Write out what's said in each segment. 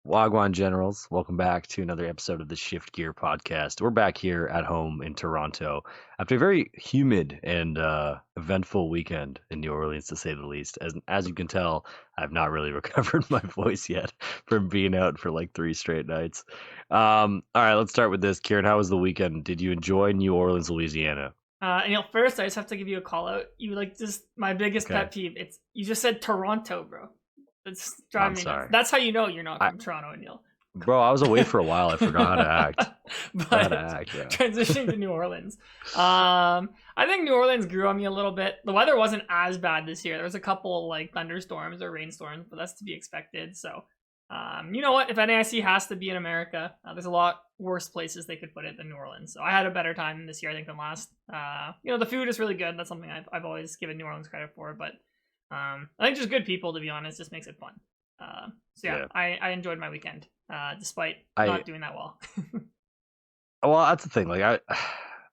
Wagwan Generals, welcome back to another episode of the Shift Gear podcast. We're back here at home in Toronto after a very humid and eventful weekend in New Orleans, to say the least. As you can tell, I've not really recovered my voice yet from being out for like 3 straight nights. All right, let's start with this. Ciaran, how was the weekend? Did you enjoy New Orleans, Louisiana? First I just have to give you a call out. You like just my biggest Okay, pet peeve. It's you just said Toronto, bro. It's I'm driving me nuts. sorry. That's how you know you're not I, from Toronto, Aneil. bro, I was away for a while. I forgot how to act. Forgot how to But act, yeah. transitioning to New Orleans, I think New Orleans grew on me a little bit. The weather wasn't as bad this year. There was a couple like thunderstorms or rainstorms, but that's to be expected. So, you know what? If NAIC has to be in America, there's a lot worse places they could put it than New Orleans. So I had a better time this year, I think, than last. The food is really good. That's something I've always given New Orleans credit for. But I think just good people, to be honest, just makes it fun. Yeah. I enjoyed my weekend, despite I not doing that well. Well, that's the thing. Like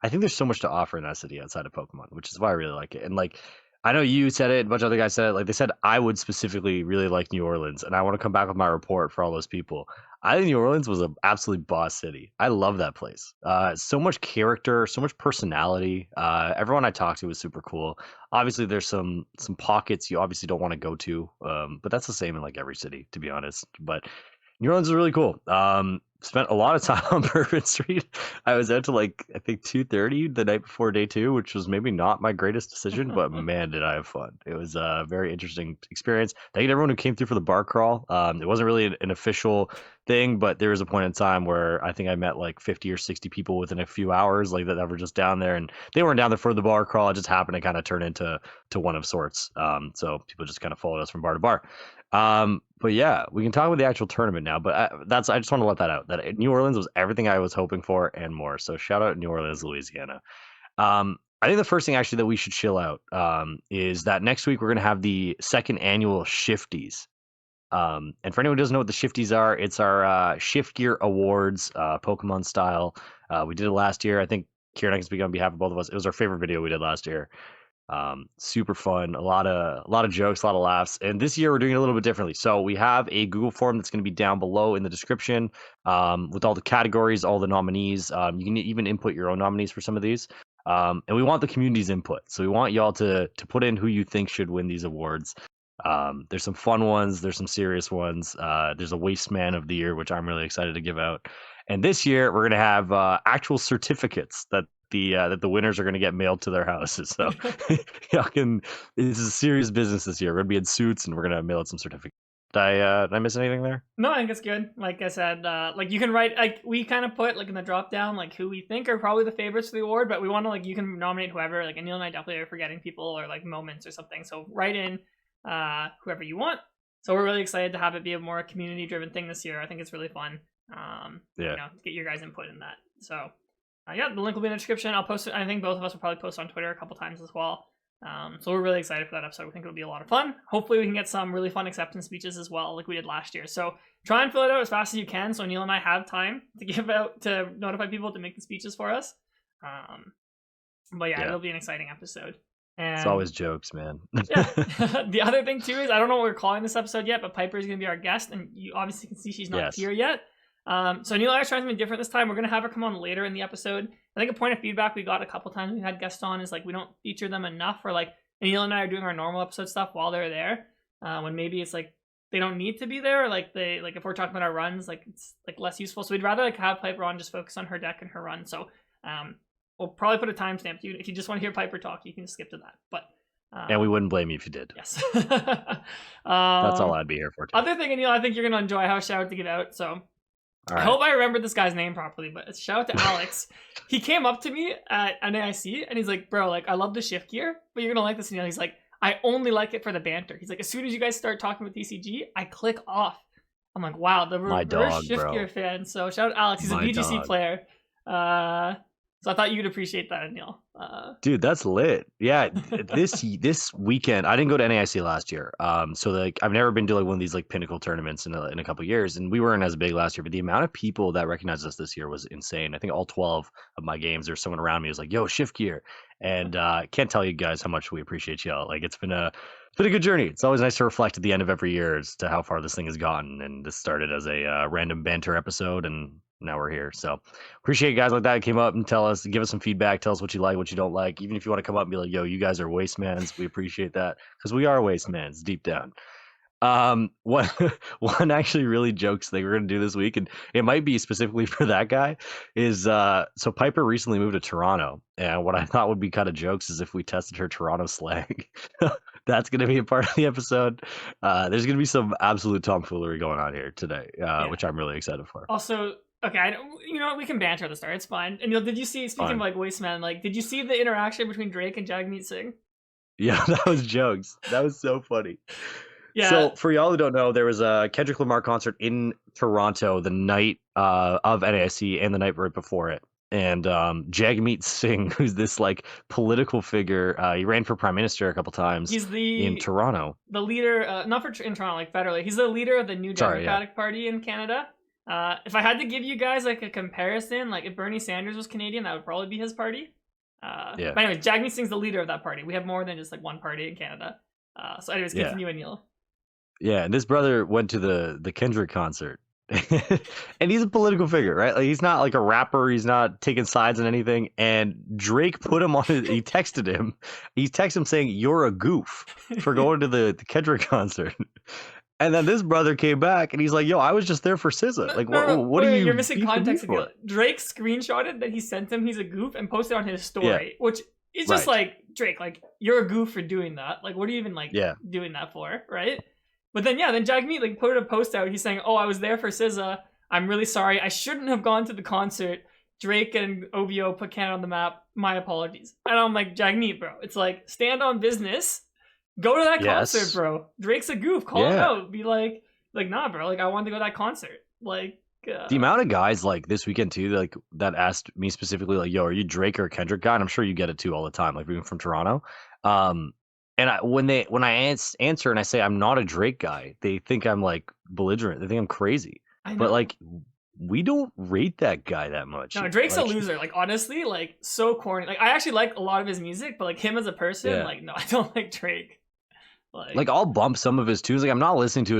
I think there's so much to offer in that city outside of Pokemon, which is why I really like it. And like I know you said it, a bunch of other guys said it. Like they said I would specifically really like New Orleans, and I want to come back with my report for all those people. I think New Orleans was an absolutely boss city. I love that place. So much character, so much personality. Everyone I talked to was super cool. Obviously, there's some pockets you obviously don't want to go to, but that's the same in like every city, to be honest. But New Orleans is really cool. Spent a lot of time on Bourbon Street. I was out to like I think 2:30 the night before day two, which was maybe not my greatest decision, but man, did I have fun! It was a very interesting experience. Thank you to everyone who came through for the bar crawl. It wasn't really an official thing, but there was a point in time where I think I met like 50 or 60 people within a few hours, like that were just down there, and they weren't down there for the bar crawl. It just happened to kind of turn into one of sorts. So people just kind of followed us from bar to bar. But yeah, we can talk about the actual tournament now. But I just want to let that out that New Orleans was everything I was hoping for and more. So shout out New Orleans, Louisiana. I think the first thing actually that we should chill out is that next week we're gonna have the second annual Shifties. And for anyone who doesn't know what the Shifties are, it's our Shift Gear Awards, Pokemon style. We did it last year. I think Kieran, I can speak on behalf of both of us. It was our favorite video we did last year. Super fun, a lot of jokes, a lot of laughs. And this year we're doing it a little bit differently. So we have a Google form that's going to be down below in the description with all the categories, all the nominees. You can even input your own nominees for some of these. And we want the community's input. So we want y'all to put in who you think should win these awards. There's some fun ones, there's some serious ones. There's a Waste Man of the Year, which I'm really excited to give out. And this year we're gonna have actual certificates that the winners are gonna get mailed to their houses. So y'all can. This is serious business this year. We're gonna be in suits and we're gonna mail out some certificates. Did I miss anything there? No, I think it's good. Like I said, like you can write, like we kind of put like in the drop down, like who we think are probably the favorites for the award, but we want to like you can nominate whoever. Like Aneil and I definitely are forgetting people or like moments or something. So write in whoever you want. So we're really excited to have it be a more community driven thing this year. I think it's really fun. Yeah. Get your guys' input in that. So yeah, the link will be in the description. I'll post it. I think both of us will probably post on Twitter a couple times as well. So we're really excited for that episode. We think it'll be a lot of fun. Hopefully we can get some really fun acceptance speeches as well, like we did last year. So try and fill it out as fast as you can so Aneil and I have time to give out to notify people to make the speeches for us. But yeah, it'll be an exciting episode. And It's always jokes, man. yeah. The other thing too is I don't know what we're calling this episode yet, but Piper is going to be our guest, and you obviously can see she's not here yet. So Aneil and I are trying something different this time. We're going to have her come on later in the episode. I think a point of feedback we got a couple times we had guests on is like we don't feature them enough, or like Aneil and I are doing our normal episode stuff while they're there. When maybe it's like they don't need to be there, or like they like if we're talking about our runs, like it's like less useful. So we'd rather like have Piper on, just focus on her deck and her run. So we'll probably put a timestamp. If you just want to hear Piper talk, you can just skip to that. But and we wouldn't blame you if you did. yes. That's all I'd be here for. Too. Other thing, Aneil, I think you're gonna enjoy how shout out to give out. So I hope I remembered this guy's name properly, but shout out to Alex. He came up to me at NAIC and he's like, bro, like I love the shift gear, but you're gonna like this. And he's like, I only like it for the banter. He's like, as soon as you guys start talking with TCG, I click off. I'm like, wow, the reverse shift gear fan. So shout out Alex. He's a BGC player. So I thought you'd appreciate that, Aneil. Dude, that's lit. Yeah, this weekend I didn't go to NAIC last year. So like I've never been to like one of these like pinnacle tournaments in a couple of years, and we weren't as big last year. But the amount of people that recognized us this year was insane. I think all 12 of my games, there's someone around me who's like, "Yo, shift gear," and can't tell you guys how much we appreciate y'all. Like it's been a good journey. It's always nice to reflect at the end of every year as to how far this thing has gotten. And this started as a random banter episode, and now we're here. So appreciate guys like that who came up and give us some feedback, tell us what you like, what you don't like. Even if you want to come up and be like, yo, you guys are wastemans, we appreciate that, because we are wastemans deep down. One one actually really jokes thing we're gonna do this week, and it might be specifically for that guy, is so Piper recently moved to Toronto, and what I thought would be kind of jokes is if we tested her Toronto slang. That's gonna be a part of the episode. There's gonna be some absolute tomfoolery going on here today, which I'm really excited for. Also, okay, you know what? We can banter at the start. It's fine. And did you see? Speaking of like wasteman, like, did you see the interaction between Drake and Jagmeet Singh? Yeah, that was jokes. That was so funny. Yeah. So for y'all who don't know, there was a Kendrick Lamar concert in Toronto the night of NAIC and the night right before it. And Jagmeet Singh, who's this like political figure, he ran for prime minister a couple times. He's in Toronto. The leader, not in Toronto, like federally. He's the leader of the New Democratic Party in Canada. If I had to give you guys like a comparison, like if Bernie Sanders was Canadian, that would probably be his party. But anyways, Jagmeet Singh's the leader of that party. We have more than just like one party in Canada. So anyways, continue, Aneil. Yeah, and this brother went to the Kendrick concert. And he's a political figure, right? Like he's not like a rapper, he's not taking sides on anything. And Drake put him on he texted him. He texted him saying, "You're a goof for going to the Kendrick concert." And then this brother came back and he's like, "Yo, I was just there for SZA." Like, what are you? You're missing context. Drake screenshotted that he sent him. He's a goof and posted on his story, which is just like, Drake, like, you're a goof for doing that. Like, what are you even like doing that for, right? But then then Jagmeet like put a post out. He's saying, "Oh, I was there for SZA. I'm really sorry. I shouldn't have gone to the concert. Drake and OVO put Canada on the map. My apologies." And I'm like, Jagmeet, bro, it's like, stand on business. Go to that concert, bro. Drake's a goof. Call him out. Be like, nah, bro. Like, I wanted to go to that concert. Like, the amount of guys like this weekend too, like that asked me specifically, like, "Yo, are you Drake or a Kendrick guy?" And I'm sure you get it too all the time, like being from Toronto. And when I answer and I say I'm not a Drake guy, they think I'm like belligerent. They think I'm crazy. But like, we don't rate that guy that much. No, Drake's a loser. Like, honestly, like, so corny. Like, I actually like a lot of his music, but like him as a person, like, no, I don't like Drake. Like I'll bump some of his tunes. Like I'm not listening to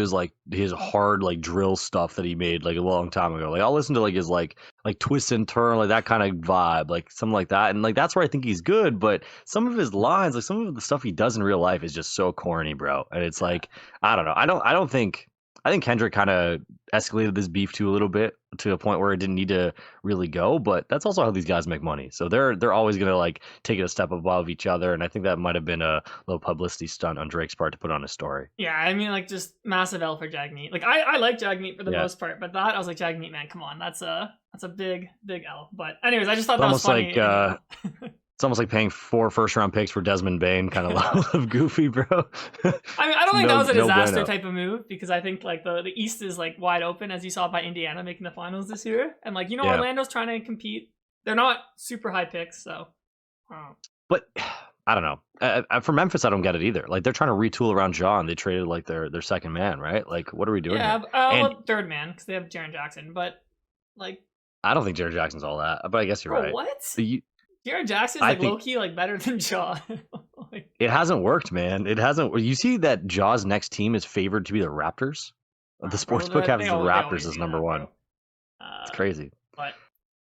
his hard like drill stuff that he made like a long time ago. Like I'll listen to like his like twist and turn, like that kind of vibe, like something like that. And like that's where I think he's good. But some of his lines, like some of the stuff he does in real life is just so corny, bro. And it's like, I don't know. I think Kendrick kind of escalated this beef to a little bit to a point where it didn't need to really go, but that's also how these guys make money. So they're always going to like take it a step above each other. And I think that might have been a little publicity stunt on Drake's part to put on his story. Yeah, I mean, like, just massive L for Jagmeet. Like I like Jagmeet for the most part, but that I was like, Jagmeet, man, come on, that's a big L. But anyways, I just thought that was funny. It's almost like paying 4 first-round picks for Desmond Bain, kind of level of goofy, bro. I mean, I don't think that was a disaster type of move, because I think like the East is like wide open, as you saw by Indiana making the finals this year, and like Orlando's trying to compete. They're not super high picks, so. But I don't know. For Memphis, I don't get it either. Like they're trying to retool around John. They traded like their second man, right? Like what are we doing? Yeah, well, third man, because they have Ciaran Jackson, but like. I don't think Ciaran Jackson's all that, but I guess you're right. What? Ciaran Jackson's like low-key like better than Jaw. It hasn't worked, man. It hasn't. You see that Jaw's next team is favored to be the Raptors? The sportsbook has the Raptors as number one. It's crazy. But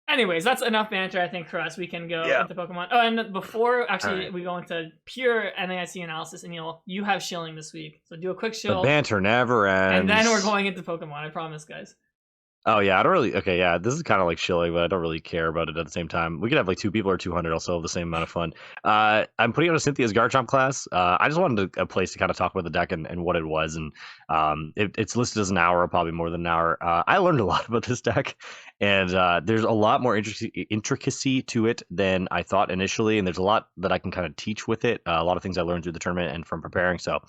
anyways, that's enough banter, I think, for us. We can go into Pokemon. Oh, and before we go into pure NAIC analysis, and you have shilling this week. So do a quick shill. The banter never ends. And then we're going into Pokemon, I promise, guys. Oh yeah, I don't really. Okay, yeah, this is kind of like shilling, but I don't really care about it at the same time. We could have like 2 people or 200, also have the same amount of fun. I'm putting out a Cynthia's Garchomp class. I just wanted a place to kind of talk about the deck and what it was, and it's listed as an hour, probably more than an hour. I learned a lot about this deck, and there's a lot more intricacy to it than I thought initially, and there's a lot that I can kind of teach with it. A lot of things I learned through the tournament and from preparing. So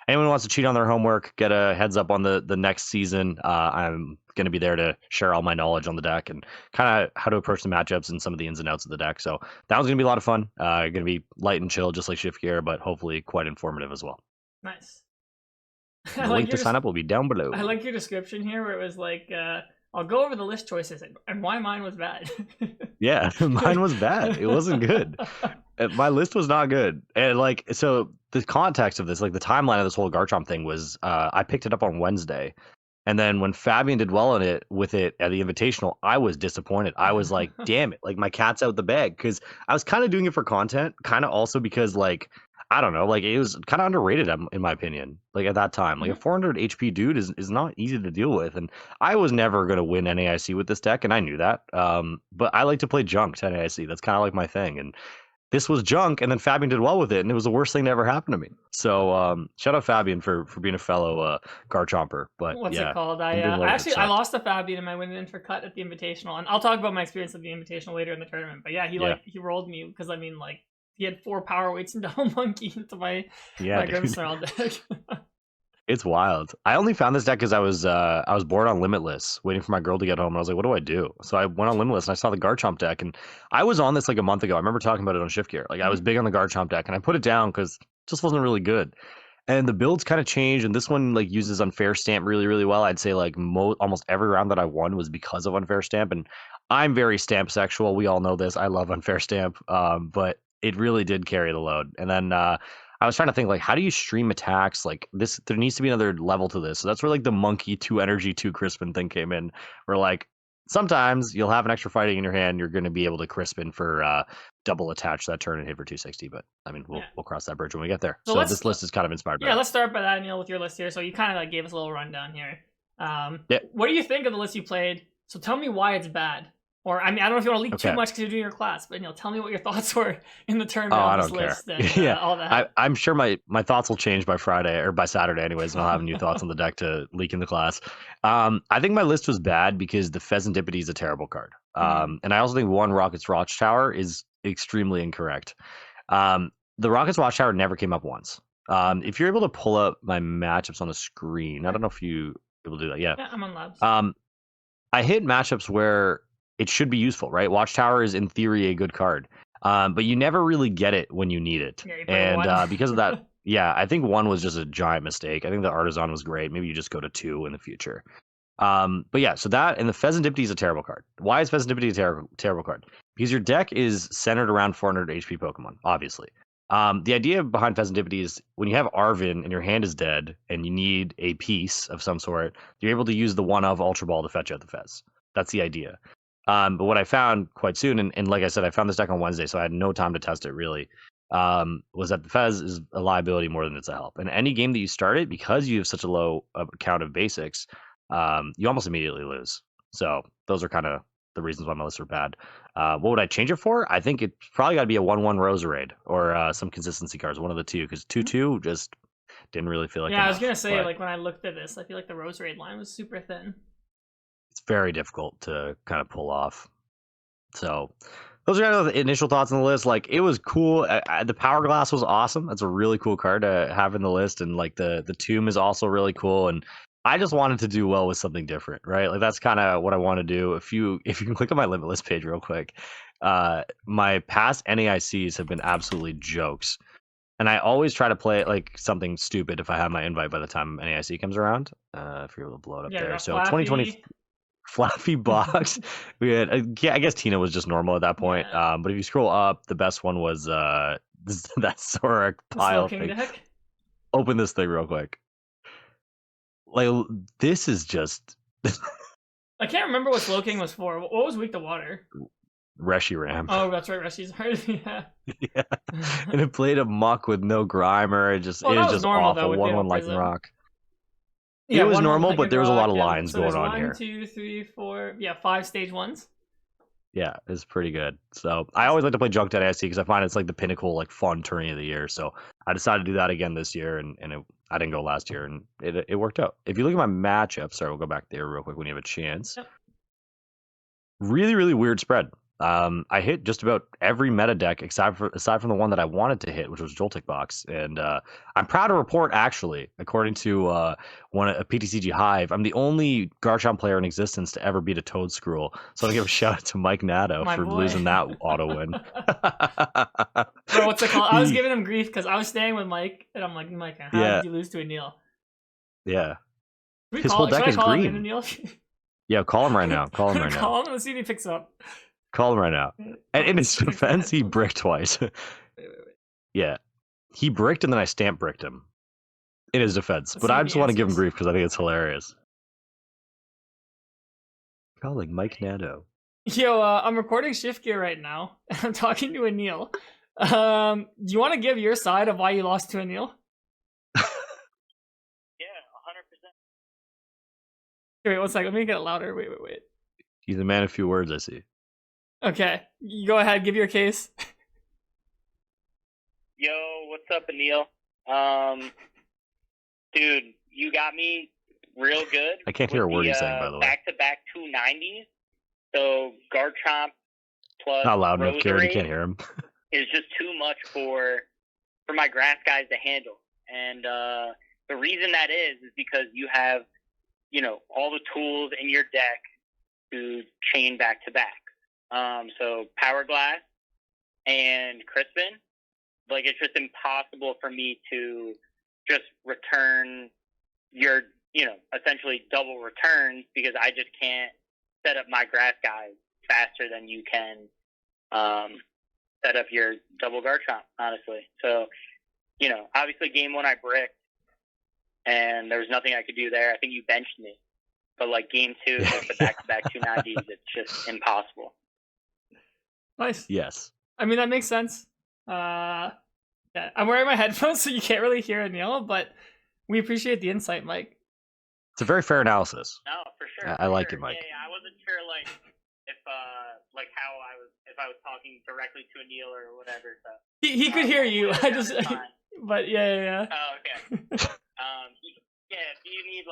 anyone who wants to cheat on their homework, get a heads up on the next season. I'm going to be there to share all my knowledge on the deck and kind of how to approach the matchups and some of the ins and outs of the deck. So that was going to be a lot of fun. Going to be light and chill, just like Shift Gear, but hopefully quite informative as well. Nice. The link to sign up will be down below. I like your description here where it was like, I'll go over the list choices and why mine was bad. Yeah, mine was bad. It wasn't good. My list was not good. And like, so the context of this, like the timeline of this whole Garchomp thing was, I picked it up on Wednesday. And then when Fabian did well with it at the Invitational, I was disappointed. I was like, damn it, like my cat's out the bag. Because I was kind of doing it for content, kind of also because like, I don't know, like it was kind of underrated in my opinion. Like at that time, like a 400 HP dude is not easy to deal with, and I was never gonna win NAIC with this deck, and I knew that. But I like to play junk to NAIC. That's kind of like my thing, and this was junk, and then Fabian did well with it, and it was the worst thing to ever happen to me. So shout out Fabian for being a fellow Garchomper. But what's yeah, it called? I lost to Fabian in my win in for cut at the Invitational, and I'll talk about my experience at the Invitational later in the tournament. But yeah, he rolled me because I mean like. He had 4 power weights and double monkey into my Grimmsnarl deck. It's wild. I only found this deck because I was bored on Limitless, waiting for my girl to get home. And I was like, what do I do? So I went on Limitless and I saw the Garchomp deck, and I was on this like a month ago. I remember talking about it on Shift Gear. Like I was big on the Garchomp deck, and I put it down because it just wasn't really good. And the builds kind of changed, and this one like uses Unfair Stamp really, really well. I'd say like almost every round that I won was because of Unfair Stamp, and I'm very stamp sexual. We all know this. I love Unfair Stamp, but it really did carry the load. And then I was trying to think like, how do you stream attacks like this? There needs to be another level to this. So that's where like the monkey 2 energy 2 Crispin thing came in. Where like sometimes you'll have an extra fighting in your hand, you're going to be able to Crispin for double attach that turn and hit for 260. But I mean, we'll cross that bridge when we get there. So this list is kind of inspired by. Yeah, let's start by that, Aneil, with your list here. So you kind of like gave us a little rundown here. What do you think of the list you played? So tell me why it's bad. Or, I mean, I don't know if you want to leak too much because you're doing your class, but tell me what your thoughts were in the tournament on this list. And, all that. I'm sure my thoughts will change by Friday or by Saturday anyways, and I'll have new thoughts on the deck to leak in the class. I think my list was bad because the Pheasantipede is a terrible card. And I also think one Rocket's Watchtower is extremely incorrect. The Rocket's Watchtower never came up once. If you're able to pull up my matchups on the screen, I don't know if you able to do that. Yeah, I'm on labs. I hit matchups where it should be useful, right? Watchtower is in theory a good card, but you never really get it when you need it. And because of that, I think 1 was just a giant mistake. I think the Artisan was great. Maybe you just go to 2 in the future. But yeah, so that and the Pheasantipede is a terrible card. Why is Pheasantipede a terrible card? Because your deck is centered around 400 HP Pokemon, obviously. The idea behind Pheasantipede is when you have Arvin and your hand is dead and you need a piece of some sort, you're able to use the 1-of Ultra Ball to fetch out the Fez. That's the idea. But what I found quite soon, and like I said, I found this deck on Wednesday, so I had no time to test it really, was that the Fez is a liability more than it's a help. And any game that you start it, because you have such a low count of basics, you almost immediately lose. So those are kind of the reasons why my lists are bad. What would I change it for? I think it's probably got to be a 1-1 Roserade or some consistency cards, one of the two, because 2-2 just didn't really feel like I was going to say, like when I looked at this, I feel like the Roserade line was super thin. It's very difficult to kind of pull off. So those are kind of the initial thoughts on the list. Like it was cool. The Power Glass was awesome. That's a really cool card to have in the list. And like the Tomb is also really cool. And I just wanted to do well with something different, right? Like that's kind of what I want to do. If you can click on my Limitless page real quick, my past NAICs have been absolutely jokes. And I always try to play like something stupid if I have my invite by the time NAIC comes around. If you're able to blow it up there. So 2020 Flappy Box. We had, I guess Tina was just normal at that point. But if you scroll up, the best one was that Zorak pile thing. Deck? Open this thing real quick. Like this is just. I can't remember what Slowking was for. What was Weak to Water? Reshiram. Oh, that's right, Reshi's hard. Yeah. And it played a muck with no Grimer. It was just normal, awful. 1-1 Lightning Rock. It was normal, but there was a lot of lines going on here. 1, 2, 3, 4, 5 stage 1s. Yeah, it's pretty good. So I always like to play Junk at NAIC because I find it's like the pinnacle, like fun tourney of the year. So I decided to do that again this year, and I didn't go last year, and it worked out. If you look at my matchup, sorry, we'll go back there real quick when you have a chance. Yep. Really, really weird spread. I hit just about every meta deck aside from the one that I wanted to hit, which was Joltik Box. And I'm proud to report, actually, according to a PTCG Hive, I'm the only Garchomp player in existence to ever beat a Toedscruel. So I give a shout out to Mike Nato for losing that auto win. Bro, what's it called? I was giving him grief because I was staying with Mike, and I'm like, Mike, how did you lose to Aneil? Yeah. His whole deck is green. Yeah, call him right now. Call him right now. Call him. Let's see if he picks up. Call him right now. And in his defense, he bricked twice. Wait. Yeah. He bricked and then I stamp bricked him. In his defense. But I just want to give him grief because I think it's hilarious. Calling Mike Nato. Yo, I'm recording Shift Gear right now. I'm talking to Aneil. Do you want to give your side of why you lost to Aneil? Yeah, 100%. Wait, one second. Let me get it louder. Wait. He's a man of few words, I see. Okay, you go ahead. Give your case. Yo, what's up, Aneil? Dude, you got me real good. I can't hear a word you're saying, by the way. Back-to-back 290s. So Garchomp plus not loud enough, Ciaran. You can't hear him. is just too much for my grass guys to handle. And the reason that is because you have, all the tools in your deck to chain back-to-back. So Power Glass and Crispin, like it's just impossible for me to just return your, essentially double returns because I just can't set up my grass guys faster than you can set up your double Garchomp, honestly. So, obviously game one I bricked and there was nothing I could do there. I think you benched me. But like game two, like the back-to-back 290s, it's just impossible. Nice. Yes. I mean, that makes sense. Yeah, I'm wearing my headphones, so you can't really hear Aneil, but we appreciate the insight, Mike. It's a very fair analysis. No, for sure. I like it, Mike. Yeah, I wasn't sure, if I was talking directly to Aneil or whatever. So. He could hear you. I just, but yeah. Oh, okay. Yeah, if you need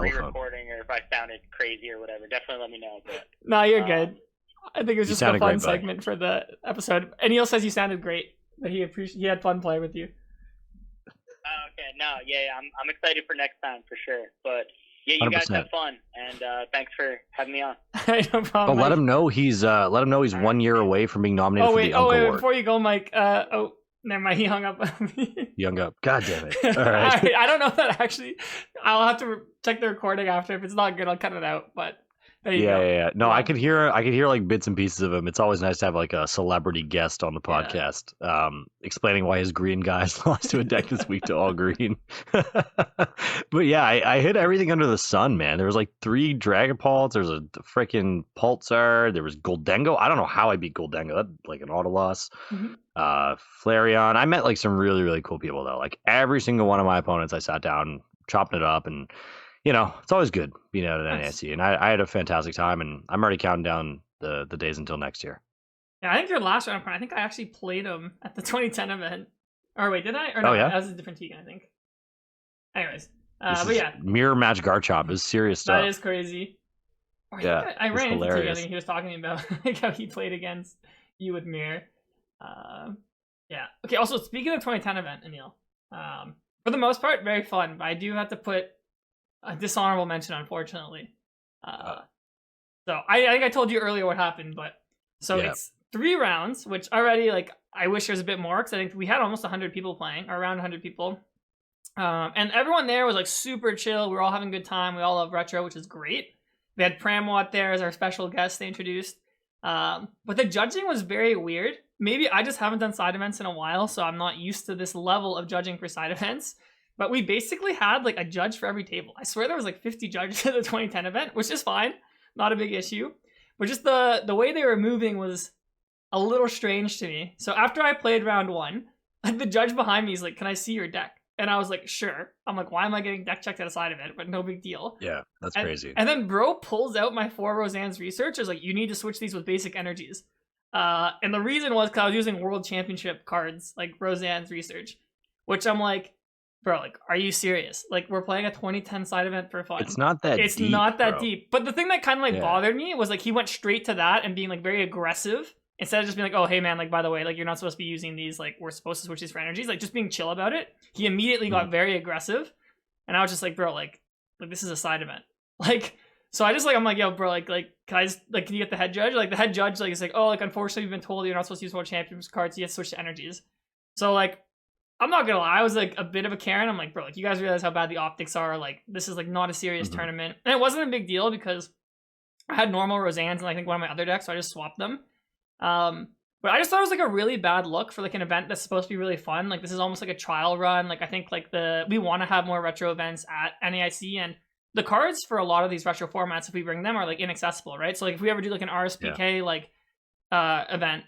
re-recording or if I sounded crazy or whatever, definitely let me know. But, no, you're good. I think it was just a fun segment for the episode. Aneil says you sounded great. That he had fun playing with you. Okay, no, yeah, I'm excited for next time for sure. But yeah, you 100%. Guys have fun, and thanks for having me on. No problem. Let him know he's 1 year away from being nominated for the Uncle Award. Before you go, Mike. Never mind. He hung up on me. He hung up. God damn it! All right. I don't know that actually. I'll have to check the recording after. If it's not good, I'll cut it out. But. Yeah. No, I could hear like bits and pieces of him. It's always nice to have like a celebrity guest on the podcast, explaining why his green guys lost to a deck this week to all green. But yeah, I hit everything under the sun, man. There was like 3 Dragapults. There's a freaking Pulsar. There was Goldengo. I don't know how I beat Goldengo. That's like an auto loss. Mm-hmm. Flareon. I met like some really, really cool people though. Like every single one of my opponents, I sat down, chopping it up, and it's always good being out at NAIC, and I had a fantastic time, and I'm already counting down the days until next year. Yeah, I think your last round, I think I actually played him at the 2010 event. Or wait, did I? Or no, that was a different team, I think. Anyways, but yeah. Mirror match Garchomp is serious stuff. That is crazy. Yeah, I ran into him, and he was talking about like how he played against you with Mirror. Yeah. Okay, also, speaking of the 2010 event, Aneil, for the most part, very fun, but I do have to put a dishonorable mention, unfortunately. So I think I told you earlier what happened, but it's 3 rounds, which already I wish there was a bit more because I think we had almost 100 people playing, or around 100 people, and everyone there was super chill. We were all having a good time. We all love retro, which is great. They had Pramwat there as our special guest they introduced, but the judging was very weird. Maybe I just haven't done side events in a while, so I'm not used to this level of judging for side events. But we basically had a judge for every table. I swear there was 50 judges at the 2010 event, which is fine. Not a big issue. But just the way they were moving was a little strange to me. So after I played round 1, the judge behind me is like, "Can I see your deck?" And I was like, "Sure." I'm like, "Why am I getting deck checked at a side event?" But no big deal. Yeah, that's crazy. And then bro pulls out my 4 Roseanne's research. Is like, "You need to switch these with basic energies." And the reason was because I was using World Championship cards, like Roseanne's research. Which I'm like, bro, like, are you serious? Like, we're playing a 2010 side event for fun. It's not that It's deep, not that bro. deep. But the thing that kind of like Yeah. bothered me was like he went straight to that and being like very aggressive instead of just being like, oh, hey man, like by the way, like you're not supposed to be using these, like we're supposed to switch these for energies, like just being chill about it. He immediately got very aggressive, and I was just like, bro, like this is a side event, like. So I just like I'm like, yo, bro, like can I just like can you get the head judge? Like the head judge like is like, oh, like unfortunately you've been told you're not supposed to use World Champions cards, you have to switch to energies. So like I'm not gonna lie, I was like a bit of a Ciaran. I'm like, bro, like you guys realize how bad the optics are. Like this is like not a serious tournament, and it wasn't a big deal because I had normal Roseannes and I think one of my other decks, so I just swapped them. But I just thought it was like a really bad look for like an event that's supposed to be really fun. Like this is almost like a trial run. Like I think like we want to have more retro events at NAIC, and the cards for a lot of these retro formats, if we bring them, are like inaccessible, right? So like if we ever do like an RSPK like event,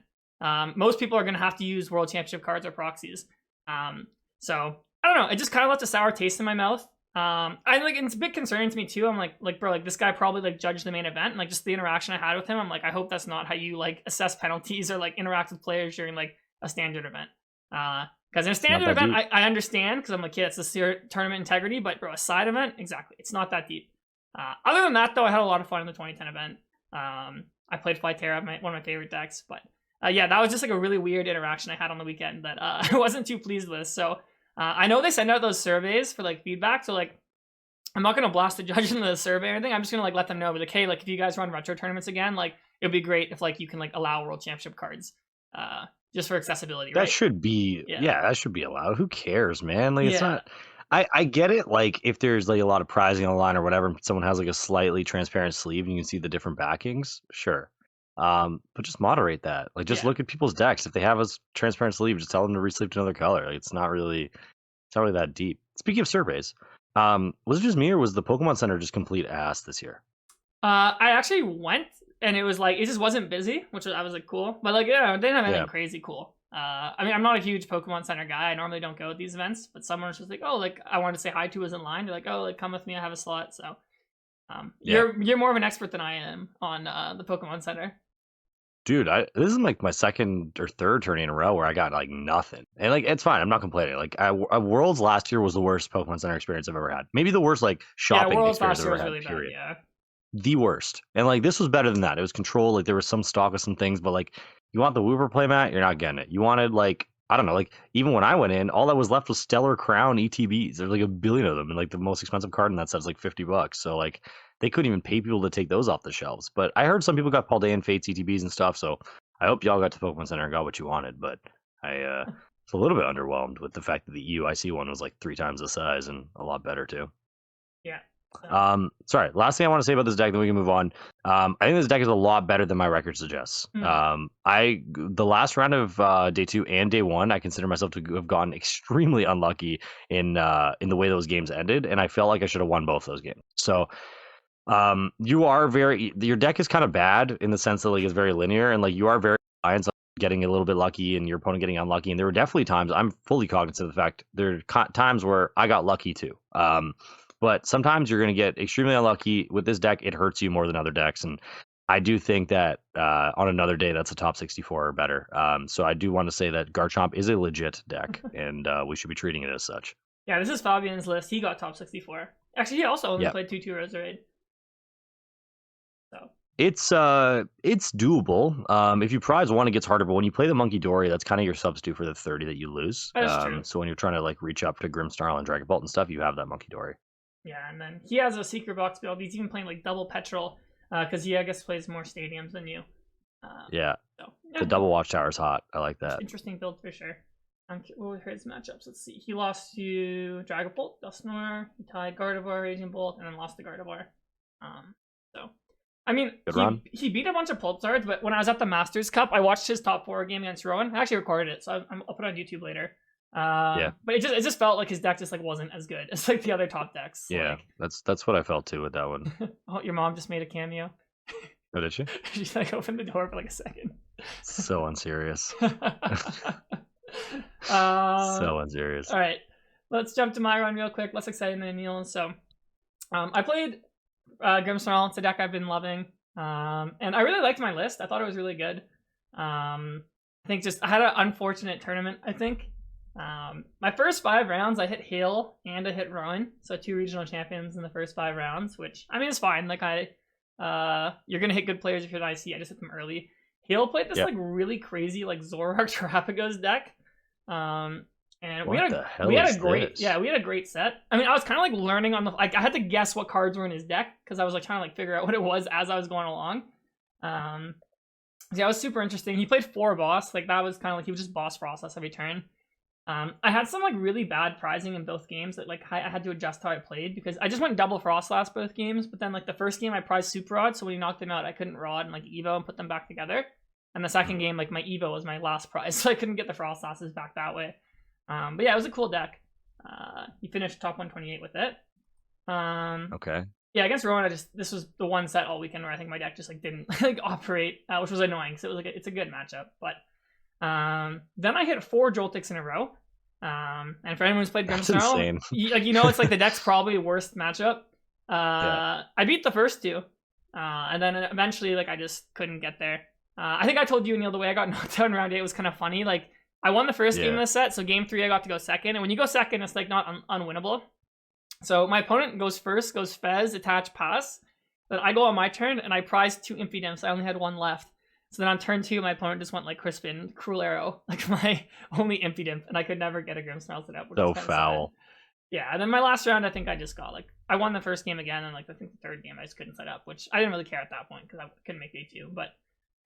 most people are gonna have to use World Championship cards or proxies. So I don't know. It just kind of left a sour taste in my mouth. I like it's a bit concerning to me too. I'm like bro, like this guy probably like judged the main event, and like just the interaction I had with him. I'm like, I hope that's not how you like assess penalties or like interact with players during like a standard event. Because in a standard event, I understand because I'm like, yeah, it's the tournament integrity, but bro, a side event, exactly, it's not that deep. Other than that, though, I had a lot of fun in the 2010 event. I played Flyterra, one of my favorite decks, but yeah, that was just like a really weird interaction I had on the weekend that I wasn't too pleased with. So I know they send out those surveys for like feedback, so like I'm not gonna blast the judge in the survey or anything. I'm just gonna like let them know, like, hey, like if you guys run retro tournaments again, like it'd be great if like you can like allow World Championship cards. Just for accessibility, that right? should be that should be allowed. Who cares, man? Like it's not. I get it. Like if there's like a lot of prizing on the line or whatever, someone has like a slightly transparent sleeve and you can see the different backings. Sure, but just moderate that. Like just look at people's decks. If they have a transparent sleeve, just tell them to resleeve to another color. Like it's not really that deep. Speaking of surveys, was it just me or was the Pokemon Center just complete ass this year? I actually went. And it was like, it just wasn't busy, which I was like, cool. But like, yeah, they didn't have anything crazy cool. I mean, I'm not a huge Pokemon Center guy. I normally don't go to these events, but someone was just like, oh, like I wanted to say hi to was in line. They're like, oh, like come with me, I have a slot. So, you're more of an expert than I am on the Pokemon Center. Dude, this is like my second or third tourney in a row where I got like nothing, and like it's fine. I'm not complaining. Like Worlds last year was the worst Pokemon Center experience I've ever had. Maybe the worst like shopping experience I've ever had. Really period. Bad, the worst. And like this was better than that. It was controlled. Like there was some stock of some things, but like you want the Wooper playmat, you're not getting it. You wanted like I don't know, like even when I went in, all that was left was Stellar Crown ETBs. There's like a billion of them, and like the most expensive card in that set is like $50. So like they couldn't even pay people to take those off the shelves. But I heard some people got Paldean Fates ETBs and stuff. So I hope y'all got to Pokemon Center and got what you wanted. But I was a little bit underwhelmed with the fact that the EUIC one was like 3 times the size and a lot better too. Yeah. Sorry. Last thing I want to say about this deck, then we can move on. I think this deck is a lot better than my record suggests. The last round of day 2 and day 1, I consider myself to have gotten extremely unlucky in the way those games ended, and I felt like I should have won both those games. So, your deck is kind of bad in the sense that like it's very linear, and like you are very reliant on getting a little bit lucky and your opponent getting unlucky. And there were definitely times I'm fully cognizant of the fact there are times where I got lucky too. But sometimes you're going to get extremely unlucky. With this deck, it hurts you more than other decks. And I do think that on another day, that's a top 64 or better. So I do want to say that Garchomp is a legit deck, and we should be treating it as such. Yeah, this is Fabian's list. He got top 64. Actually, he also only played 2-2 Roserade. So it's doable. If you prize one, it gets harder. But when you play the Monkey Dory, that's kind of your substitute for the 30 that you lose. That's true. So when you're trying to like reach up to Grimmsnarl and Dragon Bolt and stuff, you have that Monkey Dory. Yeah, and then he has a secret box build. He's even playing like double petrol because he, I guess, plays more stadiums than you. The double watchtower is hot. I like that. Interesting build for sure. What were his matchups? Let's see. He lost to Dragapult, Dusknoir. He tied Gardevoir, Raging Bolt, and then lost to Gardevoir. So, I mean, he beat a bunch of Pulsars, but when I was at the Masters Cup, I watched his top 4 game against Rowan. I actually recorded it, so I'll put it on YouTube later. But it just felt like his deck just like wasn't as good as like the other top decks. Yeah, that's what I felt too with that one. Oh, your mom just made a cameo. Oh, did she? She like opened the door for like a second. So unserious. So unserious. All right, let's jump to my run real quick. Less exciting than Aneil. So, I played Grimmsnarl. It's a deck I've been loving, and I really liked my list. I thought it was really good. I think just I had an unfortunate tournament. I think. My first 5 rounds, I hit Hail and I hit Rowan, so 2 regional champions in the first 5 rounds, which I mean it's fine. Like you're gonna hit good players if you're an IC. I just hit them early. Hail played this like really crazy like Zoroark Terrapagos deck, and we had a great set. I mean, I was kind of like learning on the like I had to guess what cards were in his deck because I was like trying to like figure out what it was as I was going along. Yeah, it was super interesting. He played 4 boss, like that was kind of like he was just boss frost us every turn. I had some like really bad prizing in both games that like I had to adjust how I played because I just went double frost last both games, but then like the first game I prized super rod, so when he knocked them out I couldn't rod and like evo and put them back together. And the second game like my evo was my last prize, so I couldn't get the frost lasses back that way. But yeah, it was a cool deck. He finished top 128 with it. Okay. Yeah, against Rowan, this was the one set all weekend where I think my deck just like didn't like operate, which was annoying because it was like it's a good matchup. But then I hit 4 Joltics in a row. And for anyone who's played Grimmsnarl, it's like the deck's probably worst matchup. I beat the first 2, and then eventually like I just couldn't get there. I think I told you, Aneil, the way I got knocked out in round 8 was kind of funny. Like I won the first game of the set, so game 3 I got to go second, and when you go second, it's like not unwinnable. So my opponent goes first, goes Fez, attach, pass. Then I go on my turn, and I prized 2 Impidimps. I only had 1 left. So then on turn 2, my opponent just went like Crispin, Cruel Arrow, like my only Impidimp, and I could never get a Grimmsnarl set up. So foul. Sad. Yeah, and then my last round, I think I just got like I won the first game again, and like I think the third game I just couldn't set up, which I didn't really care at that point because I couldn't make day-2. But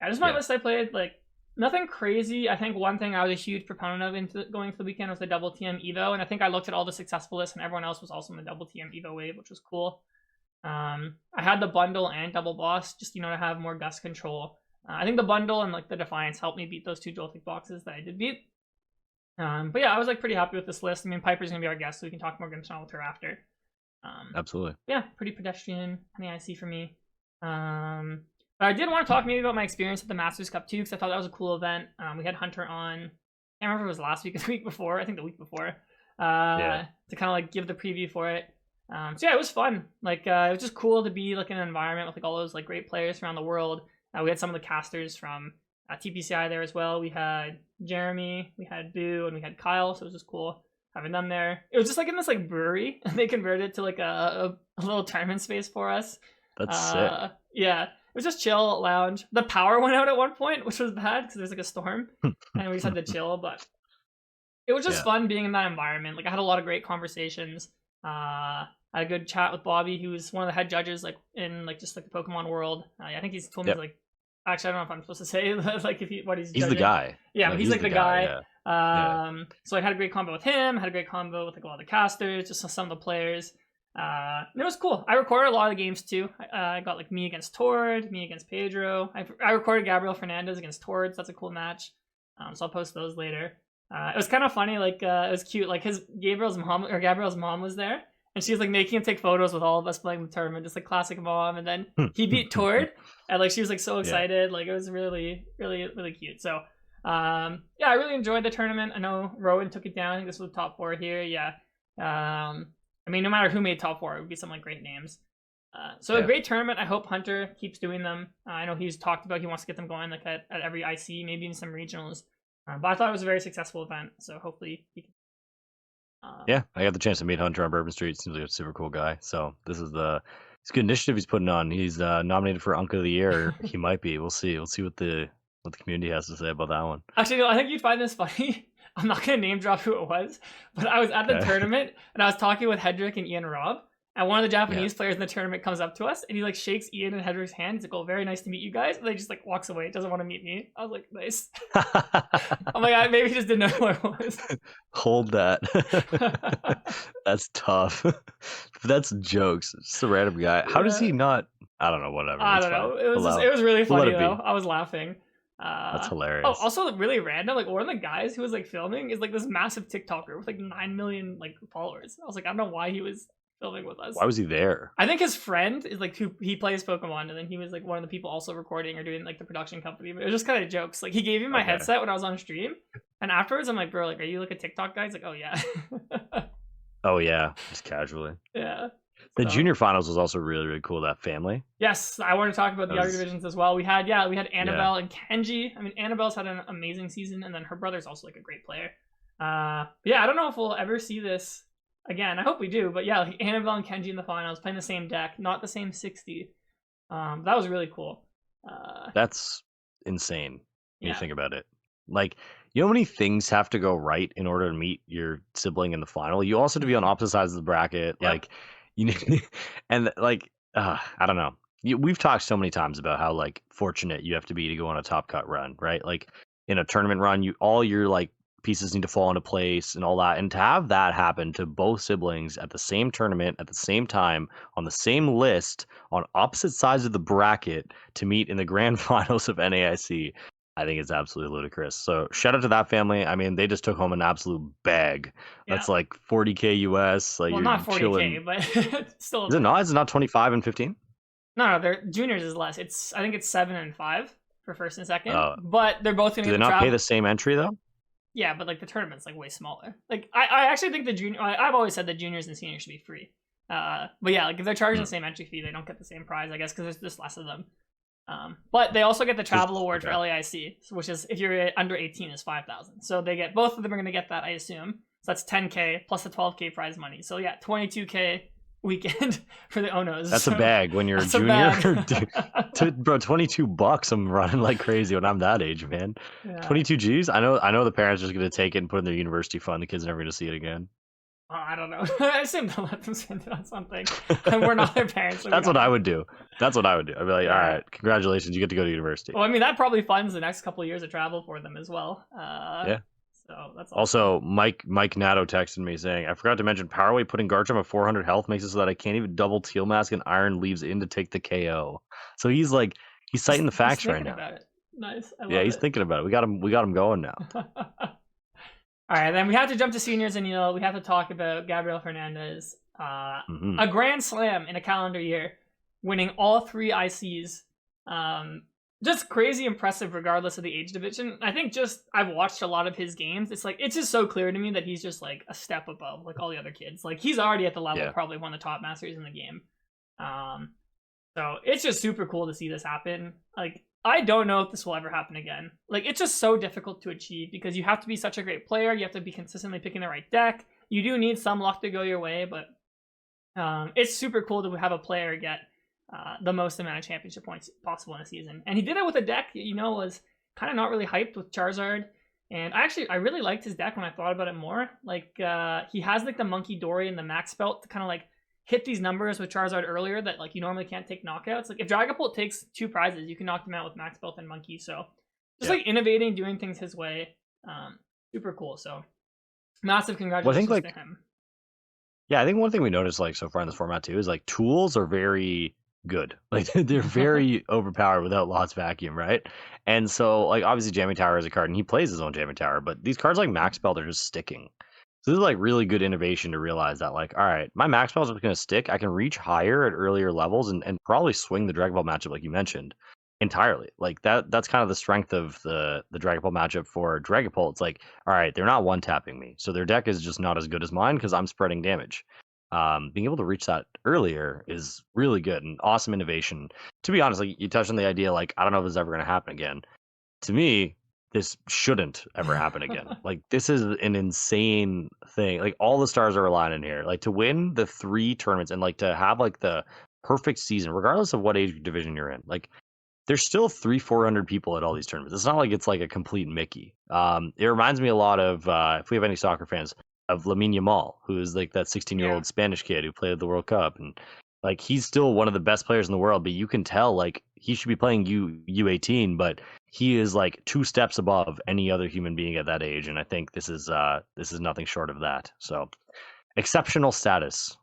yeah, just my list I played, like nothing crazy. I think one thing I was a huge proponent of going for the weekend was the double TM Evo, and I think I looked at all the successful lists, and everyone else was also in the double TM Evo wave, which was cool. I had the bundle and double boss just to have more gust control. I think the bundle and like the Defiance helped me beat those 2 Joltik boxes that I did beat. But yeah, I was like pretty happy with this list. I mean, Piper's gonna be our guest, so we can talk more Grimmsnarl with her after. Absolutely. Yeah, pretty pedestrian NAIC for me. But I did want to talk maybe about my experience at the Masters Cup too, because I thought that was a cool event. We had Hunter on. I can't remember if it was last week or the week before. I think the week before. To kind of like give the preview for it. So yeah, it was fun. Like it was just cool to be like in an environment with like all those like great players around the world. We had some of the casters from TPCI there as well. We had Jeremy, we had Boo, and we had Kyle. So it was just cool having them there. It was just like in this like brewery, and they converted it to like a little tournament space for us. That's sick. Yeah, it was just chill lounge. The power went out at one point, which was bad because there's like a storm, and we just had to chill. But it was just fun being in that environment. Like I had a lot of great conversations. I had a good chat with Bobby, who's one of the head judges, like in like just like the Pokemon world. I think he's told me like, actually I don't know if I'm supposed to say like if what he's judging. The guy. Yeah, no, he's like the guy. Yeah. So I had a great combo with him. Had a great combo with like a lot of the casters, just some of the players. And it was cool. I recorded a lot of the games too. I got like me against Tord, me against Pedro. I recorded Gabriel Fernandez against Tord. So that's a cool match. So I'll post those later. It was kind of funny. Like it was cute. Like Gabriel's mom was there. And she was like making him take photos with all of us playing the tournament, just like classic mom. And then he beat Tord, and like she was like so excited. Like it was really, really, really cute. So yeah, I really enjoyed the tournament. I know Rowan took it down. I think this was the top 4 here. Yeah. I mean, no matter who made top 4, it would be some like great names. So a great tournament. I hope Hunter keeps doing them. I know he's talked about he wants to get them going like at every IC, maybe in some regionals. But I thought it was a very successful event. So hopefully he can. Yeah, I got the chance to meet Hunter on Bourbon Street. Seems like a super cool guy. So this is it's a good initiative he's putting on. He's nominated for Uncle of the Year. He might be. We'll see. We'll see what the community has to say about that one. Actually, no, I think you'd find this funny. I'm not gonna name drop who it was, but I was at the tournament and I was talking with Hedrick and Ian Robb. And one of the Japanese players in the tournament comes up to us and he like shakes Ian and Hedrick's hand. He's like, "Oh, very nice to meet you guys." And they just like walks away. Doesn't want to meet me. I was like, nice. I'm like, maybe he just didn't know who I was. Hold that. That's tough. That's jokes. Just a random guy. How does he not? I don't know. Whatever. I don't know. It was really funny though. I was laughing. That's hilarious. Oh, also really random. Like one of the guys who was like filming is like this massive TikToker with like 9 million like followers. I was like, I don't know why he was filming with us. Why was he there? I think his friend is like he plays Pokemon, and then he was like one of the people also recording or doing like the production company. But it was just kind of jokes. Like he gave me my headset when I was on stream, and afterwards I'm like, bro, like, are you like a TikTok guy? He's like, oh yeah. Oh yeah, just casually. Yeah. The junior finals was also really, really cool. That family. Yes, I want to talk about the other divisions as well. We had Annabelle and Kenji. I mean, Annabelle's had an amazing season, and then her brother's also like a great player. Yeah, I don't know if we'll ever see this again. I hope we do, but yeah, like Annabelle and Kenji in the finals playing the same deck, not the same 60. That was really cool. That's insane when Yeah. you think about it. Like, you know how many things have to go right in order to meet your sibling in the final? You also have to be on opposite sides of the bracket. Yep. Like, you know, and like, I don't know. We've talked so many times about how like fortunate you have to be to go on a top cut run, right? Like in a tournament run, all your like pieces need to fall into place and all that. And to have that happen to both siblings at the same tournament at the same time on the same list on opposite sides of the bracket to meet in the grand finals of NAIC, I think it's absolutely ludicrous. So shout out to that family. I mean, they just took home an absolute bag. Yeah. That's like 40K US. Like, well, you're not 40K, chilling. but still. Is it not? Is it not 25 and 15? No, their juniors is less. I think it's 7 and 5 for first and second. Oh. But they're both gonna Do they not pay the same entry though? Yeah, but like the tournament's like way smaller. Like I actually think the junior. I've always said that juniors and seniors should be free. But yeah, like if they're charging the same entry fee, they don't get the same prize, I guess, because there's just less of them. But they also get the travel award for LAIC, which is if you're under 18 is 5,000. So they get both of them are gonna get that, I assume. So that's 10K plus the 12K prize money. So yeah, 22K weekend for the Onos. That's a bag when you're a junior. Bro, $22 I'm running like crazy when I'm that age, man. Yeah. 22 G's. I know the parents are just gonna take it and put it in their university fund. The kids are never gonna see it again. I don't know. I assume they'll let them spend it on something. And we're not their parents. So That's what I would do. I'd be like, all right, congratulations, you get to go to university. Well, I mean, that probably funds the next couple of years of travel for them as well. Yeah. So that's awesome. Also, Mike Nato texted me saying, I forgot to mention Powerway putting Garchomp at 400 health makes it so that I can't even double Teal Mask and Iron leaves in to take the KO. So he's citing the facts right now. About it. Nice. Yeah, he's thinking about it. We got him going now. All right, then we have to jump to seniors, and we have to talk about Gabriel Fernandez, a grand slam in a calendar year, winning all 3 ICs. Just crazy impressive regardless of the age division. I think I've watched a lot of his games. It's just so clear to me that he's just like a step above like all the other kids. Like he's already at the level probably one of the top masters in the game. So it's just super cool to see this happen. Like I don't know if this will ever happen again. Like it's just so difficult to achieve because you have to be such a great player. You have to be consistently picking the right deck. You do need some luck to go your way, but it's super cool to have a player get the most amount of championship points possible in a season. And he did it with a deck that, was kind of not really hyped with Charizard. And I really liked his deck when I thought about it more. Like, he has, like, the Monkey Dory and the Max Belt to kind of, like, hit these numbers with Charizard earlier that, like, you normally can't take knockouts. Like, if Dragapult takes 2 prizes, you can knock them out with Max Belt and Monkey. So, just, like, innovating, doing things his way. Super cool. So, massive congratulations to him. Yeah, I think one thing we noticed, like, so far in this format, too, is, like, tools are very good. Like they're very overpowered without Lost Vacuum, right? And so like obviously Jamming Tower is a card and he plays his own Jamming Tower, but these cards like Max Belt are just sticking. So this is like really good innovation to realize that like, all right, my Max Belt is going to stick. I can reach higher at earlier levels and probably swing the Dragon Ball matchup like you mentioned entirely. Like that's kind of the strength of the Dragon Ball matchup for Dragapult. It's like, all right, they're not one tapping me, so their deck is just not as good as mine because I'm spreading damage. Being able to reach that earlier is really good and awesome innovation. To be honest, like you touched on the idea, like I don't know if this is ever going to happen again. To me, this shouldn't ever happen again. Like this is an insane thing. Like all the stars are aligning here. Like to win the 3 tournaments and like to have like the perfect season, regardless of what age division you're in. Like there's still 300-400 people at all these tournaments. It's not like it's like a complete Mickey. It reminds me a lot of if we have any soccer fans, of Lamine Yamal, who is like that 16-year-old Spanish kid who played at the World Cup, and like he's still one of the best players in the world. But you can tell like he should be playing U18, but he is like 2 steps above any other human being at that age, and I think this is nothing short of that. So exceptional status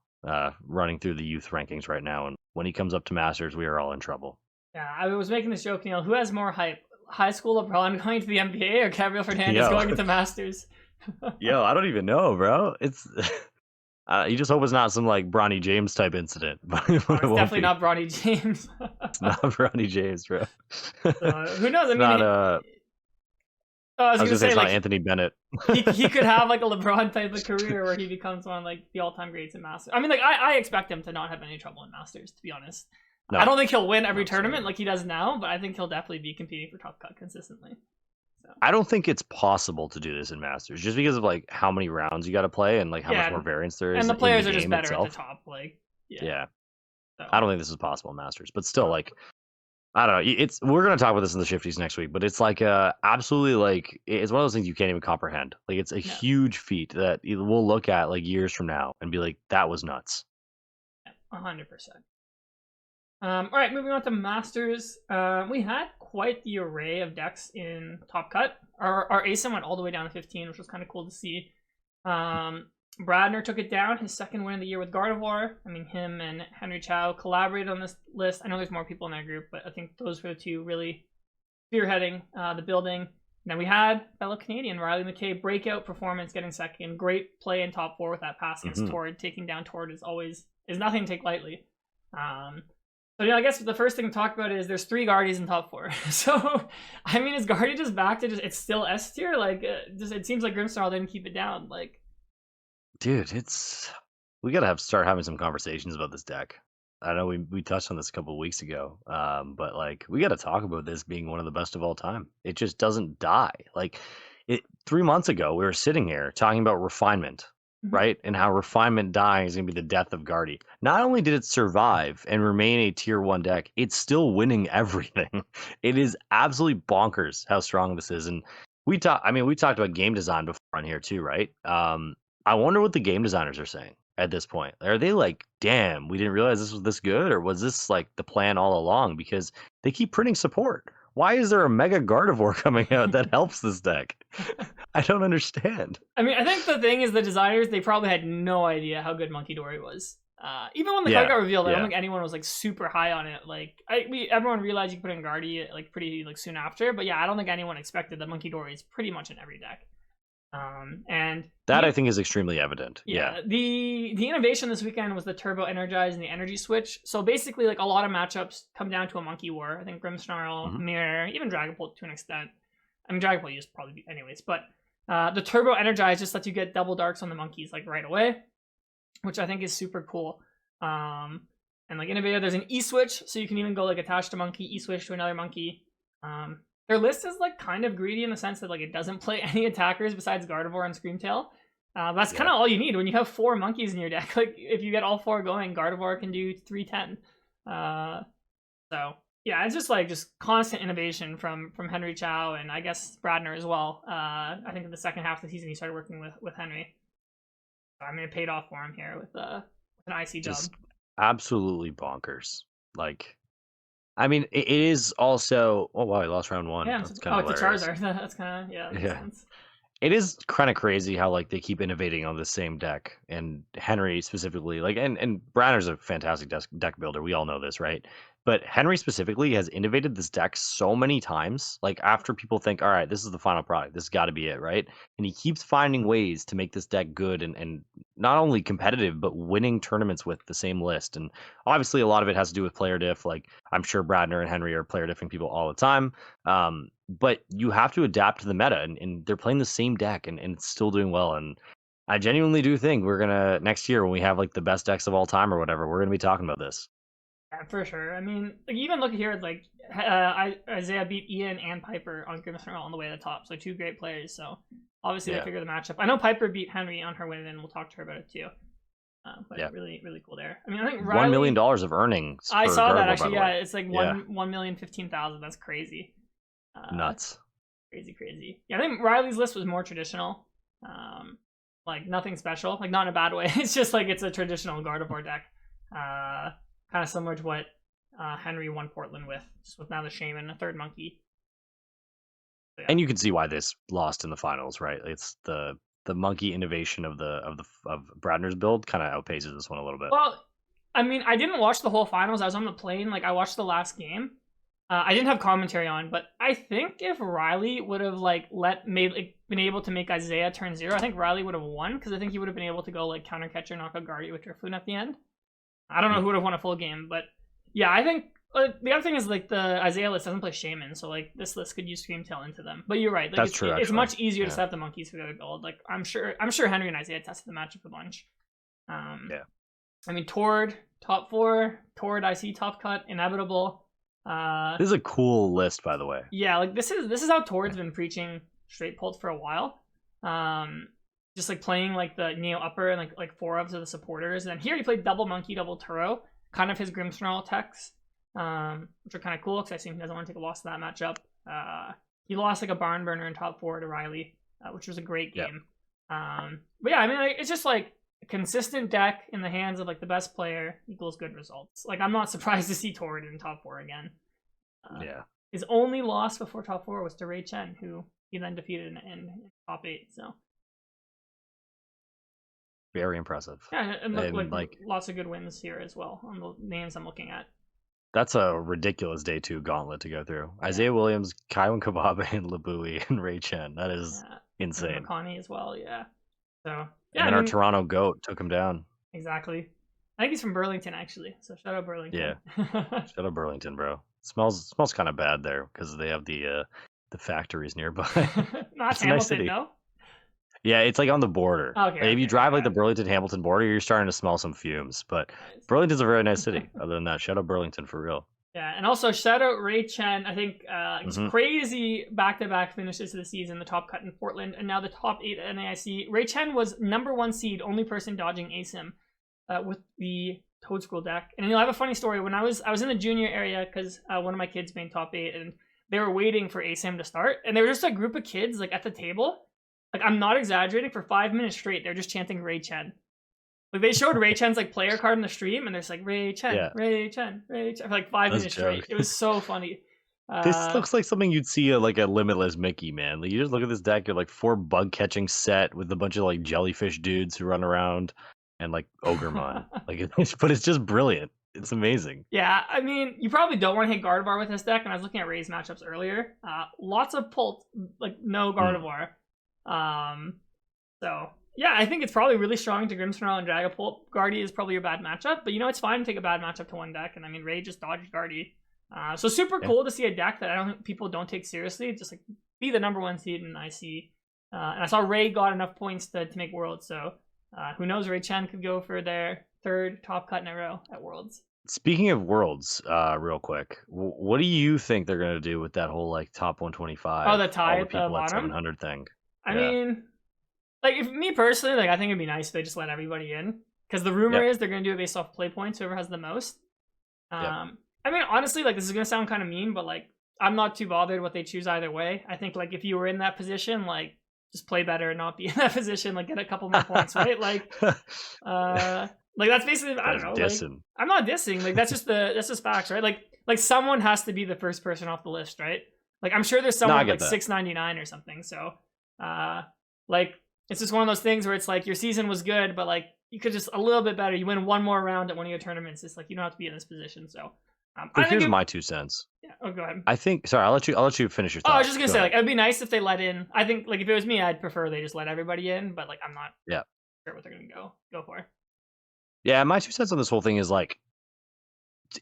running through the youth rankings right now, and when he comes up to Masters, we are all in trouble. Yeah, I was making this joke, Neil. Who has more hype? High school LeBron going to the NBA or Gabriel Fernandez going into Masters? Yo, I don't even know, bro. It's you just hope it's not some like Bronny James type incident. But it's definitely not Bronny James. It's not Bronny James, bro. Who knows? I mean, I was gonna say it's like, not Anthony Bennett. he could have like a LeBron type of career where he becomes one of like the all-time greats in Masters. I mean, like I expect him to not have any trouble in Masters, to be honest. No. I don't think he'll win every tournament like he does now, but I think he'll definitely be competing for top cut consistently. I don't think it's possible to do this in Masters just because of like how many rounds you got to play and like how much more variance there is. And the players are just better itself. at the top. Like, yeah. So. I don't think this is possible in Masters, but still, like, I don't know. We're gonna talk about this in the Shifties next week, but it's like absolutely like it's one of those things you can't even comprehend. Like, it's a huge feat that we'll look at like years from now and be like, that was nuts. 100%. All right, moving on to Masters. We had quite the array of decks in Top Cut. Our ASIN went all the way down to 15, which was kind of cool to see. Bradner took it down, his second win of the year with Gardevoir. I mean, him and Henry Chow collaborated on this list. I know there's more people in their group, but I think those were the two really spearheading the building. And then we had fellow Canadian Riley McKay, breakout performance, getting second. Great play in top 4 with that pass against Tord. Taking down Tord is nothing to take lightly. So yeah, I guess the first thing to talk about is there's 3 Guardies in top 4. So, I mean, is Guardy just back to it's still S tier? Like, it seems like Grimmsnarl didn't keep it down. Like, dude, we gotta start having some conversations about this deck. I know we touched on this a couple of weeks ago, but like we gotta talk about this being one of the best of all time. It just doesn't die. Like 3 months ago, we were sitting here talking about refinement, right? And how refinement dying is gonna be the death of Guardy. Not only did it survive and remain a tier 1 deck, it's still winning everything. It is absolutely bonkers how strong this is. And we talked about game design before on here too, right? I wonder what the game designers are saying at this point. Are they like, damn, we didn't realize this was this good? Or was this like the plan all along? Because they keep printing support. Why is there a Mega Gardevoir coming out that helps this deck? I don't understand. I mean, I think the thing is the designers, they probably had no idea how good Monkey Dory was. Even when the card got revealed, I don't think anyone was like super high on it. Like, everyone realized you could put in Guardy like pretty like soon after. But yeah, I don't think anyone expected that Monkey Dory is pretty much in every deck. And that I think is extremely evident. Yeah. The innovation this weekend was the Turbo Energize and the Energy Switch. So basically, like a lot of matchups come down to a Monkey War. I think Grimmsnarl, Mirror, even Dragapult to an extent. I mean, Dragapult used to probably be anyways, but the Turbo Energize just lets you get double darks on the monkeys like right away, which I think is super cool. And like innovative, there's an E switch, so you can even go like attach to monkey, E switch to another monkey. Their list is like kind of greedy in the sense that like it doesn't play any attackers besides Gardevoir and Screamtail. That's kind of all you need when you have 4 monkeys in your deck. Like if you get all 4 going, Gardevoir can do 310. So yeah, it's just constant innovation from Henry Chow and I guess Bradner as well. I think in the second half of the season he started working with Henry. So, I mean, it paid off for him here with an IC job. Just absolutely bonkers. Like, I mean, it is also. Oh wow, I lost round 1. Yeah, that's kind of it's a Charizard. That's kind of yeah. Sense. It is kind of crazy how like they keep innovating on the same deck, and Henry specifically, like, and Bradner's a fantastic deck builder. We all know this, right? But Henry specifically has innovated this deck so many times. Like after people think, all right, this is the final product, this has got to be it, right? And he keeps finding ways to make this deck good and not only competitive, but winning tournaments with the same list. And obviously, a lot of it has to do with player diff. Like I'm sure Bradner and Henry are player diffing people all the time. But you have to adapt to the meta, and they're playing the same deck, and it's still doing well. And I genuinely do think we're gonna next year when we have like the best decks of all time or whatever, we're gonna be talking about this. Yeah, for sure. I mean, like, even look here, like Isaiah beat Ian and Piper on Grimmsnarl on the way to the top, so 2 great players. So obviously they figure the matchup. I know Piper beat Henry on her win, and we'll talk to her about it too. But really, really cool there. I mean, I think Riley, $1 million of earnings. I saw that actually. Yeah, it's like 1,015,000. That's crazy. Nuts. Crazy. Yeah, I think Riley's list was more traditional. Like nothing special. Like not in a bad way. It's just like it's a traditional Gardevoir deck. Kind of similar to what Henry won Portland with, just with now the Shaman, a 3rd monkey. So, yeah. And you can see why this lost in the finals, right? It's the monkey innovation of Bradner's build kind of outpaces this one a little bit. Well, I mean, I didn't watch the whole finals. I was on the plane. Like I watched the last game. I didn't have commentary on, but I think if Riley would have been able to make Isaiah turn 0, I think Riley would have won because I think he would have been able to go like counter catcher, knock out Guardy with Drifloon at the end. I don't know who would have won a full game, but yeah, I think the other thing is like the Isaiah list doesn't play Shaman, so like this list could use Screamtail into them. But you're right, like that's true. It's much easier to set up the monkeys for the other build. Like I'm sure Henry and Isaiah tested the matchup a bunch. I mean Tord top 4, Tord IC top cut, inevitable. This is a cool list, by the way. Yeah, like this is how Tord's been preaching straight pult for a while. Just like playing like the Neo upper and like 4-ups of the supporters. And then here he played double monkey, double Turo, kind of his Grimmsnarl techs, which are kind of cool because I assume he doesn't want to take a loss to that matchup. He lost like a barn burner in top 4 to Riley, which was a great game. But yeah, I mean, like, it's just like a consistent deck in the hands of like the best player equals good results. Like, I'm not surprised to see Tord in top 4 again. His only loss before top 4 was to Ray Chen, who he then defeated in top 8. So very impressive. Yeah, and like lots of good wins here as well on the names I'm looking at. That's a ridiculous day 2 gauntlet to go through. Yeah. Isaiah Williams, Kaiwan Kababe, and Labui, and Ray Chen. That is insane. And Makani as well, yeah. So yeah, and our Toronto GOAT took him down. Exactly. I think he's from Burlington, actually. So shout out Burlington. Yeah, shout out Burlington, bro. Smells kind of bad there because they have the factories nearby. Not Hamilton, nice city. No. Yeah, it's like on the border. Okay. If you drive like the Burlington-Hamilton border, you're starting to smell some fumes. But Burlington's a very nice city. Other than that, shout out Burlington for real. Yeah, and also shout out Ray Chen. I think it's crazy back-to-back finishes of the season, the top cut in Portland, and now the top 8 at NAIC. Ray Chen was #1 seed, only person dodging ASIM with the Toad Scroll deck. And you'll have a funny story. When I was in the junior area because one of my kids made top 8, and they were waiting for ASIM to start, and they were just a group of kids like at the table. Like, I'm not exaggerating, for 5 minutes straight, they're just chanting Ray Chen. Like, they showed Ray Chen's like player card in the stream, and there's like Ray Chen, Ray Chen, Ray Chen for like 5 minutes straight. It was so funny. This looks like something you'd see like a Limitless Mickey, man. Like, you just look at this deck, you're like 4 bug catching set with a bunch of like jellyfish dudes who run around and like Ogremon. But it's just brilliant. It's amazing. Yeah, I mean, you probably don't want to hit Gardevoir with this deck. And I was looking at Ray's matchups earlier. Lots of Pult, like no Gardevoir. So yeah, I think it's probably really strong to Grimmsnarl and Dragapult. Guardy is probably your bad matchup, but it's fine to take a bad matchup to one deck. And I mean, Ray just dodged Guardy. So super cool to see a deck that I don't think people don't take seriously. Just like be the #1 seed in IC. And I saw Ray got enough points to make Worlds. So who knows? Ray Chen could go for their 3rd top cut in a row at Worlds. Speaking of Worlds, real quick, what do you think they're gonna do with that whole like top 125? Oh, the tie at the people bottom? At 700 thing. I mean, like, if me personally, like, I think it'd be nice if they just let everybody in, because the rumor is they're gonna do it based off play points, whoever has the most. I mean, honestly, like, this is gonna sound kind of mean, but like, I'm not too bothered what they choose either way. I think like if you were in that position, like, just play better and not be in that position, like, get a couple more points, right? Like, like that's basically, I don't know. Like, I'm not dissing. Like, that's just facts, right? Like someone has to be the first person off the list, right? Like, I'm sure there's someone like 699 or something. So, like, it's just one of those things where it's like your season was good, but like you could just a little bit better. You win one more round at one of your tournaments. It's like you don't have to be in this position. So, but here's my 2 cents. Yeah. Oh, go ahead. I think. Sorry, I'll let you finish your thought. Oh, I was just gonna say, like, it'd be nice if they let in. I think, like, if it was me, I'd prefer they just let everybody in. But like, I'm not. Sure what they're gonna go for. Yeah, my 2 cents on this whole thing is like,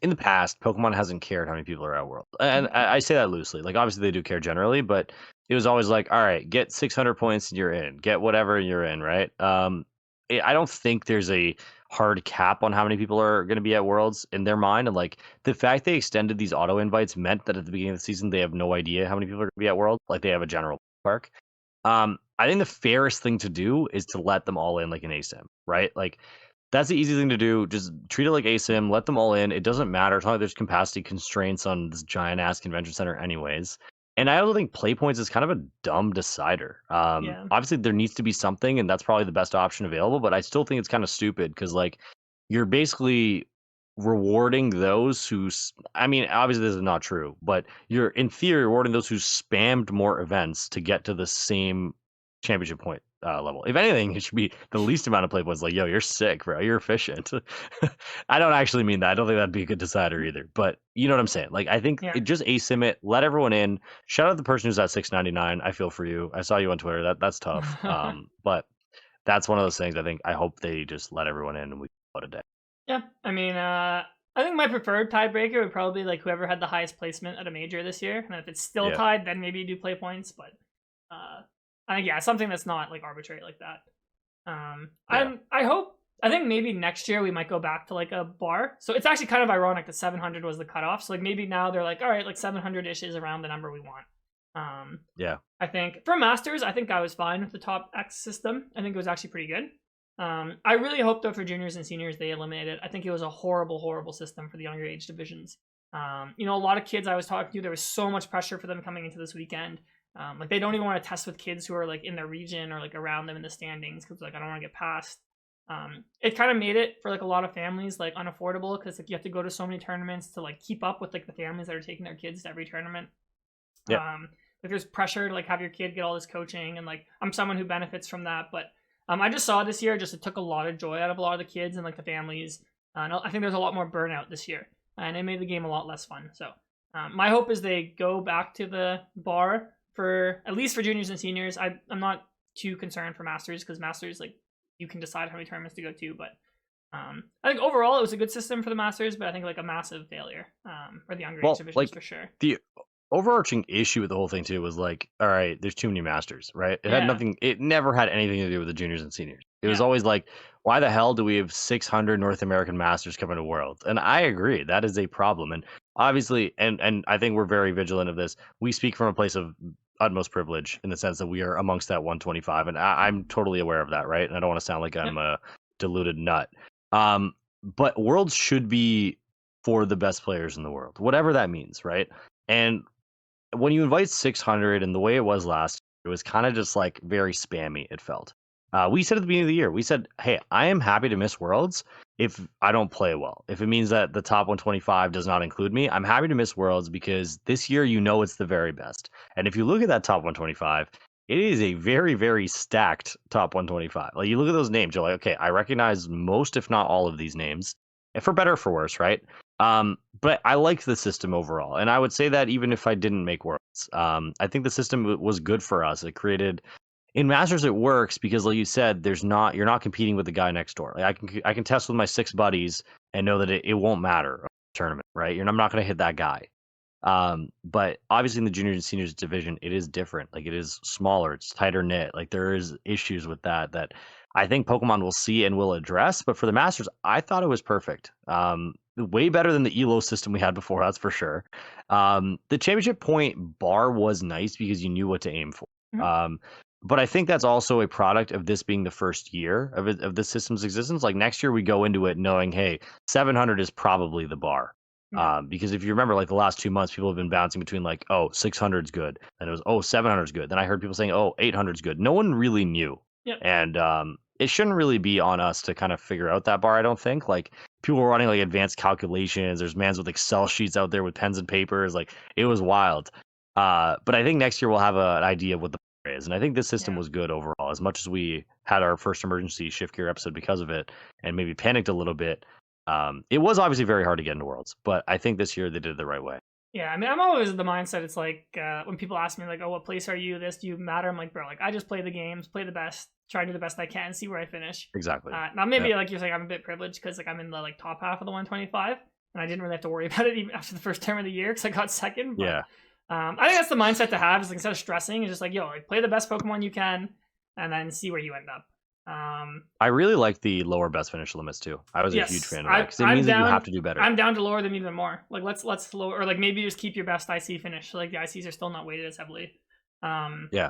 in the past, Pokemon hasn't cared how many people are at World, and I say that loosely. Like, obviously they do care generally, but it was always like, all right, get 600 points and you're in, get whatever and you're in, right? I don't think there's a hard cap on how many people are going to be at Worlds in their mind, and like the fact they extended these auto invites meant that at the beginning of the season they have no idea how many people are going to be at Worlds. Like, they have a general park. I think the fairest thing to do is to let them all in like an ASIM, right? Like, that's the easy thing to do. Just treat it like ASIM, let them all in. It doesn't matter. It's not like there's capacity constraints on this giant ass convention center anyways. And I also think play points is kind of a dumb decider. Obviously there needs to be something, and that's probably the best option available, but I still think it's kind of stupid because like you're basically rewarding those who, I mean, obviously this is not true, but you're in theory rewarding those who spammed more events to get to the same championship point level. If anything, it should be the least amount of play points. Like, yo, you're sick, bro. You're efficient. I don't actually mean that. I don't think that'd be a good decider either. But you know what I'm saying? Like, I think it just ASIM it, let everyone in. Shout out the person who's at 699. I feel for you. I saw you on Twitter. That's tough. But that's one of those things. I hope they just let everyone in and we call it a day. Yeah, I mean, I think my preferred tiebreaker would probably be like whoever had the highest placement at a major this year. And if it's still tied, then maybe you do play points. But I think something that's not like arbitrary like that. I hope I think maybe next year we might go back to like a bar. So it's actually kind of ironic that 700 was the cutoff. So like maybe now they're like, all right, like 700-ish is around the number we want. Yeah. I think for Masters, I think I was fine with the top X system. I think it was actually pretty good. I really hope though for juniors and seniors they eliminate it. I think it was a horrible, horrible system for the younger age divisions. You know, a lot of kids I was talking to, there was so much pressure for them coming into this weekend. Like they don't even want to test with kids who are like in their region or like around them in the standings because like I don't want to get past. It kind of made it for like a lot of families like unaffordable because like you have to go to so many tournaments to like keep up with like the families that are taking their kids to every tournament. Yeah. Like there's pressure to like have your kid get all this coaching, and like I'm someone who benefits from that, but I just saw this year just it took a lot of joy out of a lot of the kids and like the families. I think there's a lot more burnout this year, and it made the game a lot less fun. So my hope is they go back to the bar for at least for juniors and seniors. I'm not too concerned for Masters because Masters like you can decide how many tournaments to go to, but I think overall it was a good system for the Masters, but I think like a massive failure for the younger age divisions like, for sure. The overarching issue with the whole thing too was like, all right, there's too many Masters, right? It had nothing. It never had anything to do with the juniors and seniors. It was always like, why the hell do we have 600 North American Masters coming to Worlds? And I agree, that is a problem. And obviously, and I think we're very vigilant of this. We speak from a place of utmost privilege in the sense that we are amongst that 125, and I'm totally aware of that, right? And I don't want to sound like I'm a deluded nut. But Worlds should be for the best players in the world, whatever that means, right? And when you invite 600 and the way it was last year, it was kind of just like very spammy, it felt. We said at the beginning of the year, we said, hey, I am happy to miss Worlds if I don't play well. If it means that the top 125 does not include me, I'm happy to miss Worlds because this year, you know, it's the very best. And if you look at that top 125, it is a very, very stacked top 125. Like you look at those names, you're like, okay, I recognize most, if not all of these names, and for better or for worse, right? But I like the system overall, and I would say that even if I didn't make Worlds, I think the system was good for us. It created in Masters it works because, like you said, you're not competing with the guy next door. Like I can test with my 6 buddies and know that it won't matter in the tournament, right? I'm not going to hit that guy. But obviously in the juniors and seniors division, it is different. Like it is smaller, it's tighter knit. Like there is issues with that I think Pokemon will see and will address. But for the Masters, I thought it was perfect. Way better than the ELO system we had before, that's for sure. The championship point bar was nice because you knew what to aim for. Mm-hmm. But I think that's also a product of this being the first year of the system's existence. Like next year, we go into it knowing, hey, 700 is probably the bar. Because if you remember, like the last 2 months, people have been bouncing between like, oh, 600 is good. Then it was, 700 is good. Then I heard people saying, 800 is good. No one really knew. Yep. And it shouldn't really be on us to kind of figure out that bar, I don't think. Like people were running like advanced calculations. There's mans with Excel sheets out there with pens and papers. Like it was wild. But I think next year we'll have an idea of what the bar is. And I think this system was good overall. As much as we had our first emergency shift gear episode because of it and maybe panicked a little bit, it was obviously very hard to get into Worlds. But I think this year they did it the right way. Yeah, I mean, I'm always of the mindset. It's like when people ask me, like, "Oh, what place are you? Do you matter?" I'm like, "Bro, like, I just play the games, play the best, try to do the best I can, see where I finish." Exactly. Now, maybe like you're saying, I'm a bit privileged because like I'm in the like top half of the 125, and I didn't really have to worry about it even after the first term of the year because I got second. But, yeah. I think that's the mindset to have. Is like instead of stressing, it's just like, yo, like play the best Pokemon you can, and then see where you end up. I really like the lower best finish limits too. I was a huge fan of that because it means that you have to do better. I'm down to lower them even more. Like let's lower, or like maybe just keep your best IC finish. So, like the ICs are still not weighted as heavily. Yeah.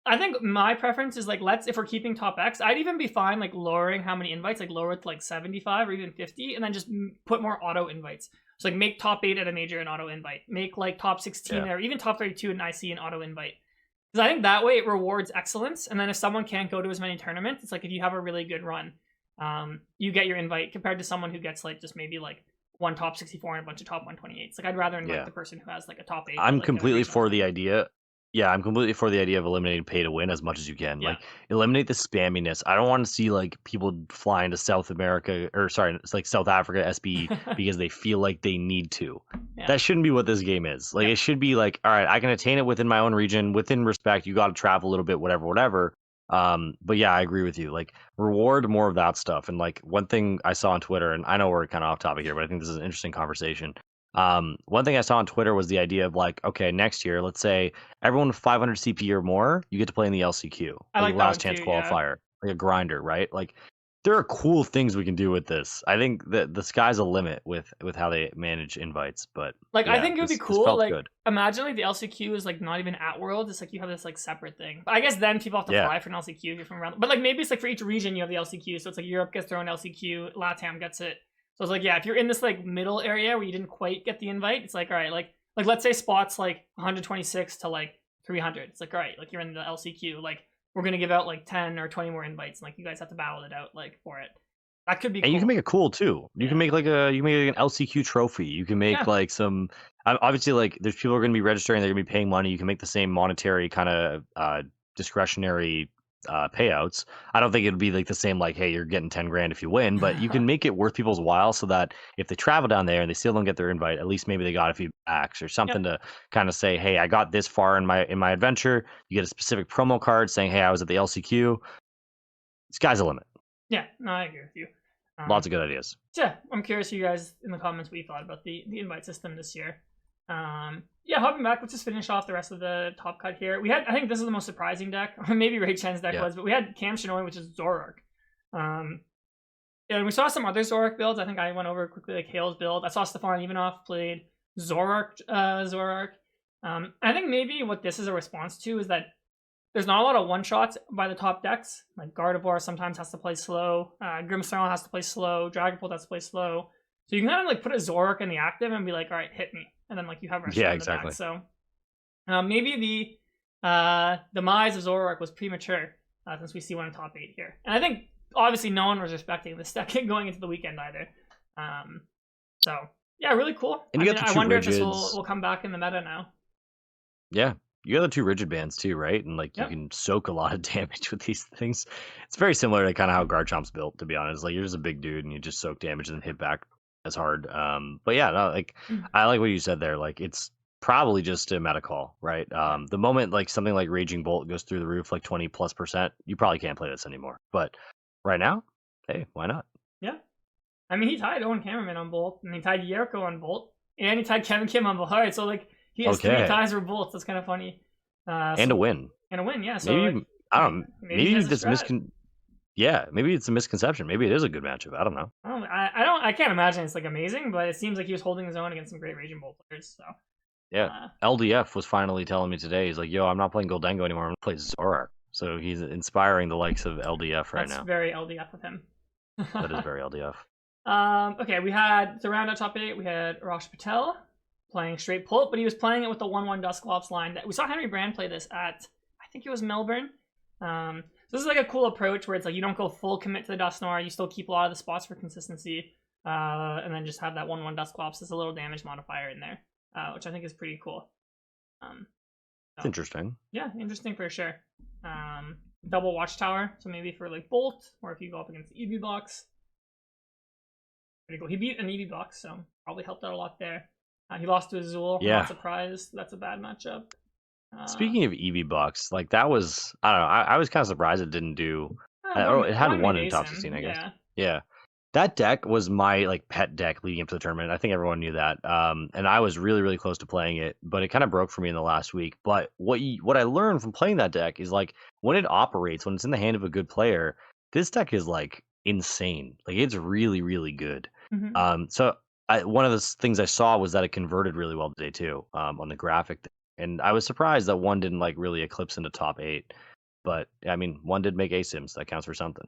I think my preference is like if we're keeping top X, I'd even be fine like lowering how many invites, like lower it to like 75 or even 50, and then just put more auto invites. So like make top 8 at a major an auto invite, make like top 16 or even top 32 an IC an auto invite. Because I think that way it rewards excellence. And then if someone can't go to as many tournaments, it's like if you have a really good run, you get your invite compared to someone who gets like just maybe like one top 64 and a bunch of top 128s. Like I'd rather invite the person who has like a top 8. I'm completely for the idea. Yeah, I'm completely for the idea of eliminating pay to win as much as you can. Like eliminate the spamminess. I don't want to see like people flying to South America it's like South Africa SBE because they feel like they need to. That shouldn't be what this game is. Like it should be like, all right, I can attain it within my own region, within respect. You got to travel a little bit, whatever. But yeah, I agree with you. Like reward more of that stuff. And like one thing I saw on Twitter, and I know we're kind of off topic here, but I think this is an interesting conversation. One thing I saw on Twitter was the idea of like, okay, next year, let's say everyone with 500 CP or more, you get to play in the LCQ, I like last chance qualifier, like a grinder, right? Like there are cool things we can do with this. I think that the sky's a limit with how they manage invites, but like yeah, I think it would be this cool. felt Like good. imagine like the LCQ is like not even at Worlds. It's like you have this like separate thing. But I guess then people have to fly for an LCQ if you're from around. But like maybe it's like for each region you have the LCQ. So it's like Europe gets their own LCQ, LATAM gets it. So it's like yeah, if you're in this like middle area where you didn't quite get the invite, it's like all right, like let's say spots like 126 to like 300. It's like all right, like you're in the LCQ. Like we're gonna give out like 10 or 20 more invites, and like you guys have to battle it out like for it. That could be And cool. you can make it cool too. You can make like an LCQ trophy. You can make like some obviously like there's people who are going to be registering, they're going to be paying money. You can make the same monetary kind of discretionary payouts. I don't think it'd be like the same like hey, you're getting 10 grand if you win, but you can make it worth people's while so that if they travel down there and they still don't get their invite, at least maybe they got a few backs or something to kind of say, hey, I got this far in my adventure. You get a specific promo card saying, hey, I was at the LCQ. Sky's the limit. Yeah, no, I agree with you. Lots of good ideas. Yeah, I'm curious you guys in the comments what you thought about the invite system this year. Yeah, hopping back, let's just finish off the rest of the top cut here. We had, I think this is the most surprising deck, or maybe Ray Chen's deck was, but we had Cam Shinoi, which is Zoroark. And we saw some other Zoroark builds. I think I went over quickly like Hale's build. I saw Stefan Ivanov played Zoroark. I think maybe what this is a response to is that there's not a lot of one-shots by the top decks. Like Gardevoir sometimes has to play slow. Grimmsnarl has to play slow. Dragapult has to play slow. So you can kind of like put a Zoroark in the active and be like, all right, hit me. And then like you have rest in the back. So maybe the demise of Zoroark was premature since we see one in top 8 here. And I think obviously no one was respecting this deck going into the weekend either. So yeah, really cool. And I wonder if this will come back in the meta now. Yeah. You got the 2 rigid bands too, right? And like you can soak a lot of damage with these things. It's very similar to kind of how Garchomp's built, to be honest. Like you're just a big dude and you just soak damage and then hit back as hard. But yeah, no, like I like what you said there. Like it's probably just a meta call, right? The moment like something like Raging Bolt goes through the roof, like 20+%, you probably can't play this anymore. But right now, hey, why not? Yeah. I mean, he tied Owen Cameraman on Bolt, and he tied Yerko on Bolt, and he tied Kevin Kim on Bolt. All right, so like he has 3 ties for Bolts. That's kind of funny. And a win. And a win, yeah. So maybe like, I don't know. Maybe this yeah, maybe it's a misconception. Maybe it is a good matchup. I don't know. I can't imagine it's like amazing, but it seems like he was holding his own against some great Raging Bolt players. So yeah, LDF was finally telling me today. He's like, "Yo, I'm not playing Goldengo anymore. I'm gonna play Zoroark." So he's inspiring the likes of LDF right now. That's very LDF of him. That is very LDF. Okay, we had to round out top 8. We had Rosh Patel playing straight Pult, but he was playing it with the 1/1 Dusclops line. We saw Henry Brand play this at, I think it was Melbourne. So this is like a cool approach where it's like you don't go full commit to the Dusknoir, you still keep a lot of the spots for consistency, and then just have that 1/1 Dusclops as a little damage modifier in there, which I think is pretty cool. It's interesting. Yeah, interesting for sure. Double Watchtower, so maybe for like Bolt, or if you go up against EV Box. Pretty cool. He beat an EV Box, so probably helped out a lot there. He lost to Azul. Yeah. Not surprised. That's a bad matchup. Speaking of EV Box, like that was, I don't know, I was kind of surprised it didn't do. It had one in top 16, I guess. Yeah. That deck was my like pet deck leading up to the tournament. I think everyone knew that. And I was really, really close to playing it, but it kind of broke for me in the last week. But what I learned from playing that deck is like when it operates, when it's in the hand of a good player, this deck is like insane. Like it's really, really good. So one of the things I saw was that it converted really well today too, on the graphic. And I was surprised that one didn't like really eclipse into top 8. But I mean, one did make ASIMs. That counts for something.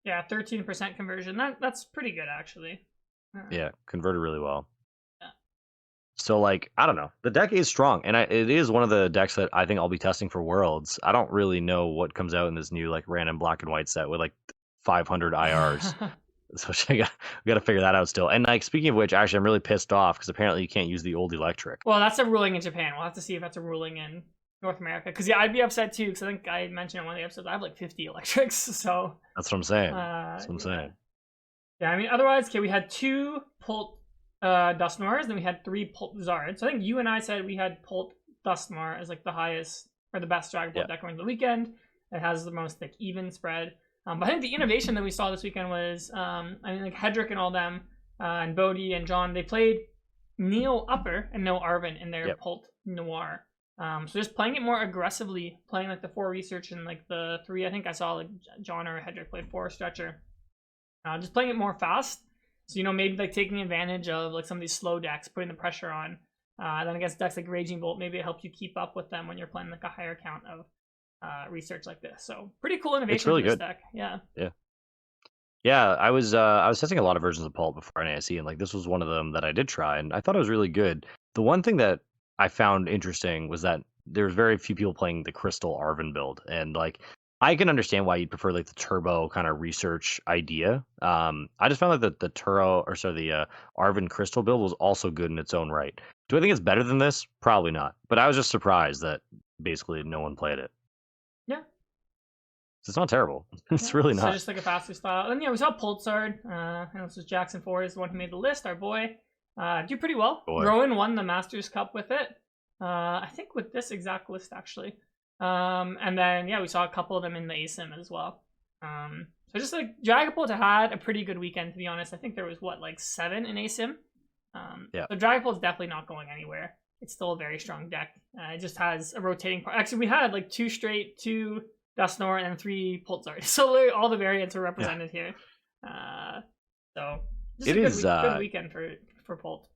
Yeah, 13% conversion. That's pretty good actually. Yeah, converted really well. Yeah. So like, I don't know. The deck is strong, and it is one of the decks that I think I'll be testing for Worlds. I don't really know what comes out in this new like random black and white set with like 500 IRs. So we got to figure that out still. And like speaking of which, actually, I'm really pissed off because apparently you can't use the old electric. Well, that's a ruling in Japan. We'll have to see if that's a ruling in North America. Because yeah, I'd be upset too. Because I think I mentioned in one of the episodes I have like 50 electrics. So that's what I'm saying. That's what I'm saying. Yeah, I mean, otherwise, okay, we had 2 Pult Dusknoirs, then we had 3 Pult Zards. So I think you and I said we had Pult Dusknoir as like the highest or the best Dragon Ball deck going to the weekend. It has the most like even spread. But I think the innovation that we saw this weekend was, I mean, like Hedrick and all them, and Bodhi and John, they played Neo Upper and no Arvin in their Pult Noir. So just playing it more aggressively, playing like the 4 research and like the 3. I think I saw like John or Hedrick played 4 stretcher. Just playing it more fast. So maybe like taking advantage of like some of these slow decks, putting the pressure on. Then I guess decks like Raging Bolt, maybe it helps you keep up with them when you're playing like a higher count of research like this. So pretty cool innovation it's really for this good. deck. Yeah, I was testing a lot of versions of Pulp before NAIC, and like this was one of them that I did try, and I thought it was really good. The one thing that I found interesting was that there's very few people playing the Crystal Arven build, and like I can understand why you'd prefer like the turbo kind of research idea. I just found like the Arven Crystal build was also good in its own right. Do I think it's better than this? Probably not, but I was just surprised that basically no one played it. Yeah. It's not terrible. It's really not. So just like a faster style. And we saw Pulsard. And this was Jackson Ford is the one who made the list, our boy. Do pretty well. Rowan won the Masters Cup with it. I think with this exact list, actually. And then, we saw a couple of them in the ASIM as well. So just like Dragapult had a pretty good weekend, to be honest. I think there was, 7 in ASIM? So Dragapult's definitely not going anywhere. It's still a very strong deck. It just has a rotating part. Actually, we had 2 straight, 2 Dusknoir, and then 3 Pulsar. So literally all the variants are represented here. So just good weekend for Pult.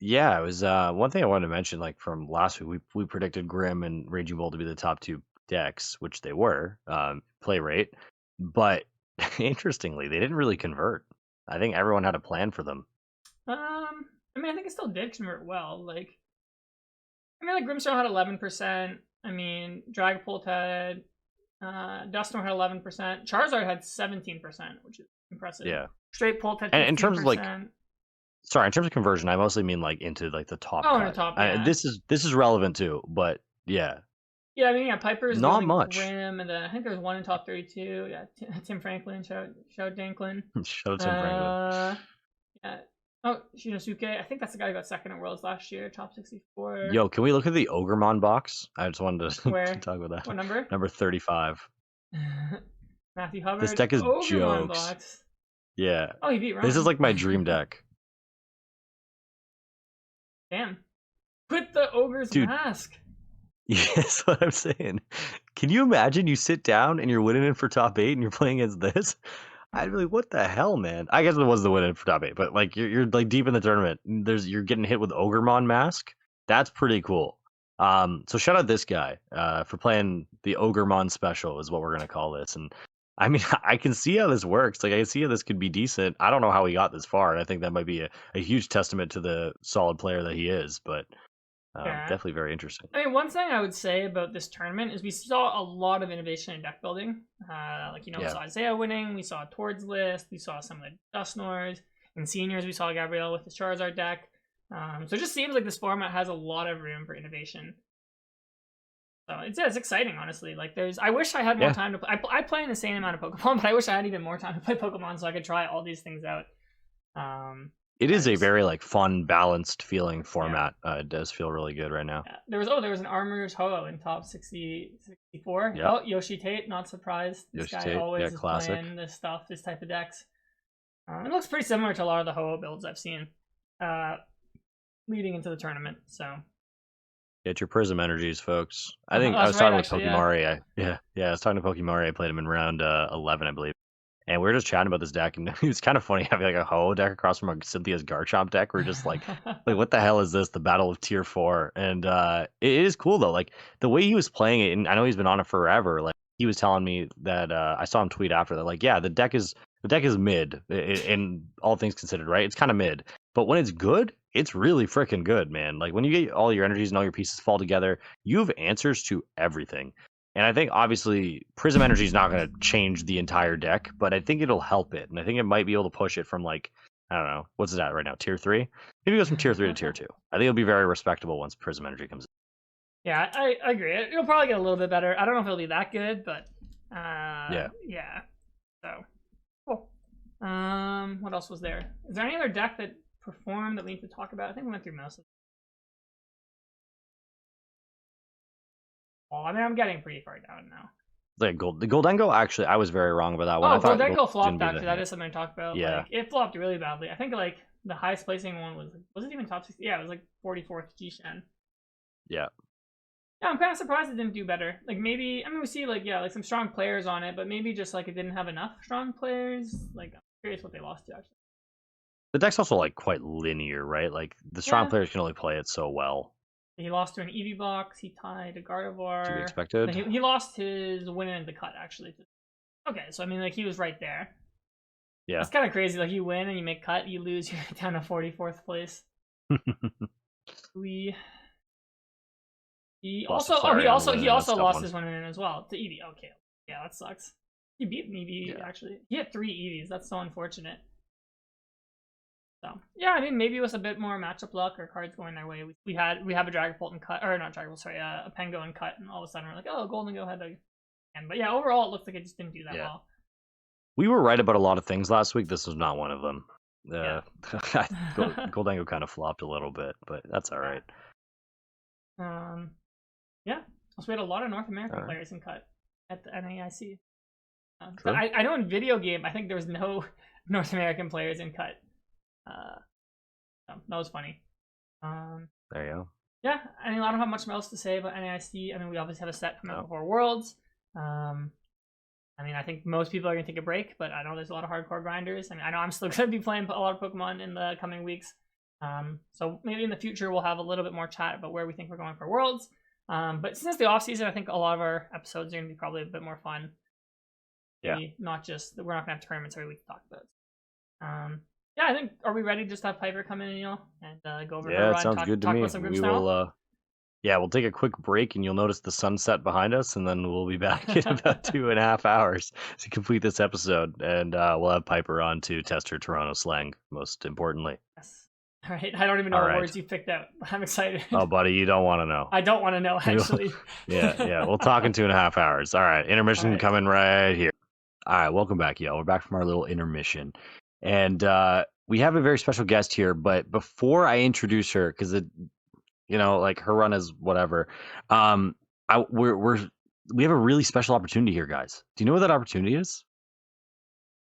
Yeah, it was one thing I wanted to mention. Like from last week, we predicted Grim and Raging Bull to be the top 2 decks, which they were, play rate. But interestingly, they didn't really convert. I think everyone had a plan for them. I think it still did convert well. Grimmsnarl had 11%. Dragapult had Dusknoir had 11%. Charizard had 17%, which is impressive. Yeah. Straight Pult had 15%. And in terms of in terms of conversion, I mostly mean into the top. Oh, in the top. Yeah. This is relevant too, but yeah. Yeah, Piper's not much. Grim, and then I think there's one in top 32. Yeah, Tim Franklin, shout Danklin. Shout out Tim Franklin. Yeah. Oh, Shinosuke. I think that's the guy who got second at Worlds last year, top 64. Yo, can we look at the Ogremon box? I just wanted to talk about that. What number? Number 35. Matthew Hubbard. This deck is Ogremon jokes. Box. Yeah. Oh, he beat Ryan. This is like my dream deck. Damn. Put the Ogre's mask. Yeah, that's what I'm saying. Can you imagine you sit down and you're winning it for top 8 and you're playing against this? I'd be like, what the hell, man? I guess it was the win for top 8, but like you're like deep in the tournament. You're getting hit with Ogremon mask. That's pretty cool. So shout out this guy for playing the Ogremon special is what we're gonna call this. And I can see how this works. Like I can see how this could be decent. I don't know how he got this far, and I think that might be a huge testament to the solid player that he is. But definitely very interesting. One thing I would say about this tournament is we saw a lot of innovation in deck building. We saw Isaiah winning, we saw Tord's list, we saw some of the Dusknoirs. In seniors, we saw Gabrielle with the Charizard deck. So it just seems like this format has a lot of room for innovation. So it's exciting, honestly. I wish I had more time to play. I play an insane amount of Pokemon, but I wish I had even more time to play Pokemon so I could try all these things out. It is a very fun, balanced feeling format. It does feel really good right now. Yeah. There was an Armor's Ho-Oh in top 64. Yep. Oh, Yoshi Tate, not surprised. This guy Tate, always is classic. playing this type of decks. It looks pretty similar to a lot of the Ho-Oh builds I've seen leading into the tournament. So get your Prism energies, folks. I think I was talking with Pokemari. I was talking to Pokemari. I played him in round 11, I believe. And we were just chatting about this deck, and it was kind of funny having a Ho deck across from Cynthia's Garchomp deck. We're just like, what the hell is this? The Battle of Tier 4. And it is cool, though. The way he was playing it, and I know he's been on it forever, he was telling me that, I saw him tweet after that, the deck is mid, in all things considered, right? It's kind of mid. But when it's good, it's really freaking good, man. When you get all your energies and all your pieces fall together, you have answers to everything. And I think, obviously, Prism Energy is not going to change the entire deck, but I think it'll help it. And I think it might be able to push it from, I don't know, what's it at right now, Tier 3? Maybe it goes from Tier 3 to Tier 2. I think it'll be very respectable once Prism Energy comes in. Yeah, I agree. It'll probably get a little bit better. I don't know if it'll be that good, but yeah. So, cool. What else was there? Is there any other deck that performed that we need to talk about? I think we went through most of it. Well, I'm getting pretty far down now. The Goldengo, actually, I was very wrong about that one. I thought Goldengo flopped, actually. That is something to talk about. Yeah. It flopped really badly. I think, the highest placing one was it even top 60? Yeah, it was 44th G-Shen. Yeah. Yeah, I'm kind of surprised it didn't do better. Like maybe, I mean, we see like some strong players on it, but maybe just like it didn't have enough strong players. Like I'm curious what they lost to actually. The deck's also like quite linear, right? Like the strong players can only play it so well. He lost to an Eevee box. He tied a Gardevoir. To be expected. He lost his win in the cut actually. Okay, so I mean, like he was right there. Yeah, it's kind of crazy. Like you win and you make cut, you lose, you're down to 44th place. He also lost his win as well to Eevee. Okay, yeah, that sucks. He beat Eevee actually. He had 3 Eevees. That's so unfortunate. So yeah, I mean maybe it was a bit more matchup luck or cards going their way. We have a Dragapult and cut, or not Dragapult, sorry, a Pengo and cut, and all of a sudden we're like, oh, Golden go ahead again. But yeah, overall it looks like it just didn't do that well. We were right about a lot of things last week. This was not one of them. Goldango kind of flopped a little bit, but that's all right. Yeah. Also, we had a lot of North American players in cut at the NAIC. I know in video game, I think there was no North American players in cut. So that was funny. There you go. Yeah, I mean, I don't have much else to say about NAIC. I mean, we obviously have a set coming out before Worlds. I mean, I think most people are going to take a break, but I know there's a lot of hardcore grinders. I mean, I know I'm still going to be playing a lot of Pokemon in the coming weeks. So maybe in the future we'll have a little bit more chat about where we think we're going for Worlds. But since the off season, I think a lot of our episodes are going to be probably a bit more fun. Maybe not just we're not going to have tournaments every week to talk about. Yeah, I think are we ready to just have Piper come in, and go over her run? Yeah, it sounds good to me. We will. We'll take a quick break, and you'll notice the sunset behind us, and then we'll be back in about 2.5 hours to complete this episode, and we'll have Piper on to test her Toronto slang. Most importantly. Yes. All right, I don't even know what words you picked out. I'm excited. Oh, buddy, you don't want to know. I don't want to know, actually. Yeah. We'll talk in 2.5 hours. All right, intermission coming right here. All right, welcome back, y'all. We're back from our little intermission. And we have a very special guest here, but before I introduce her, because like her run is whatever, we have a really special opportunity here, guys. Do you know what that opportunity is?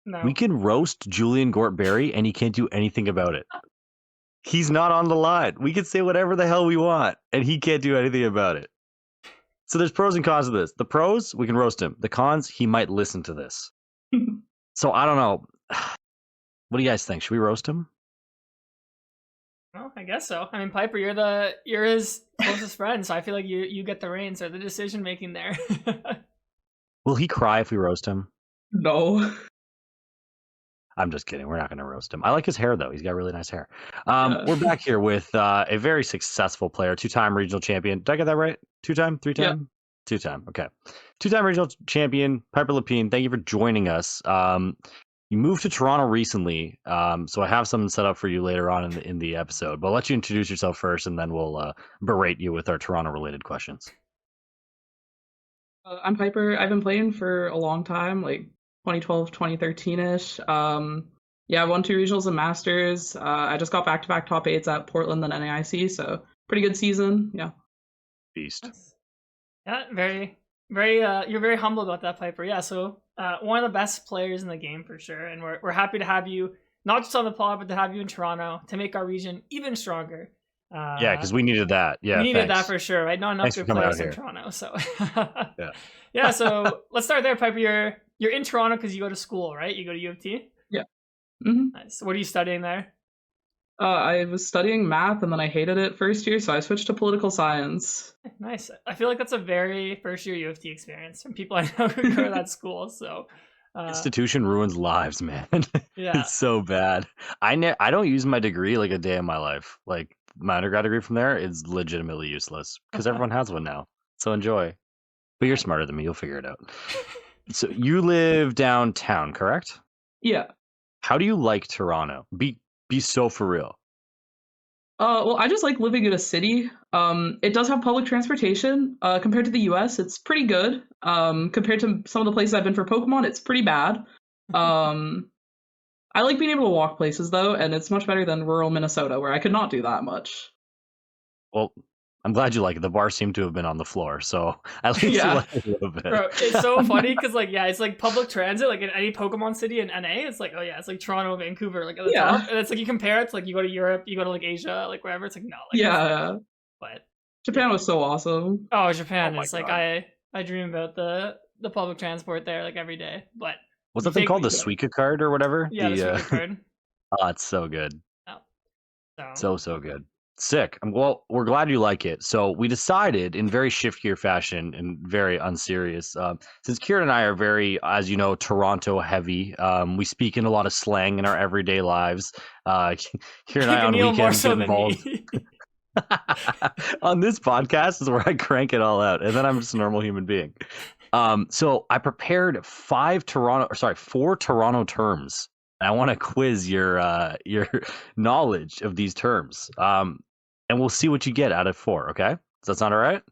No. We can roast Julian Gortberry, and he can't do anything about it. He's not on the line. We can say whatever the hell we want, and he can't do anything about it. So there's pros and cons of this. The pros, we can roast him. The cons, he might listen to this. So I don't know. What do you guys think? Should we roast him? Well, I guess so. I mean, Piper, you're his closest friend, so I feel like you get the reins or the decision making there. Will he cry if we roast him? No. I'm just kidding. We're not going to roast him. I like his hair, though. He's got really nice hair. We're back here with a very successful player, 2-time regional champion. Did I get that right? 2-time? 3-time? Yeah. 2-time. Okay. 2-time regional champion, Piper Lepine. Thank you for joining us. You moved to Toronto recently, so I have something set up for you later on in the episode. But I'll let you introduce yourself first, and then we'll berate you with our Toronto-related questions. I'm Piper. I've been playing for a long time, like 2012, 2013-ish. I won 2 regionals and masters. I just got back-to-back top 8s at Portland and NAIC, so pretty good season. Yeah. Beast. Yeah, very, very. You're very humble about that, Piper. Yeah, so one of the best players in the game for sure, and we're happy to have you not just on the pod, but to have you in Toronto to make our region even stronger. Yeah, because we needed that. Yeah, we needed that for sure, right? Not enough good players in Toronto, so yeah. So let's start there, Piper. You're in Toronto because you go to school, right? You go to U of T. Yeah. Mm-hmm. Nice. What are you studying there? I was studying math, and then I hated it first year, so I switched to political science. Nice. I feel like that's a very first year U of T experience from people I know who go to that school. So institution ruins lives, man. Yeah, it's so bad. I don't use my degree like a day in my life. Like my undergrad degree from there is legitimately useless because everyone has one now. So enjoy. But you're smarter than me. You'll figure it out. So you live downtown, correct? Yeah. How do you like Toronto? Be so for real. Well, I just like living in a city. It does have public transportation. Compared to the US, it's pretty good. Compared to some of the places I've been for Pokemon, it's pretty bad. I like being able to walk places, though, and it's much better than rural Minnesota, where I could not do that much. Well, I'm glad you like it. The bar seemed to have been on the floor, so at least you like it a little bit. Bro, it's so funny because, it's like public transit, like in any Pokemon city in NA, it's like, it's like Toronto, Vancouver, like at the top. And it's like you compare it to like you go to Europe, you go to like Asia, like wherever, it's like, no. Like, yeah. But Japan was so awesome. Oh, Japan Oh my is like God. I dream about the public transport there like every day. But What's that thing called? The Suica card or whatever? Yeah, the Suica card. Oh, it's so good. Oh, So good. Sick. Well, we're glad you like it. So we decided in very shiftier fashion and very unserious, since Ciaran and I are very, as you know, Toronto heavy. We speak in a lot of slang in our everyday lives. Ciaran and I on Aneil more weekends so get than involved. me. On this podcast is where I crank it all out, and then I'm just a normal human being. So I prepared 4 Toronto terms. I want to quiz your knowledge of these terms. And we'll see what you get out of 4. Okay, does that sound all right?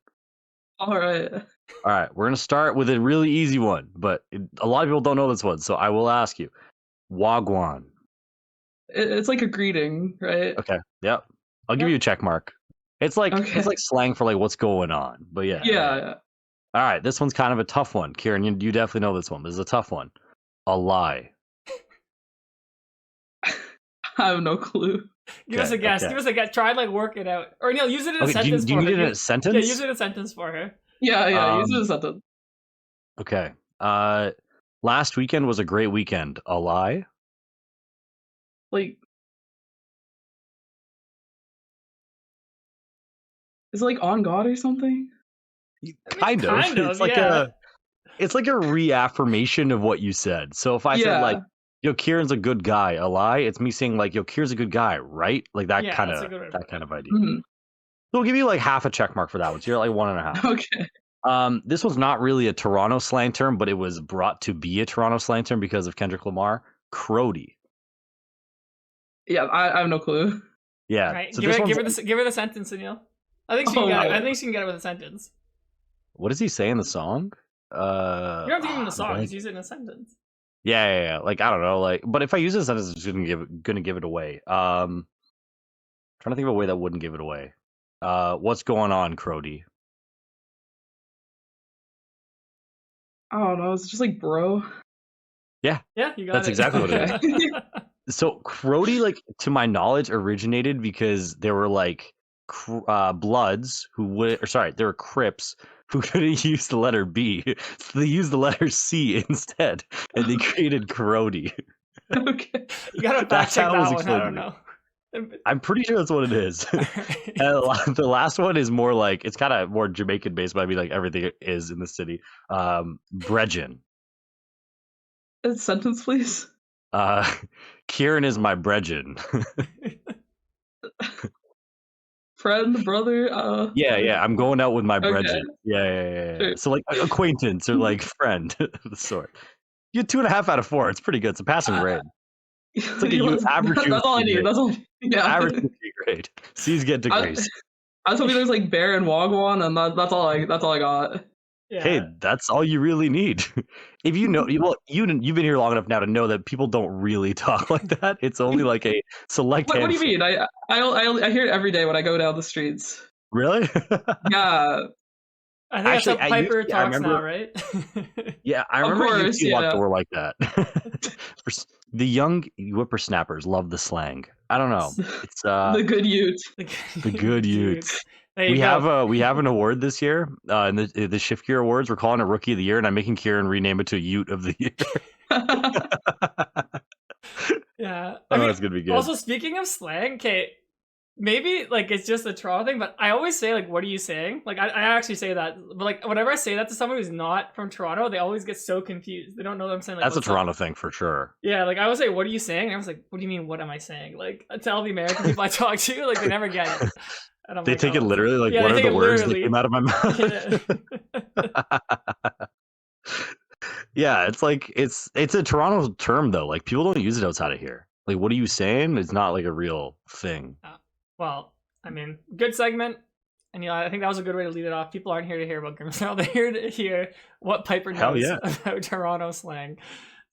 All right. All right, we're gonna start with a really easy one, but a lot of people don't know this one, so I will ask you. Wagwan. It's like a greeting, right? Okay. Yep. I'll give you a check mark. It's like slang for like what's going on, but yeah. Yeah. All right, this one's kind of a tough one, Ciaran. You definitely know this one. This is a tough one. A lie. I have no clue. Give us a guess. Okay. Give us a guess. Try and like work it out. Or Neil, use it in a sentence do you for need her. it in a sentence? Yeah, use it in a sentence for her. Yeah, use it as something. Okay. Last weekend was a great weekend. A lie? Like, is it like on God or something? Kind of. It's like a reaffirmation of what you said. So if I said like, yo, Ciaran's a good guy, a lie, it's me saying like, yo, Ciaran's a good guy, right? Like that kind of idea. Mm-hmm. So we'll give you like half a check mark for that one. So you're like 1.5. Okay. This was not really a Toronto slang term, but it was brought to be a Toronto slang term because of Kendrick Lamar. Crody. Yeah, I have no clue. Yeah. Right. So give her the sentence, Aneil. I think she can get it. I think she can get it with a sentence. What does he say in the song? You don't have to give him the song. Just use it in a sentence. Yeah. Like I don't know. Like, but if I use this sentence, it's gonna give it away. Trying to think of a way that wouldn't give it away. What's going on, Crody? I don't know. It's just like bro. Yeah, you got That's it. exactly what it is. So Crody, like to my knowledge, originated because there were like Bloods who would, or sorry, there were Crips who couldn't use the letter B, so they used the letter C instead, and they created Crody. Okay. You gotta fact check that one. I don't know. I'm pretty sure that's what it is. And the last one is more like, it's kind of more Jamaican based, but I mean like everything is in the city. Bregin. A sentence, please. Ciaran is my Bregin. Friend, brother. Yeah. I'm going out with my Okay. Bregin. Yeah. Sure. So like acquaintance or like friend of the sort. You get 2.5 out of 4. It's pretty good. It's a passing grade. It's like average. That's all I need. That's all. Yeah. Average grade. C's get degrees. I was hoping there's like bear and wagwan, and that's all I got. Yeah. Hey, that's all you really need. If you know, well, you've been here long enough now to know that people don't really talk like that. It's only like a select. What do you mean? I hear it every day when I go down the streets. Really? Yeah. I think that's how Piper talks now, right? Yeah, I remember you lot that were like that. The young whippersnappers love the slang. I don't know. It's the good youth. The good youth. We have an award this year in the Shift Gear Awards. We're calling it Rookie of the Year, and I'm making Ciaran rename it to Ute of the Year. Yeah, that's gonna be good. Also, speaking of slang, okay, maybe like it's just a Toronto thing, but I always say like, "What are you saying?" Like I actually say that, but like whenever I say that to someone who's not from Toronto, they always get so confused. They don't know what I'm saying. Like, that's a Toronto thing for sure. Yeah, like I would say, "What are you saying?" And I was like, "What do you mean? What am I saying?" Like I tell the American people I talk to, like they never get it. They take it literally. Like, what are the words that came out of my mouth? Yeah, it's like it's a Toronto term though. Like people don't use it outside of here. Like, what are you saying? It's not like a real thing. Well, I mean, good segment, and I think that was a good way to lead it off. People aren't here to hear about Grimmsnarl; they're here to hear what Piper knows about Toronto slang.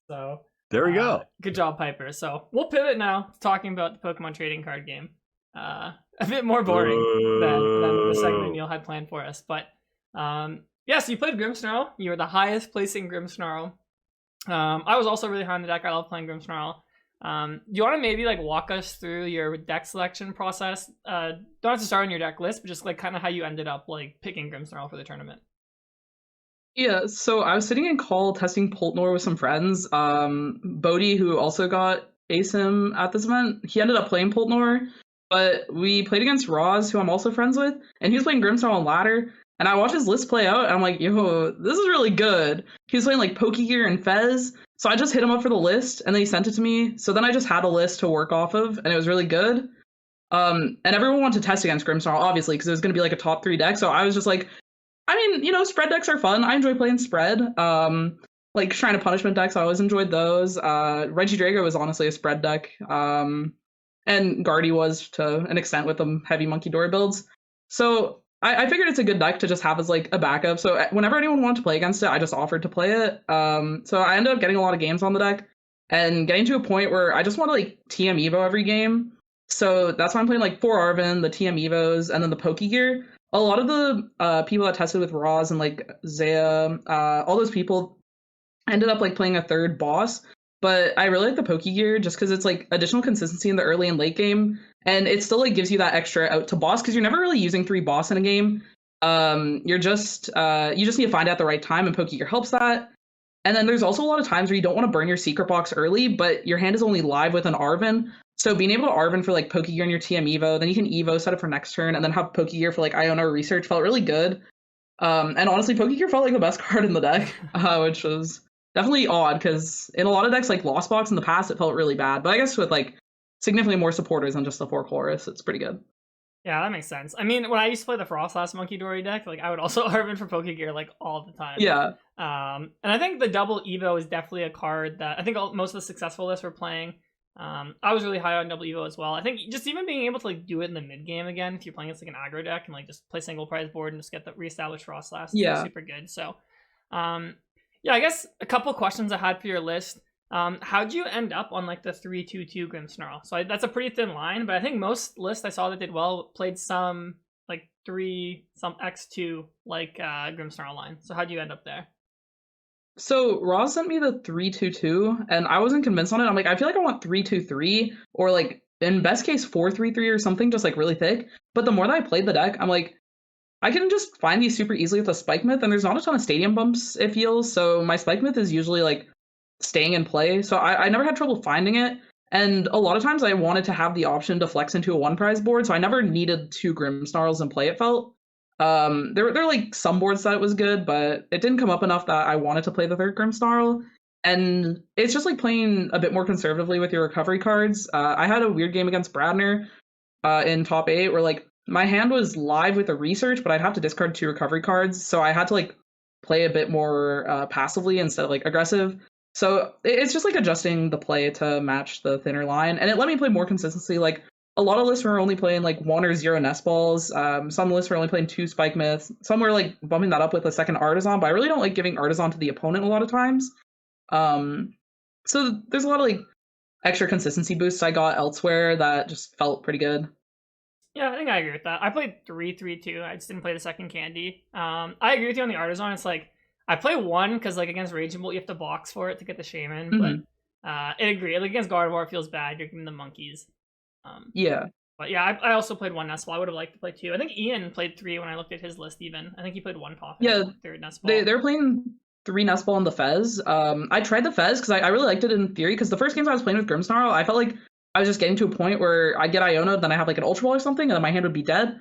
So there we go. Good job, Piper. So we'll pivot now to talking about the Pokemon trading card game. A bit more boring than the segment Neil had planned for us, but yes, you played Grimmsnarl. You were the highest placing Grimmsnarl. I was also really high on the deck. I love playing Grimmsnarl. Do you want to maybe like walk us through your deck selection process? Don't have to start on your deck list, but just like kind of how you ended up like picking Grimmsnarl for the tournament. Yeah, so I was sitting in call testing Poltnor with some friends. Bodhi, who also got ASIM at this event, he ended up playing Poltnor, but we played against Roz, who I'm also friends with, and he was playing Grimmsnarl on ladder. And I watched his list play out, and I'm like, yo, this is really good. He was playing like Pokegear and Fez, so I just hit him up for the list, and then he sent it to me. So then I just had a list to work off of, and it was really good. And everyone wanted to test against Grimmsnarl, obviously, because it was going to be like a top 3 deck. So I was just like, I mean, you know, spread decks are fun. I enjoy playing spread. Like Shrine of Punishment decks, I always enjoyed those. Regidrago was honestly a spread deck. And Guardy was to an extent with them heavy Monkey Door builds. So I figured it's a good deck to just have as like a backup. So whenever anyone wanted to play against it, I just offered to play it. So I ended up getting a lot of games on the deck and getting to a point where I just want to like TM Evo every game. So that's why I'm playing like 4 Arven, the TM Evos, and then the Pokegear. A lot of the people that tested with Roz and like Zaya, all those people ended up like playing a 3rd boss. But I really like the Pokegear just because it's like additional consistency in the early and late game, and it still like gives you that extra out to boss because you're never really using 3 boss in a game. You're just you just need to find it at the right time, and Pokegear helps that. And then there's also a lot of times where you don't want to burn your secret box early, but your hand is only live with an Arven. So being able to Arven for like Pokegear in your TM Evo, then you can Evo set it for next turn, and then have Pokegear for like Iona or Research felt really good. And honestly, Pokegear felt like the best card in the deck, which was definitely odd because in a lot of decks like Lost Box in the past, it felt really bad. But I guess with like significantly more supporters than just the 4 Chorus, it's pretty good. Yeah, that makes sense. I mean, when I used to play the Frostlass Monkey Dory deck, like I would also Arven for Pokegear like all the time. Yeah. And I think the double Evo is definitely a card that I think most of the successful lists were playing. I was really high on double Evo as well. I think just even being able to like do it in the mid game again, if you're playing against like an aggro deck and like just play single prize board and just get the reestablished Frostlass, yeah, super good. So, yeah, I guess a couple questions I had for your list. How'd you end up on like the 3-2-2 Grimmsnarl? So that's a pretty thin line, but I think most lists I saw that did well played some like 3, some X2 like Grimmsnarl line. So how'd you end up there? So Roz sent me the 3-2-2, and I wasn't convinced on it. I'm like, I feel like I want 3-2-3, or like in best case 4-3-3 or something, just like really thick. But the more that I played the deck, I'm like, I can just find these super easily with a Spike Myth, and there's not a ton of stadium bumps, it feels. So my Spike Myth is usually like staying in play. So I never had trouble finding it. And a lot of times I wanted to have the option to flex into a 1 prize board, so I never needed 2 Grimmsnarls in play, it felt. There were like some boards that it was good, but it didn't come up enough that I wanted to play the 3rd Grimmsnarl. And it's just like playing a bit more conservatively with your recovery cards. I had a weird game against Bradner in top 8 where like my hand was live with a research, but I'd have to discard 2 recovery cards, so I had to like play a bit more passively instead of like aggressive. So it's just like adjusting the play to match the thinner line, and it let me play more consistency. Like a lot of lists were only playing like 1 or 0 nest balls. Some lists were only playing 2 Spike Myths. Some were like bumping that up with a 2nd Artisan, but I really don't like giving Artisan to the opponent a lot of times. So there's a lot of like extra consistency boosts I got elsewhere that just felt pretty good. Yeah, I think I agree with that. I played 3-3-2. I just didn't play the 2nd Candy. I agree with you on the Artisan. It's like I play 1 because like against Raging Bolt you have to box for it to get the Shaman, but I agree. Like against Gardevoir it feels bad. You're giving the monkeys. Yeah. But yeah, I also played 1 nest ball. I would have liked to play 2. I think Ian played 3 when I looked at his list even. I think he played 1 Coffin. Yeah, 3rd nest ball. They're playing 3 nest ball in the Fez. I tried the Fez because I really liked it in theory, because the first games I was playing with Grimmsnarl, I felt like I was just getting to a point where I'd get Iona, then I have like an Ultra Ball or something, and then my hand would be dead.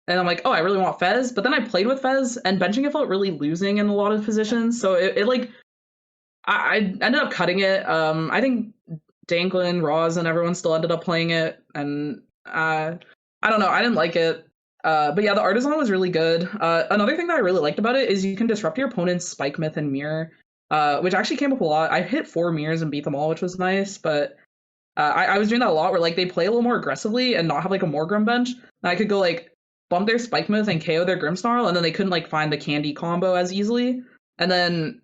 And I'm like, oh, I really want Fez. But then I played with Fez, and benching it felt really losing in a lot of positions. So it like, I ended up cutting it. I think Danklin, Roz, and everyone still ended up playing it. And I don't know, I didn't like it. But yeah, the Artisan was really good. Another thing that I really liked about it is you can disrupt your opponent's Spike Myth and Mirror, which actually came up a lot. I hit 4 mirrors and beat them all, which was nice. But I was doing that a lot where like they play a little more aggressively and not have like a Morgrim bench. And I could go like bump their Spike Myth and KO their Grimmsnarl, and then they couldn't like find the Candy combo as easily. And then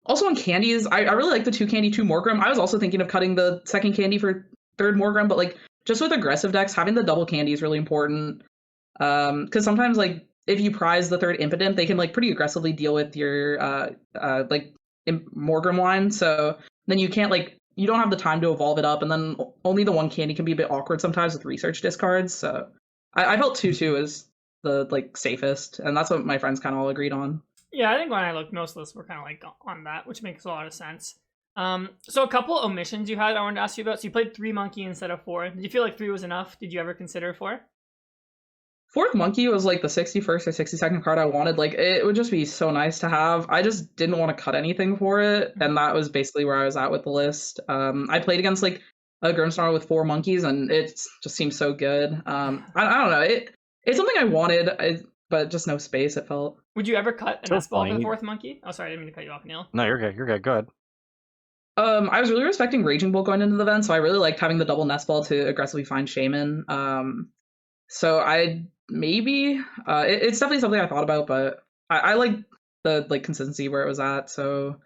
also on candies, I really like the 2 Candy, 2 Morgrim. I was also thinking of cutting the 2nd Candy for 3rd Morgrim, but like just with aggressive decks, having the double Candy is really important. Because sometimes like if you prize the 3rd Impotent, they can like pretty aggressively deal with your like Morgrim line. So then you can't like you don't have the time to evolve it up, and then only the one candy can be a bit awkward sometimes with research discards. So I felt 2-2 is the like safest, and that's what my friends kind of all agreed on. Yeah, I think when I looked, most of us were kind of like on that, which makes a lot of sense. So a couple omissions you had I wanted to ask you about. So you played 3 monkey instead of 4. Did you feel like 3 was enough? Did you ever consider 4? Fourth monkey was like the 61st or 62nd card I wanted. Like, it would just be so nice to have. I just didn't want to cut anything for it, and that was basically where I was at with the list. I played against like a Grimmsnarl with 4 monkeys, and it just seems so good. I don't know. It's something I wanted, but just no space, it felt. Would you ever cut an So S-ball for the funny. 4th monkey? Oh, sorry, I didn't mean to cut you off, Neil. No, you're good. You're good. Go ahead. I was really respecting Raging Bolt going into the event, so I really liked having the double nest ball to aggressively find Shaman. So I maybe it's definitely something I thought about, but I like the like consistency where it was at, so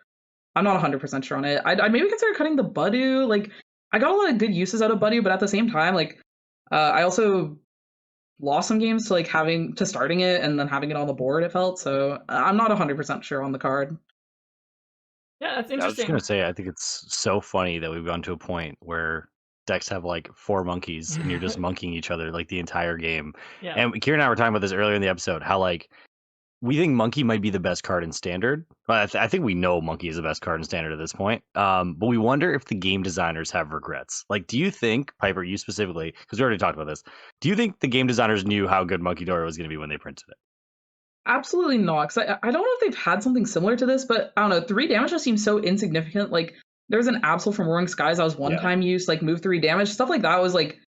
I'm not 100% sure on it. I'd maybe consider cutting the Budew. Like, I got a lot of good uses out of Budew, but at the same time, like I also lost some games to like starting it and then having it on the board, it felt. So I'm not 100% sure on the card. Yeah, that's I was just interesting. gonna say, I think it's so funny that we've gone to a point where decks have like 4 monkeys and you're just monkeying each other like the entire game. Yeah. And Ciaran and I were talking about this earlier in the episode, how like we think monkey might be the best card in standard. Well, I think we know monkey is the best card in standard at this point. But we wonder if the game designers have regrets. Like, do you think, Piper, you specifically, because we already talked about this, do you think the game designers knew how good Monkey Dory was going to be when they printed it? Absolutely not. Because I don't know if they've had something similar to this, but I don't know. 3 damage just seems so insignificant. Like, there was an Absol from Roaring Skies that was one-time use, like move 3 damage. Stuff like that was like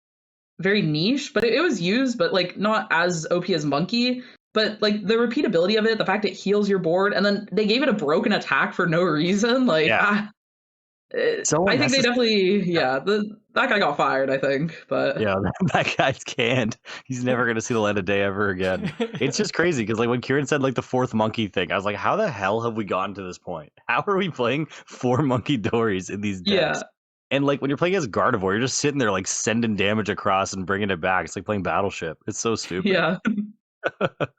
very niche, but it was used, but like not as OP as Monkey. But like the repeatability of it, the fact it heals your board, and then they gave it a broken attack for no reason. Like, so I think they definitely, that guy got fired, I think. But yeah, that guy's canned. He's never going to see the light of day ever again. It's just crazy because like when Ciaran said like the 4th monkey thing, I was like, how the hell have we gotten to this point? How are we playing 4 Monkey Dories in these decks? Yeah. And like when you're playing as Gardevoir, you're just sitting there like sending damage across and bringing it back. It's like playing Battleship. It's so stupid. Yeah.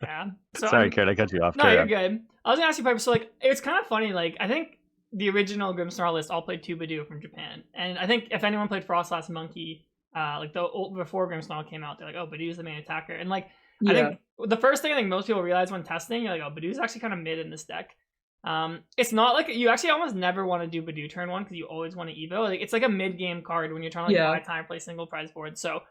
Yeah. So sorry, Ciaran, I cut you off. No, you're good. I was gonna ask you, Piper. So like, it's kind of funny. Like, I think the original Grimmsnarl list all played 2 Budew from Japan, and I think if anyone played Frostlass Monkey, like before Grimmsnarl came out, they're like, oh, Badew's the main attacker, and like I think the first thing I think most people realize when testing, you're like, oh, Badew's actually kind of mid in this deck. It's not like you actually almost never want to do Budew turn 1 because you always want to Evo. Like, it's like a mid game card when you're trying to like buy time, play single prize board. So,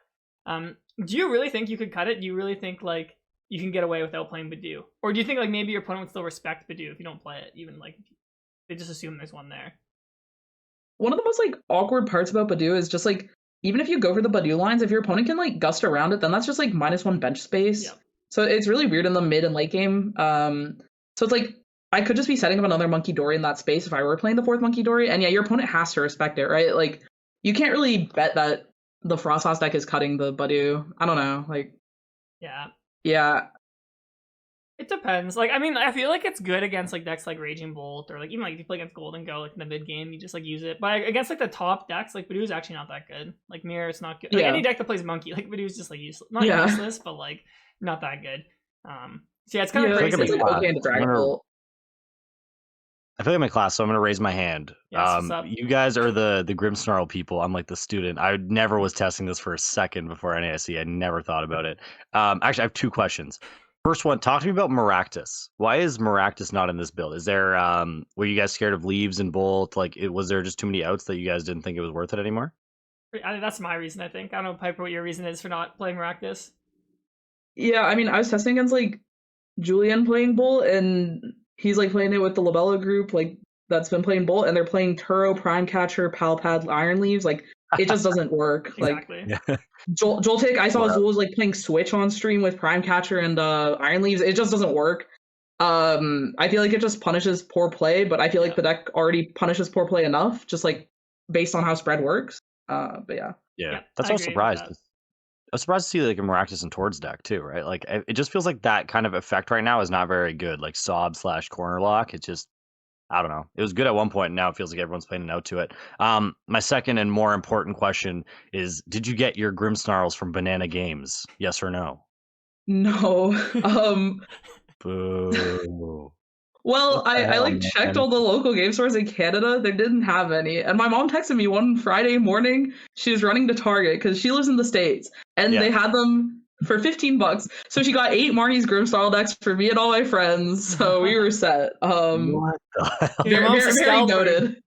do you really think you could cut it? Do you really think like you can get away without playing Budew, or do you think like maybe your opponent would still respect Budew if you don't play it, even like they just assume there's one there? One of the most like awkward parts about Budew is just like, even if you go for the Budew lines, if your opponent can like gust around it, then that's just like -1 bench space. Yeah. So it's really weird in the mid and late game. So it's like I could just be setting up another Monkey Dory in that space if I were playing the 4th Monkey Dory, and yeah, your opponent has to respect it, right? Like, you can't really bet that the Frostlass deck is cutting the Budew. I don't know, like. Yeah. It depends. Like, I mean, I feel like it's good against like decks like Raging Bolt, or like even like if you play against Golden Go, like in the mid game, you just like use it. But against like the top decks, like Budew is actually not that good. Like Mirror, it's not good. Like, any deck that plays Monkey, like Budew is just like useless. Not useless, but like not that good. So yeah, it's kind of crazy. It's like okay in the Dragon Bolt. I feel like I'm in class, so I'm gonna raise my hand. You guys are the Grimmsnarl people. I'm like the student. I never was testing this for a second before NAIC. I never thought about it. Actually, I have 2 questions. First one, talk to me about Maractus. Why is Maractus not in this build? Is there were you guys scared of Leaves and Bolt? Like, was there just too many outs that you guys didn't think it was worth it anymore? That's my reason, I think. I don't know, Piper, what your reason is for not playing Maractus. Yeah, I mean, I was testing against like Julian playing Bolt, and he's like playing it with the Labella group, like that's been playing Bolt, and they're playing Turo, Prime Catcher, Palpad, Iron Leaves. Like, it just doesn't work. Exactly. Like, Joltik, I saw Zool was like playing Switch on stream with Prime Catcher and Iron Leaves. It just doesn't work. I feel like it just punishes poor play, but I feel like the deck already punishes poor play enough, just like based on how spread works. But yeah, that's why I was surprised. I was surprised to see like a Maractus and Tords deck too, right? Like, it just feels like that kind of effect right now is not very good. Like Sob/Corner Lock, it's just, I don't know. It was good at one point, and now it feels like everyone's playing out to it. My second and more important question is, did you get your Grimmsnarls from Banana Games? Yes or no? No. Boo. Well, What the I hell, like checked man? all the local game stores in Canada. They didn't have any. And my mom texted me one Friday morning. She was running to Target because she lives in the States. And Yeah. they had them for $15. So she got 8 Marnie's Grimmsnarl decks for me and all my friends. So we were set. What the hell? Your mom's a Very scalper. noted.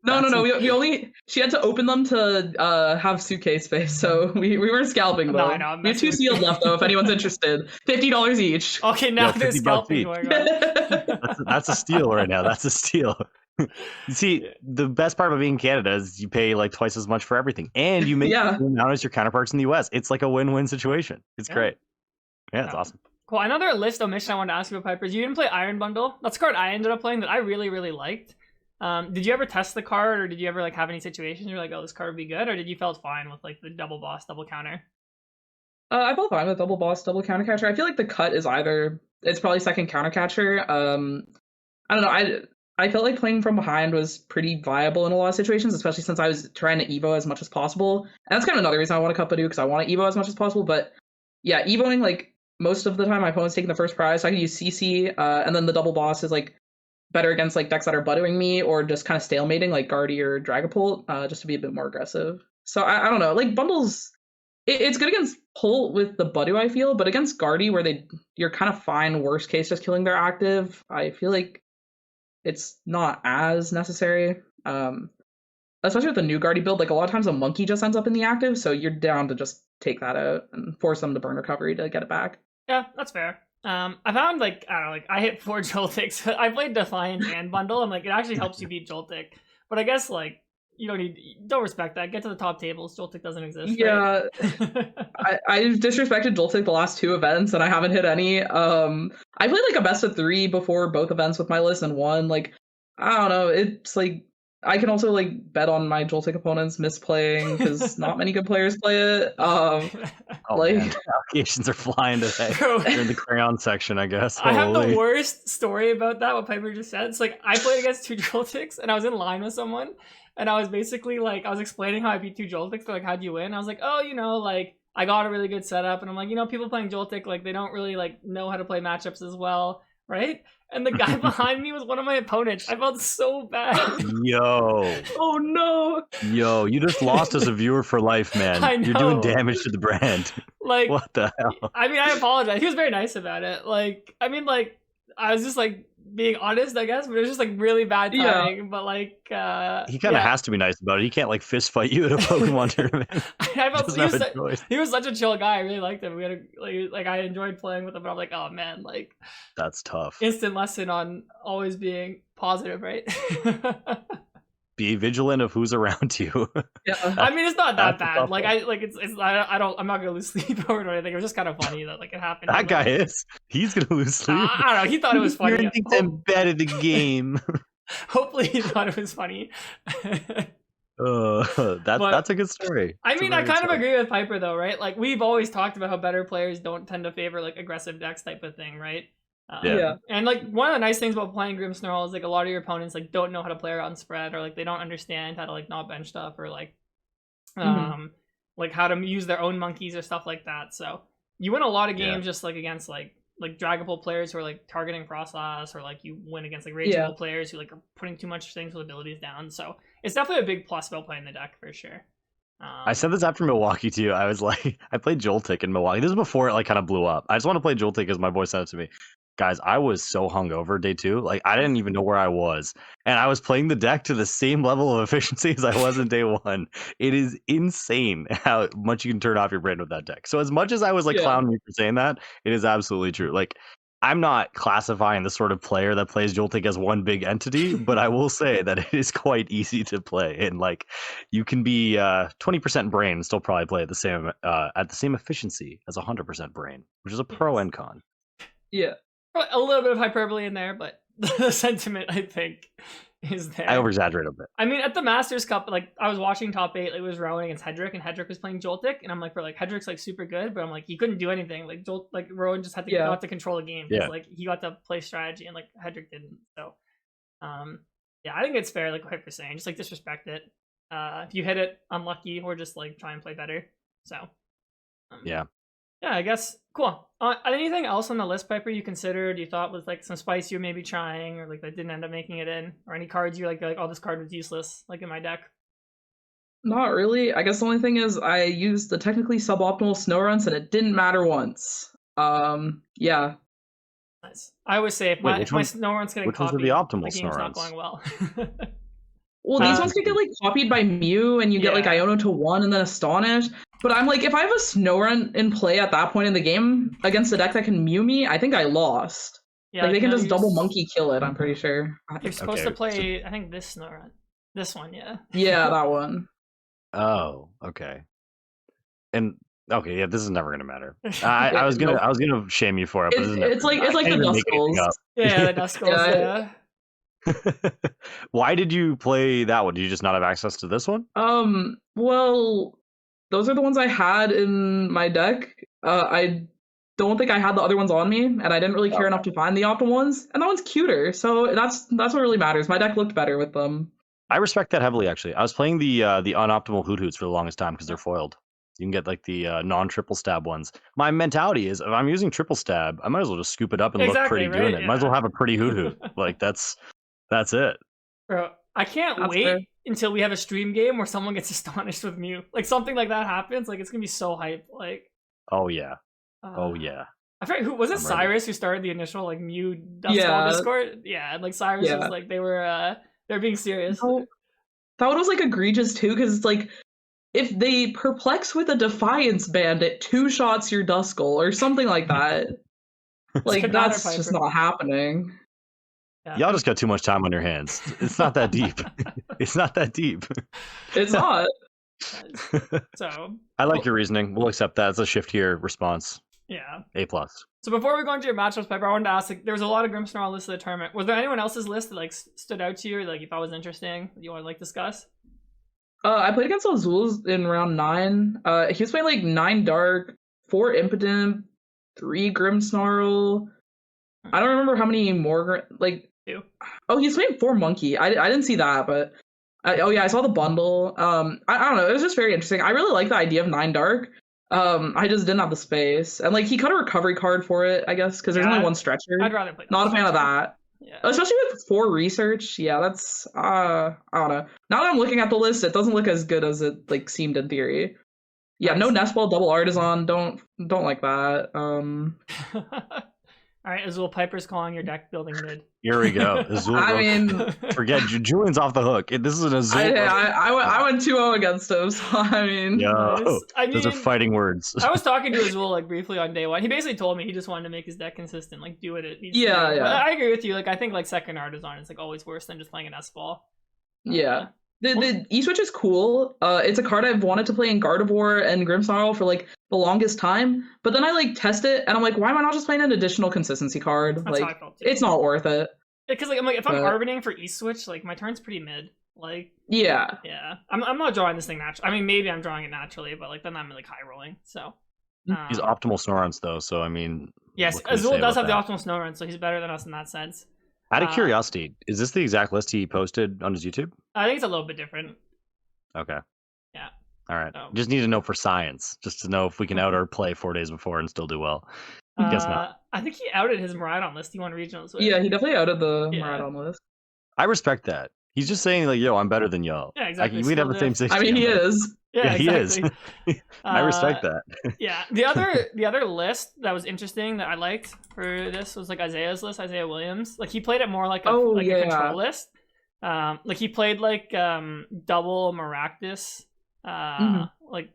No. She had to open them to have suitcase space, so we weren't scalping No, though. I know, I'm We have messing 2 with sealed you. left though, if anyone's interested. $50 each. Okay, now Yo, there's $50 scalping each. going on. That's a steal right now. That's a steal. You see, the best part about being in Canada is you pay like twice as much for everything, and you make Yeah. the same amount as your counterparts in the US. It's like a win-win situation. It's Yeah. great. Yeah, it's awesome. Cool. Another list omission I wanted to ask you about, Piper, is you didn't play Iron Bundle. That's a card I ended up playing that I really, really liked. Did you ever test the card, or did you ever like have any situations you're like, oh, this card would be good, or did you felt fine with like the double boss, double counter? I felt fine with double boss, double counter catcher. I feel like the cut is it's probably second counter catcher. I don't know. I felt like playing from behind was pretty viable in a lot of situations, especially since I was trying to Evo as much as possible. And that's kind of another reason I want to cut Badoo, because I want to Evo as much as possible. But yeah, Evoing, like most of the time my opponent's taking the first prize, so I can use CC, and then the double boss is like better against like decks that are Badooing me or just kind of stalemating like Guardy or Dragapult, just to be a bit more aggressive. So I don't know, like bundles, it's good against Pult with the Badoo, I feel, but against Guardy where you're kind of fine, worst case, just killing their active, I feel like it's not as necessary. Especially with the new Guardy build, like a lot of times a monkey just ends up in the active, so you're down to just take that out and force them to burn recovery to get it back. Yeah, that's fair. I found like I don't know, like I hit 4 Joltics. I played Defiance and Bundle, and like it actually helps you beat Joltik. But I guess like you don't respect that. Get to the top tables. Joltik doesn't exist. Yeah, right? I've disrespected Joltik the last 2 events, and I haven't hit any. I played like a best of 3 before both events with my list and won. Like I don't know, it's like I can also like bet on my Joltik opponents misplaying because not many good players play it. Oh, like man. Allegations are flying today. Bro. They're in the crayon section, I guess. I have the Holy. worst story about that. What Piper just said. It's like I played against 2 Joltics, and I was in line with someone, and I was basically like I was explaining how I beat 2 Joltics. They're like, "How'd you win?" I was like, "Oh, like I got a really good setup," and I'm like, people playing Joltik like they don't really like know how to play matchups as well, right? And the guy behind me was one of my opponents. I felt so bad. Yo. Oh no. Yo, you just lost as a viewer for life, man. I You're doing know. damage to the brand. Like, What the hell? I mean, I apologize. He was very nice about it. Like, I mean, like, I was just like being honest, I guess, but it was just like really bad timing. Yeah. But like, he kind of has to be nice about it. He can't like fist fight you at a Pokemon tournament. He was such a chill guy. I really liked him. We had like I enjoyed playing with him. But I'm like, oh man, like that's tough. Instant lesson on always being positive, right? Be vigilant of who's around you. Yeah, I mean it's not that bad. Like I'm not gonna lose sleep over it or anything. It was just kind of funny that like it happened. That guy is. He's gonna lose sleep. I don't know. He thought it was funny. You're embedded the game. Hopefully he thought it was funny. That's a good story. I mean, I kind of agree with Piper though, right? Like we've always talked about how better players don't tend to favor like aggressive decks type of thing, right? Yeah. And like one of the nice things about playing Grimmsnarl is like a lot of your opponents like don't know how to play around spread, or like they don't understand how to like not bench stuff, or like like how to use their own monkeys or stuff like that. So you win a lot of games just like against like Dragapult players who are like targeting process, or like you win against like Rageable players who like are putting too much things with abilities down. So it's definitely a big plus about playing the deck for sure. I said this after Milwaukee too. I was like, I played Joltik in Milwaukee. This is before it like kind of blew up. I just want to play Joltik because my boy sent it to me. Guys, I was so hungover day 2. Like I didn't even know where I was, and I was playing the deck to the same level of efficiency as I was in day 1. It is insane how much you can turn off your brain with that deck. So as much as I was like clowning you for saying that, it is absolutely true. Like I'm not classifying the sort of player that plays Joltik as one big entity, but I will say that it is quite easy to play, and like you can be 20% brain and still probably play at the same efficiency as 100% brain, which is a pro and con. Yeah. A little bit of hyperbole in there, but the sentiment I think is there. I over-exaggerate a bit. I mean, at the Masters Cup, like I was watching top 8, it was Rowan against Hedrick, and Hedrick was playing Joltik, and I'm like, for like Hedrick's like super good, but I'm like he couldn't do anything. Like Rowan just had to got to control the game. Yeah. Like he got to play strategy, and like Hedrick didn't. So, yeah, I think it's fair. Like what you're saying, just like disrespect it. If you hit it, unlucky, or just like try and play better. So, yeah. Yeah, I guess. Cool. Anything else on the list, Piper, you considered, you thought was like some spice you were maybe trying, or like that didn't end up making it in, or any cards you're like, oh, this card was useless, like in my deck? Not really. I guess the only thing is I used the technically suboptimal snow runs and it didn't matter once. Yeah. Nice. I always say if my snow run's getting which ones copied, are the optimal the game's snow not runs? going well. Well, these ones could get like copied by Mew, and you get like Iono to 1 and then Astonish. But I'm like, if I have a snow run in play at that point in the game against a deck that can Mew me, I think I lost. Yeah, like they can just double monkey kill it, I'm pretty sure. You're supposed to play, I think, this snow run. This one, yeah. Yeah, that one. Oh, okay. And okay, yeah, this is never gonna matter. I was gonna shame you for it, but it's like the Duskulls. Yeah, the Duskulls, yeah. Why did you play that one? Did you just not have access to this one? Well, those are the ones I had in my deck. I don't think I had the other ones on me, and I didn't really care enough to find the optimal ones. And that one's cuter, so that's what really matters. My deck looked better with them. I respect that heavily, actually. I was playing the unoptimal Hoot Hoots for the longest time because they're foiled. You can get like the non-triple stab ones. My mentality is, if I'm using triple stab, I might as well just scoop it up and look pretty doing it. Might as well have a pretty Hoot Hoot. Like that's it. Bro, I can't wait until we have a stream game where someone gets astonished with Mew. Like something like that happens. Like it's gonna be so hype. Like. Oh yeah. Oh yeah. I forget who was it. Cyrus who started the initial like Mew Duskull Discord. Yeah, and like Cyrus was like they're being serious. Oh, that one was like egregious too, because it's like if they perplex with a Defiance Bandit, 2 shots your Duskull or something like that. Like that's just not happening. Yeah. Y'all just got too much time on your hands. It's not that deep. It's not that deep. It's not. So I like your reasoning. We'll accept that. It's a shift here response. Yeah. A+. So before we go into your matchups, Piper, I wanted to ask, like, there was a lot of Grimmsnarl lists of the tournament. Was there anyone else's list that like stood out to you, or, like you thought was interesting that you want to like discuss? I played against Azul in round 9. He was playing like 9 Dark, 4 Impotent, 3 Grimmsnarl. I don't remember how many more, like 2. Oh, he's playing 4 Monkey. I didn't see that, but I saw the bundle. I don't know. It was just very interesting. I really like the idea of 9 Dark. I just didn't have the space, and like he cut a recovery card for it, I guess, because there's only 1 stretcher. I'd rather play. Not a fan of that. Yeah. Especially with 4 research. Yeah, that's I don't know. Now that I'm looking at the list, it doesn't look as good as it like seemed in theory. Yeah, no Nestball double Artisan. Don't like that. All right, Azul, Piper's calling your deck building mid. Here we go. Azul, I mean, forget Julian's off the hook. This is an Azul. I went 2-0 against him, so I mean, those are fighting words. I was talking to Azul like briefly on day 1. He basically told me he just wanted to make his deck consistent, like do what it needs to do. Yeah. But I agree with you. Like I think like second Artisan is like always worse than just playing an S-ball. Yeah. The E-Switch is cool. It's a card I've wanted to play in Gardevoir and Grimmsnarl for like the longest time, but then I like test it and I'm like, why am I not just playing an additional consistency card? That's like it's not worth it. Because like I'm like if I'm arbitering for E-Switch, like my turn's pretty mid. Like yeah, I'm not drawing this thing naturally. I mean maybe I'm drawing it naturally, but like then I'm like high rolling. So he's optimal Snorruns though, so I mean yes, Azul does have the optimal Snorrun, so he's better than us in that sense. Out of curiosity, is this the exact list he posted on his YouTube? I think it's a little bit different. Okay. Yeah. All right. Just need to know for science, just to know if we can out or play 4 days before and still do well. Guess not. I think he outed his Miraidon list. He won regionals with. Yeah, he definitely outed the Miraidon list. I respect that. He's just saying like, yo, I'm better than y'all. Yeah, exactly. We'd have the same 60. I mean, he is. Yeah, exactly. He is. I respect that. Yeah. The other list that was interesting that I liked for this was like Isaiah's list, Isaiah Williams. Like he played it more like a control list. Like he played like double Maractus. Like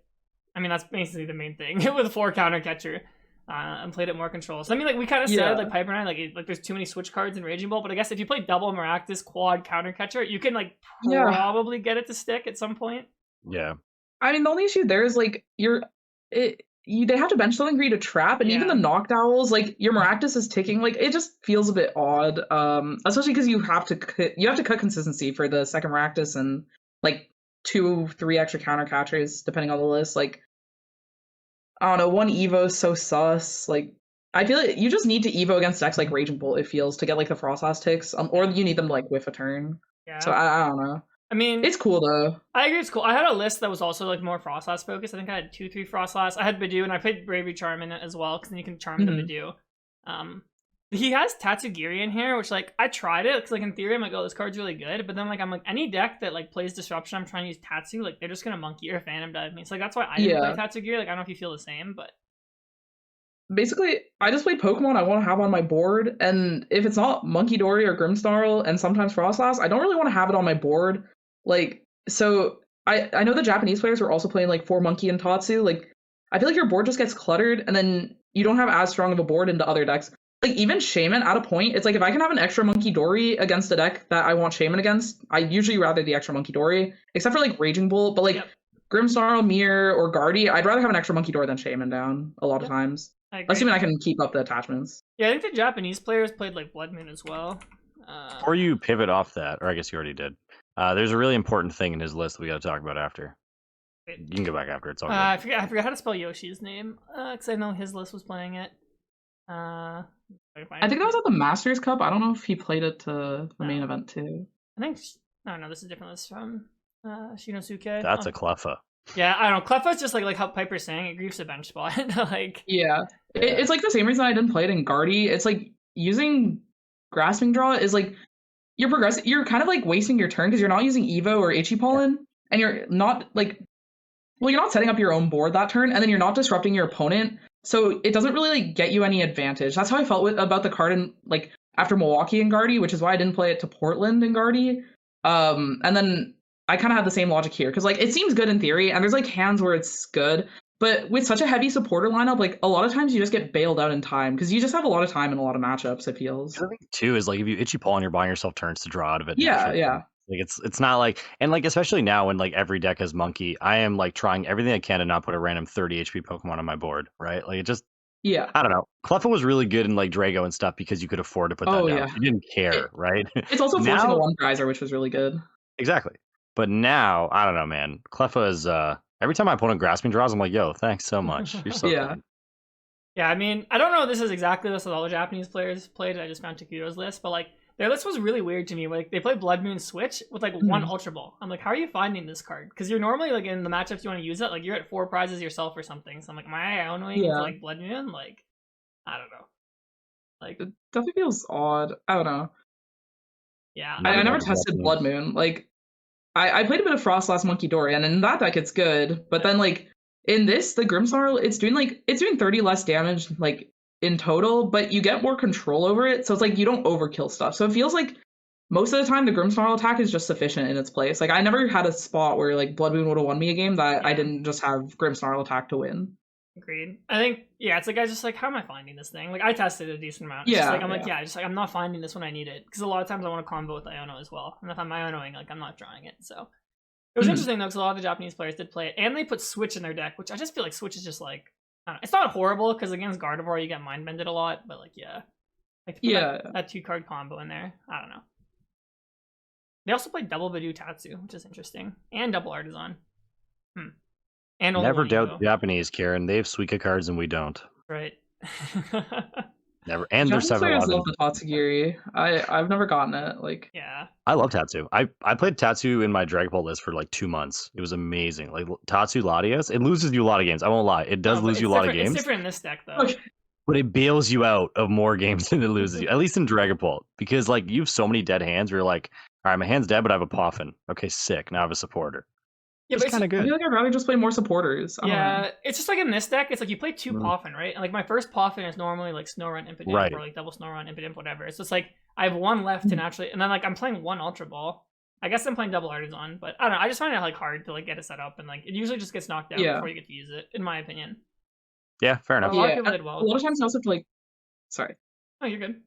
I mean that's basically the main thing with 4 counter catcher. And played it more control. So I mean like we kind of said like Piper and I like there's too many switch cards in Raging Ball, but I guess if you play double Maractus quad counter catcher, you can like probably get it to stick at some point. Yeah. I mean, the only issue there is like they have to bench something for you to trap, and even the Knockdowns, like your Maractus is ticking, like it just feels a bit odd. Especially because you have to cut consistency for the second Maractus and like 2-3 extra counter catchers depending on the list. Like I don't know, 1 Evo is so sus. Like I feel like you just need to Evo against decks like Raging Bolt, it feels, to get like the Frost Blast ticks, or you need them to like whiff a turn. Yeah. So I don't know. I mean, it's cool though. I agree, it's cool. I had a list that was also like more Frostlass focused. I think I had 2-3 Frostlass. I had Bidoof, and I played Bravery Charm in it as well, because then you can charm the Bidoof. He has Tatsugiri in here, which like I tried it because like in theory I'm like, oh, this card's really good, but then like I'm like, any deck that like plays Disruption, I'm trying to use Tatsu, like they're just gonna Monkey or Phantom Dive me. So like that's why I didn't play Tatsugiri. Like I don't know if you feel the same, but basically I just play Pokemon I want to have on my board, and if it's not Monkey Dory or Grimmsnarl and sometimes Frostlass, I don't really want to have it on my board. Like, so I know the Japanese players were also playing like 4 Monkey and Tatsu. Like I feel like your board just gets cluttered, and then you don't have as strong of a board into other decks. Like, even Shaman at a point, it's like, if I can have an extra Monkey Dory against a deck that I want Shaman against, I usually rather the extra Monkey Dory, except for, like, Raging Bolt. But, like, Grimmsnarl, Mirror, or Guardy, I'd rather have an extra Monkey Dory than Shaman down a lot of times. Assuming I can keep up the attachments. Yeah, I think the Japanese players played, like, Blood Moon as well. Before you pivot off that, or I guess you already did, there's a really important thing in his list that we got to talk about after. You can go back after, it's all good. I forgot how to spell Yoshi's name, because I know his list was playing it. I think that was at the Masters Cup. I don't know if he played it to the main event too. I think no, this is a different list from Shinosuke. That's a Cleffa. Yeah, I don't know. Cleffa's just like how Piper's saying, it griefs a bench spot. Like it's like the same reason I didn't play it in Guardy. It's like using Grasping Draw is like you're kind of like wasting your turn because you're not using Evo or Itchy Pollen, and you're not like, well, you're not setting up your own board that turn, and then you're not disrupting your opponent. So it doesn't really like get you any advantage. That's how I felt about the card in like after Milwaukee and Guardy, which is why I didn't play it to Portland and Guardy. And then I kind of had the same logic here because like it seems good in theory, and there's like hands where it's good, but with such a heavy supporter lineup, like a lot of times you just get bailed out in time because you just have a lot of time in a lot of matchups. It feels. I think too is like if you Itchy Pollen, you're buying yourself turns to draw out of it. Yeah. Like it's not like, and like especially now when like every deck has Monkey, I am like trying everything I can to not put a random 30 HP Pokemon on my board, right? Like it just I don't know. Cleffa was really good in like Drago and stuff because you could afford to put that down. Yeah. You didn't care, right? It's also forcing a one geyser, which was really good. Exactly. But now, I don't know, man. Cleffa is every time my opponent Grasping draws, I'm like, yo, thanks so much. You're so good. Yeah, I mean, I don't know if this is exactly this as all the Japanese players played. I just found Takuto's list, but like their list was really weird to me. Like they played Blood Moon Switch with like one Ultra Ball. I'm like, how are you finding this card? Because you're normally like in the matchups you want to use it, like you're at 4 prizes yourself or something. So I'm like, am I Ionoing like Blood Moon? Like, I don't know. Like it definitely feels odd. I don't know. Yeah, I never tested Blood Moon. Like I played a bit of Frostlass Monkey Dory, and in that deck it's good. But then like in this, the Grimmsnarl, it's doing 30 less damage like in total, but you get more control over it. So it's like you don't overkill stuff. So it feels like most of the time the Grimmsnarl attack is just sufficient in its place. Like I never had a spot where like Blood Moon would have won me a game that I didn't just have Grimmsnarl attack to win. Agreed. I think it's like I just like, how am I finding this thing? Like I tested a decent amount. I'm not finding this when I need it, because a lot of times I want to combo with Iono as well, and if I'm Ionoing, like I'm not drawing it. So it was interesting though, because a lot of the Japanese players did play it, and they put Switch in their deck, which I just feel like Switch is just like, I don't know, it's not horrible because against Gardevoir you get Mind Bended a lot, but like like that 2-card combo in there. I don't know. They also played double Bidoof Tatsu, which is interesting, and double Artisan. And never doubt the Japanese, Ciaran. They have Suika cards and we don't. Right. Never. And there's several. I love the Tatsugiri. I've never gotten it. Like I love Tatsu. I played Tatsu in my Dragon Ball list for like 2 months. It was amazing. Like Tatsu Latias, it loses you a lot of games. I won't lie. It does lose you a lot of games. It's different in this deck though. But it bails you out of more games than it loses you. At least in Dragon Ball, because like you have so many dead hands where you're like, all right, my hand's dead, but I have a Poffin. Okay, sick. Now I have a supporter. Yeah, it's kind of good. I feel like I'd rather just play more supporters. It's just like in this deck, it's like you play 2 Poffin, right? And like my first Poffin is normally like Snorunt, Impidimp, or like double Snorunt, Impidimp, whatever. It's just like I have 1 left to naturally, and then like I'm playing 1 Ultra Ball. I guess I'm playing double Artisan, but I don't know. I just find it like hard to like get it set up, and like it usually just gets knocked out before you get to use it, in my opinion. Yeah, fair enough. A lot of people did well. A lot of times you also have to like, sorry. Oh, you're good.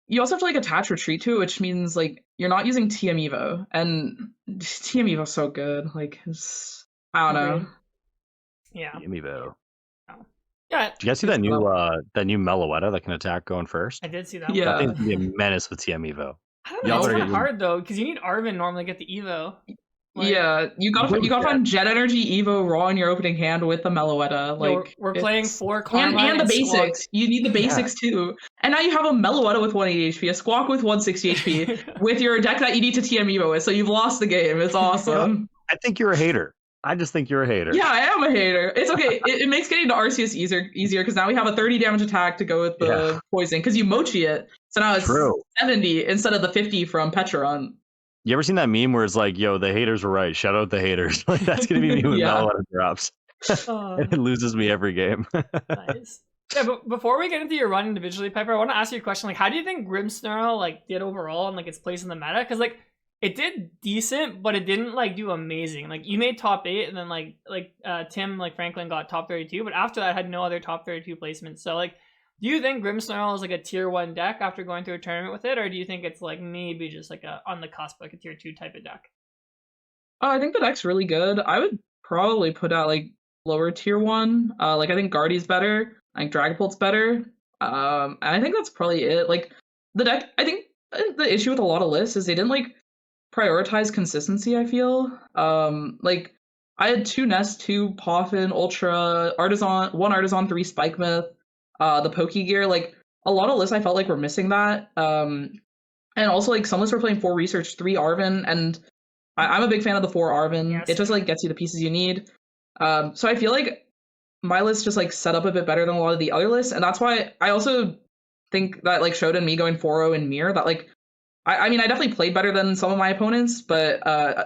You also have to like attach retreat to it, which means like you're not using TM Evo, and TM Evo's so good. Like I don't know. Yeah. Evo. Oh. Yeah. Did you guys see that new Meloetta that can attack going first? I did see that. Yeah. That thing's gonna be a menace with TM Evo. I don't know. It's kind of hard though, because you need Arven normally to get the Evo. Yeah, you gotta find Jet Energy Evo raw in your opening hand with the Meloetta. Like we're playing 4 Carmine and the basics. Squawk. You need the basics too. And now you have a Meloetta with 180 HP, a Squawk with 160 HP, with your deck that you need to TM Evo with. So you've lost the game. It's awesome. I think you're a hater. I just think you're a hater. Yeah, I am a hater. It's okay. It makes getting to Arceus easier because now we have a 30 damage attack to go with the poison because you mochi it. So now it's 70 instead of the 50 from Petron. You ever seen that meme where it's like, yo, the haters were right. Shout out the haters. Like, that's going to be me when Meloetta drops. And it loses me every game. Nice. Yeah, but before we get into your run individually, Piper, I want to ask you a question. Like, how do you think Grimmsnarl, like, did overall and, like, its place in the meta? Because, like, it did decent, but it didn't, like, do amazing. Like, you made top 8, and then, like Tim, like, Franklin got top 32, but after that, had no other top 32 placements. So, like, do you think Grimmsnarl is like a tier 1 deck after going through a tournament with it, or do you think it's like maybe just like a on the cusp, like a tier 2 type of deck? I think the deck's really good. I would probably put out like lower tier 1. Like I think Guardy's better. I think Dragapult's better. And I think that's probably it. Like the deck, I think the issue with a lot of lists is they didn't like prioritize consistency. I feel like I had 2 Nest, 2 Poffin, Ultra, Artisan, 1 Artisan, 3 Spike Myth. The Pokegear, like a lot of lists I felt like were missing that. And also like some lists were playing 4 Research, 3 Arven, and I'm a big fan of the 4 Arven. Yes. It just like gets you the pieces you need. So I feel like my list just like set up a bit better than a lot of the other lists, and that's why I also think that like showed in me going 4-0 in Mirror that like I mean I definitely played better than some of my opponents, but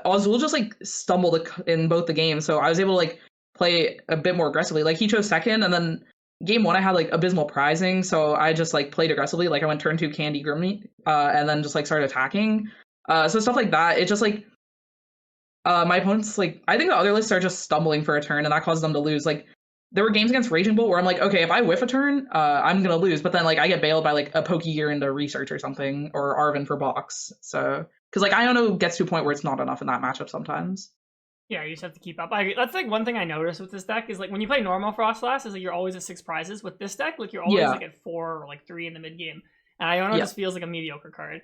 Ozul just like stumbled in both the games, so I was able to like play a bit more aggressively. Like he chose second, and then game 1 I had like abysmal prizing, so I just like played aggressively. Like I went turn 2 Candy Grimmy, and then just like started attacking. So stuff like that. It just like my opponents like I think the other lists are just stumbling for a turn, and that causes them to lose. Like there were games against Raging Bolt where I'm like, okay, if I whiff a turn, I'm gonna lose. But then like I get bailed by like a Pokegear into Research or something, or Arven for box. So because like Iono gets to a point where it's not enough in that matchup sometimes. Yeah, you just have to keep up. That's like one thing I noticed with this deck is like when you play normal Frostlass is like you're always at 6 prizes. With this deck, like you're always like at 4 or like 3 in the mid game. And Iono just feels like a mediocre card.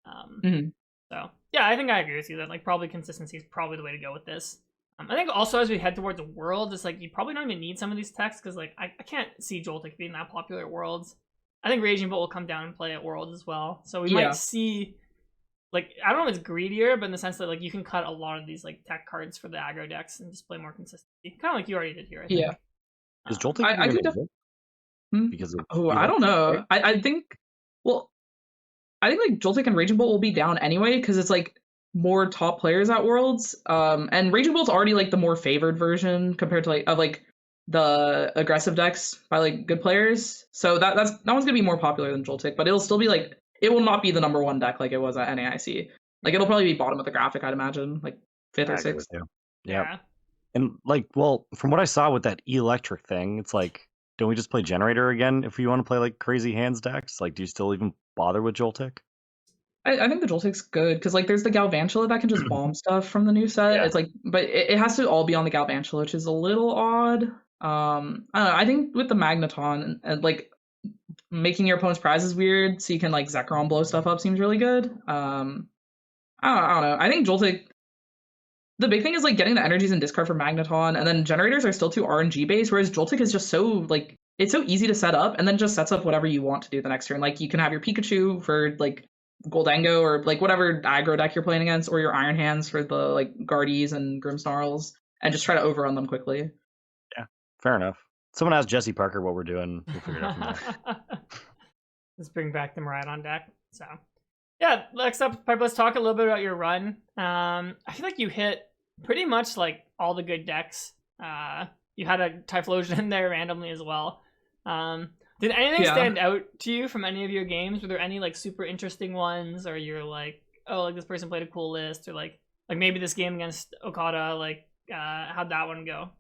So yeah, I think I agree with you that like probably consistency is probably the way to go with this. I think also as we head towards the Worlds, it's like you probably don't even need some of these techs because like I can't see Joltik being that popular at Worlds. I think Raging Bolt will come down and play at Worlds as well. So we might see. Like, I don't know if it's greedier, but in the sense that, like, you can cut a lot of these, like, tech cards for the aggro decks and just play more consistency. Kind of like you already did here, I think. Yeah. Is Joltik I could because of I don't know. I think, well, I think, like, Joltik and Raging Bolt will be down anyway, because it's, like, more top players at Worlds. And Raging Bolt's already, like, the more favored version compared to, like, of, like, the aggressive decks by, like, good players. So that one's going to be more popular than Joltik, but it'll still be, like, it will not be the number 1 deck like it was at NAIC. Like it'll probably be bottom of the graphic, I'd imagine, like 5th or 6th. Yeah. And like, well, from what I saw with that electric thing, it's like, don't we just play Generator again if we want to play like crazy hands decks? Like, do you still even bother with Joltik? I think the Joltik's good because like there's the Galvantula that can just bomb stuff from the new set. Yeah. It's like, but it has to all be on the Galvantula, which is a little odd. I don't know. I think with the Magneton and like making your opponent's prizes weird so you can like Zekrom blow stuff up seems really good. I don't know. I think Joltik, the big thing is like getting the energies and discard for Magneton, and then generators are still too RNG based, whereas Joltik is just so like it's so easy to set up and then just sets up whatever you want to do the next turn. Like you can have your Pikachu for like Goldango or like whatever aggro deck you're playing against, or your Iron Hands for the like Guardies and Grimmsnarls, and just try to overrun them quickly. Yeah, fair enough. Someone asked Jesse Parker what we're doing. We'll figure it out from there. Let's bring back the Marad on deck. So, yeah, next up, Pipe, let's talk a little bit about your run. I feel like you hit pretty much like all the good decks. You had a Typhlosion in there randomly as well. Did anything stand out to you from any of your games? Were there any like super interesting ones, or you're like, oh, like this person played a cool list, or like maybe this game against Okada, like how'd that one go?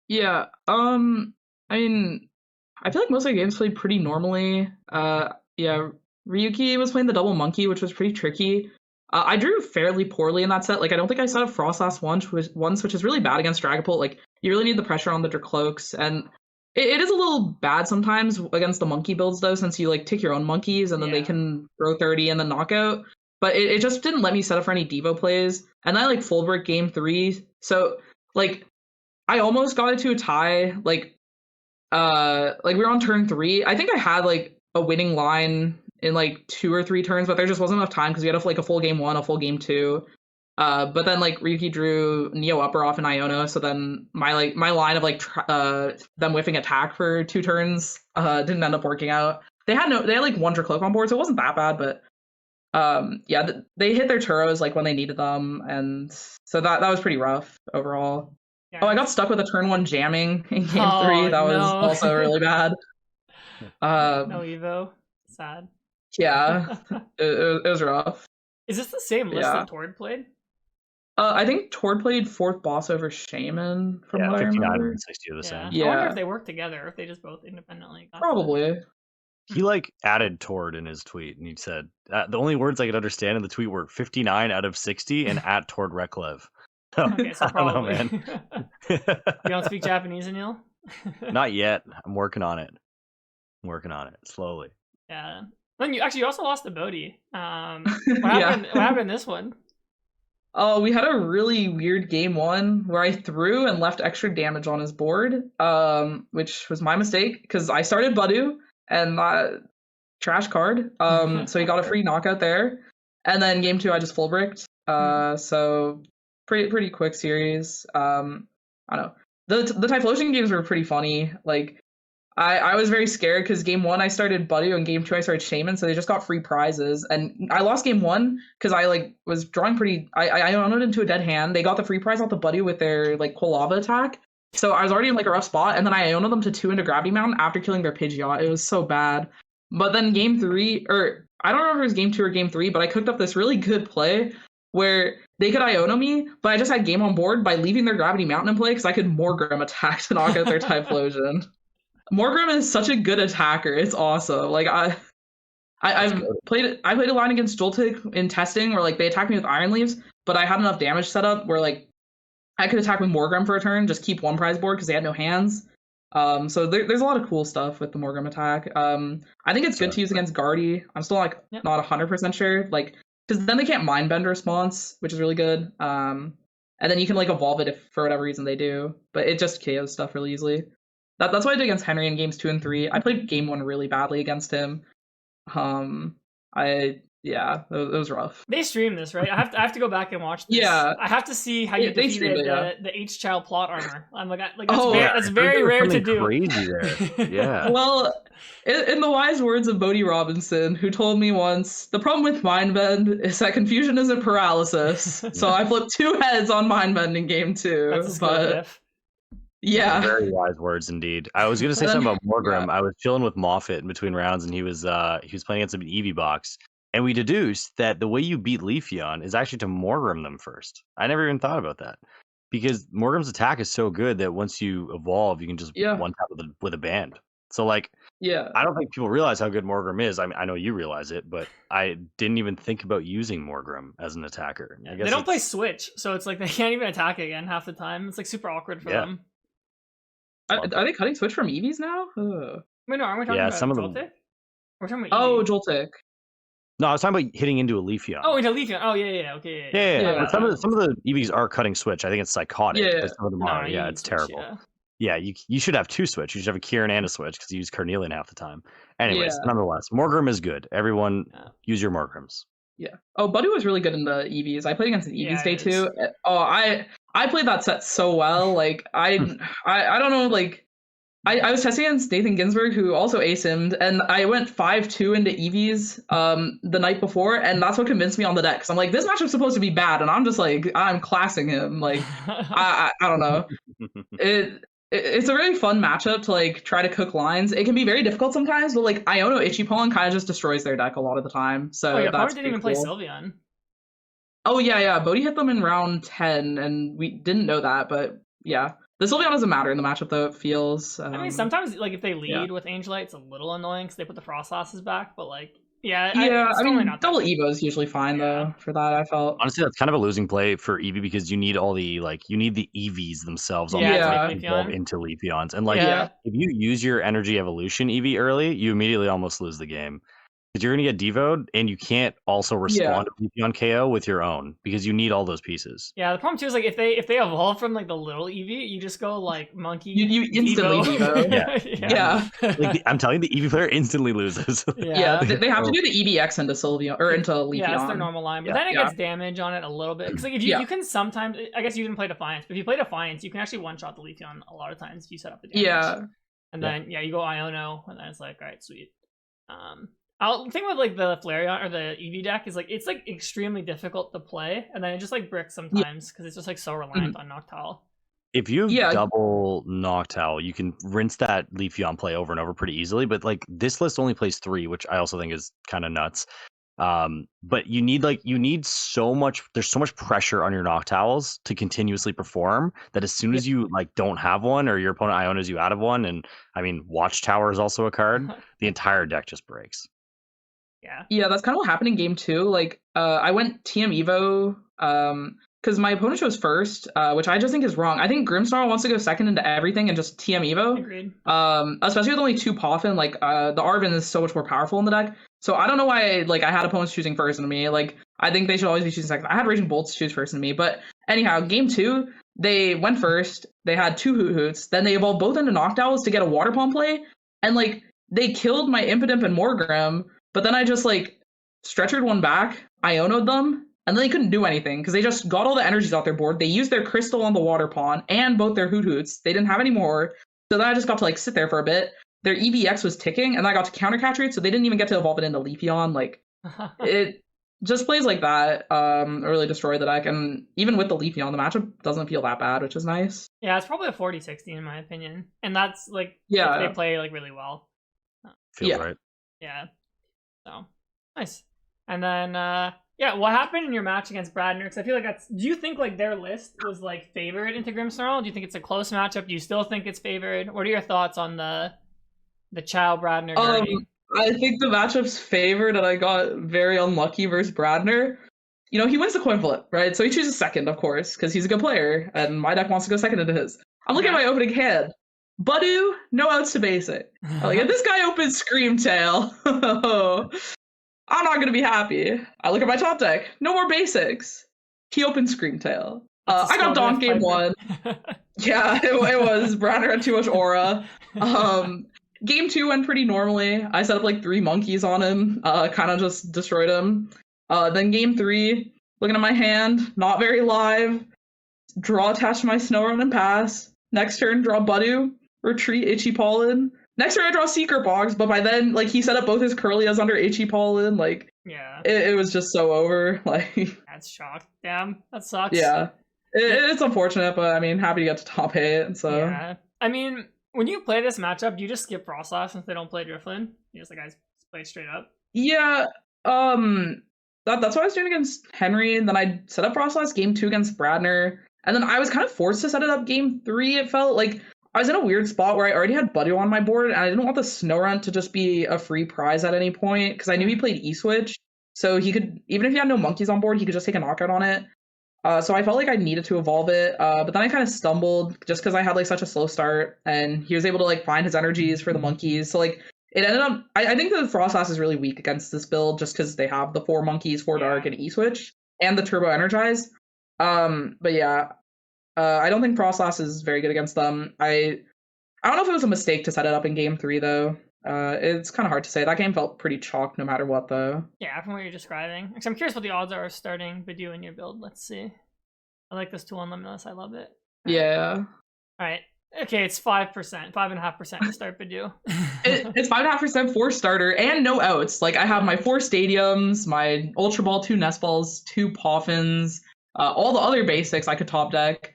Yeah, I mean, I feel like most of the games played pretty normally. Yeah, Ryuki was playing the double monkey, which was pretty tricky. I drew fairly poorly in that set. Like, I don't think I set up Frostlass once, which is really bad against Dragapult. Like, you really need the pressure on the Dracloaks, and it is a little bad sometimes against the monkey builds, though, since you, like, take your own monkeys, and then they can throw 30 and then knockout. but it just didn't let me set up for any Devo plays. And then I like full brick game 3. So like I almost got it to a tie. Like we were on turn 3. I think I had like a winning line in like 2 or 3 turns, but there just wasn't enough time because we had like a full game 1, a full game 2. But then like Ryuki drew Neo Upper off an Iono, so then my line of like them whiffing attack for 2 turns didn't end up working out. They had like 1 Dracloak on board, so it wasn't that bad, but they hit their Turos like when they needed them, and so that was pretty rough overall. Yeah. Oh, I got stuck with a turn 1 jamming in game 3. That was also really bad. No Evo. Sad. Yeah, it was rough. Is this the same list that Tord played? I think Tord played 4th boss over Shaman from what I remember. And 60 are the same. I wonder if they work together, or if they just both independently got Probably. He like added Tord in his tweet, and he said the only words I could understand in the tweet were 59 out of 60 and at Tord Reklev. Okay, so probably. I don't know, man. You don't speak Japanese, Aneil? Not yet. I'm working on it. Slowly. Yeah. Then you also lost to Bodhi. What happened in this one? Oh, we had a really weird game 1 where I threw and left extra damage on his board, which was my mistake because I started Badu and trash card. So he got a free knockout there, and then game 2 I just full bricked. So pretty quick series. I don't know. The Typhlosion games were pretty funny. Like I was very scared because game 1 I started Badu and game 2 I started Shaman, so they just got free prizes. And I lost game 1 because I like was drawing pretty. I owned it into a dead hand. They got the free prize off the Badu with their like Quilava attack. So I was already in like a rough spot, and then I owned them to 2 into Gravity Mountain after killing their Pidgeot. It was so bad. But then game 3, or I don't remember if it was game 2 or game 3, but I cooked up this really good play where they could Iono me, but I just had game on board by leaving their Gravity Mountain in play because I could Morgrim attack to knock out their Typhlosion. Morgrim is such a good attacker. It's awesome. Like I played a line against Joltik in testing where like they attacked me with Iron Leaves, but I had enough damage set up where like I could attack with Morgrim for a turn, just keep 1 prize board because they had no hands. So there's a lot of cool stuff with the Morgrim attack. I think it's good to use against Guardy. I'm still like not 100% sure, like because then they can't Mindbend response, which is really good. And then you can like evolve it if for whatever reason they do, but it just KOs stuff really easily. That's what I did against Henry in games 2 and 3. I played game 1 really badly against him. It was rough. They stream this, right? I have to go back and watch this. Yeah. I have to see how you defeated the H-Child plot armor. I'm like that's very rare to do. Crazy there. Yeah. Well, in the wise words of Bodhi Robinson, who told me once, the problem with Mindbend is that confusion isn't paralysis. So I flipped 2 heads on Mindbend in game 2. That's a yeah. Very wise words indeed. I was gonna say something about Morgrim. I was chilling with Moffat in between rounds, and he was playing against an Eevee box. And we deduced that the way you beat Leafeon is actually to Morgrim them first. I never even thought about that. Because Morgrim's attack is so good that once you evolve, you can just one-tap with a band. So, like, I don't think people realize how good Morgrim is. I mean, I know you realize it, but I didn't even think about using Morgrim as an attacker. I guess they don't play Switch, so it's like they can't even attack again half the time. It's like super awkward for them. Are they cutting Switch from Eevees now? Wait, no, aren't we talking about some of Joltik? them. We're talking about Eevee. Joltik. No, I was talking about hitting into a Leafeon. Oh, into Leafeon. Oh, yeah. Okay. Yeah. But some of the EVs are cutting Switch. I think it's psychotic. Yeah. Some of them are. Yeah, it's terrible. Yeah, you should have 2 Switch. You should have a Ciaran and a Switch because you use Carnelian half the time. Anyways, nonetheless, Morgrim is good. Everyone use your Morgrims. Yeah. Oh, Buddy was really good in the EVs. I played against the EVs day too. Oh, I played that set so well. Like I don't know. Like I was testing against Nathan Ginsburg, who also ASIM'd, and I went 5-2 into EVs the night before, and that's what convinced me on the deck. Because I'm like, this matchup's supposed to be bad, and I'm just like, I'm classing him. Like I don't know. It's a really fun matchup to like try to cook lines. It can be very difficult sometimes, but like Iono Ichipollen kind of just destroys their deck a lot of the time. So your that's opponent didn't even play Sylveon. Oh yeah. Bodhi hit them in round 10, and we didn't know that, but yeah. The Sylveon doesn't matter in the matchup though, it feels. I mean, sometimes like if they lead with Angelite, it's a little annoying because they put the Frost Lasses back, but like I mean, double Evo is usually fine though for that. I felt honestly that's kind of a losing play for Eevee because you need all the the EVs themselves on into Leafeons, and like if you use your Energy Evolution Eevee early, you immediately almost lose the game. Because you're going to get devoed, and you can't also respond to Lepine KO with your own, because you need all those pieces. Yeah, the problem too is like if they evolve from like the little Eevee, you just go like monkey. You instantly Devo. Yeah. Like I'm telling you, the Eevee player instantly loses. Yeah, they have to do the EVX into Sylveon or into Lepine. Yeah, that's their normal line, but then it gets damage on it a little bit. Because like if you can sometimes, I guess you didn't play Defiance, but if you play Defiance, you can actually one shot the Lepine a lot of times if you set up the damage. Yeah. And then you go Iono, and then it's like, all right, sweet. The thing with like the Flareon or the Eevee deck is like it's like extremely difficult to play, and then it just like bricks sometimes because it's just like so reliant on Noctowl. If you double Noctowl, you can rinse that Leafeon play over and over pretty easily. But like this list only plays 3, which I also think is kind of nuts. But you need so much. There's so much pressure on your Noctowls to continuously perform that as soon as you like don't have one, or your opponent Ionas you out of one, and I mean Watchtower is also a card, the entire deck just breaks. Yeah, that's kind of what happened in game 2. Like, I went TM Evo, because my opponent chose first, which I just think is wrong. I think Grimmsnarl wants to go second into everything and just TM Evo. Agreed. Especially with only 2 Poffin, like, the Arven is so much more powerful in the deck. So I don't know why, like, I had opponents choosing first into me. Like, I think they should always be choosing second. I had Raging Bolts choose first into me, but anyhow, game 2, they went first. They had 2 Hoot Hoots. Then they evolved both into Noctowls to get a Water Palm play, and like they killed my Impidimp and Morgrem. But then I just, like, stretchered one back, Iono'd them, and then they couldn't do anything because they just got all the energies off their board. They used their Crystal on the Water Pond and both their Hoot Hoots. They didn't have any more. So then I just got to, like, sit there for a bit. Their EVX was ticking, and I got to countercatch it, so they didn't even get to evolve it into Leafeon. Like, it just plays like that really destroyed the deck. And even with the Leafeon, the matchup doesn't feel that bad, which is nice. Yeah, it's probably a 40-60 in my opinion. And that's, like, if they play, like, really well. Feels right. Yeah. So nice. And then what happened in your match against Bradner? Because I feel like do you think like their list was like favored into Grimmsnarl? Do you think it's a close matchup? Do you still think it's favored? What are your thoughts on the Chow Bradner journey? I think the matchup's favored, and I got very unlucky versus Bradner. You know, he wins the coin flip, right? So he chooses second, of course, because he's a good player, and my deck wants to go second into his. I'm looking at my opening hand. Budu, no outs to basic. Like, if this guy opens Screamtail, I'm not going to be happy. I look at my top deck. No more basics. He opens Screamtail. I got Donk game 1. Yeah, it was. Bradner had too much aura. Game 2 went pretty normally. I set up like 3 monkeys on him. Kind of just destroyed him. Then game 3, looking at my hand, not very live. Draw attached to my Snorunt and pass. Next turn, draw Budu. Retreat Itchy Pollen. Next turn I draw Secret Box, but by then, like, he set up both his Curlias under Itchy Pollen. Like, it was just so over. Like, that's shocked. Damn, that sucks. Yeah, it's unfortunate, but I mean, happy to get to top 8. So yeah, I mean, when you play this matchup, do you just skip Frostlass since they don't play Drifloon? You just like guys play straight up. Yeah, that's what I was doing against Henry, and then I set up Frostlass game 2 against Bradner, and then I was kind of forced to set it up game 3. It felt like I was in a weird spot where I already had Budu on my board, and I didn't want the Snorunt to just be a free prize at any point, because I knew he played E-Switch, so he could, even if he had no monkeys on board, he could just take a knockout on it. So I felt like I needed to evolve it, but then I kind of stumbled, just because I had like such a slow start, and he was able to like find his energies for the monkeys, so like, it ended up, I think the Frostlass is really weak against this build, just because they have the 4 monkeys, 4 dark, and E-Switch, and the Turbo Energize. But yeah, I don't think Frostlass is very good against them. I don't know if it was a mistake to set it up in game 3, though. It's kind of hard to say. That game felt pretty chalk no matter what, though. Yeah, from what you're describing. Actually, I'm curious what the odds are of starting Budu in your build. Let's see. I like this 2-1 Limitless. I love it. Yeah. All right. Okay, it's 5%, 5.5% to start Budu. It's 5.5% for starter and no outs. Like, I have my 4 stadiums, my Ultra Ball, 2 Nest Balls, 2 Poffins, all the other basics I could top deck.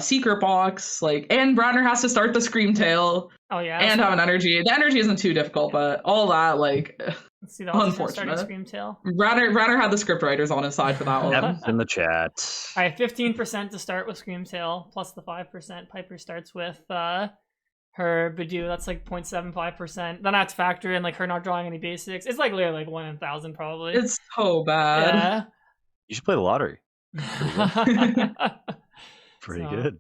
Secret Box, like, and Bradner has to start the Screamtail. Oh yeah, and have an energy. The energy isn't too difficult, but all that, like, let's see the unfortunate. Screamtail. Bradner had the script writers on his side for that one. In the chat. All right, 15% to start with Screamtail, plus the 5% Piper starts with her Budu. That's like 0.75%. Then I have to factor in like her not drawing any basics. It's like literally like 1 in 1,000 probably. It's so bad. Yeah. You should play the lottery. Pretty good.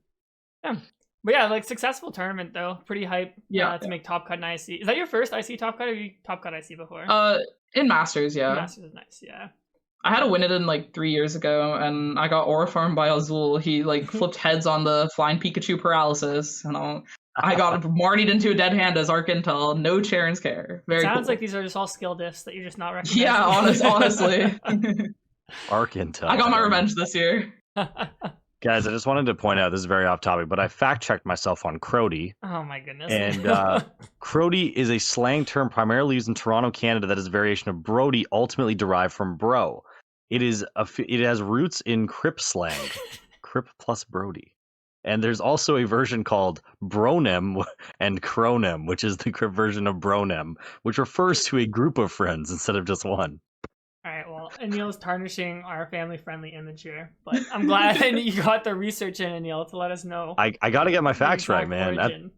Yeah. But yeah, like successful tournament though. Pretty hype. To make top cut in IC. Is that your first IC top cut, or have you top cut IC before? In Masters, yeah. Masters is nice, yeah. I had to win it in like 3 years ago, and I got aura farmed by Azul. He like flipped heads on the flying Pikachu paralysis, and I got Marnied into a dead hand as Arc Intel. No Ciaran's care. Very Sounds cool. like these are just all skill diffs that you're just not recognizing. Yeah, honestly. Arc Intel. I got my revenge this year. Guys, I just wanted to point out, this is very off topic, but I fact-checked myself on Crody. Oh my goodness. And Crody is a slang term primarily used in Toronto, Canada that is a variation of Brody, ultimately derived from bro. It has roots in Crip slang, Crip plus Brody. And there's also a version called Bronem and Cronem, which is the Crip version of Bronem, which refers to a group of friends instead of just one. All right, well, Aneil's tarnishing our family-friendly image here, but I'm glad you got the research in, Aneil, to let us know. I got to get my facts right, man.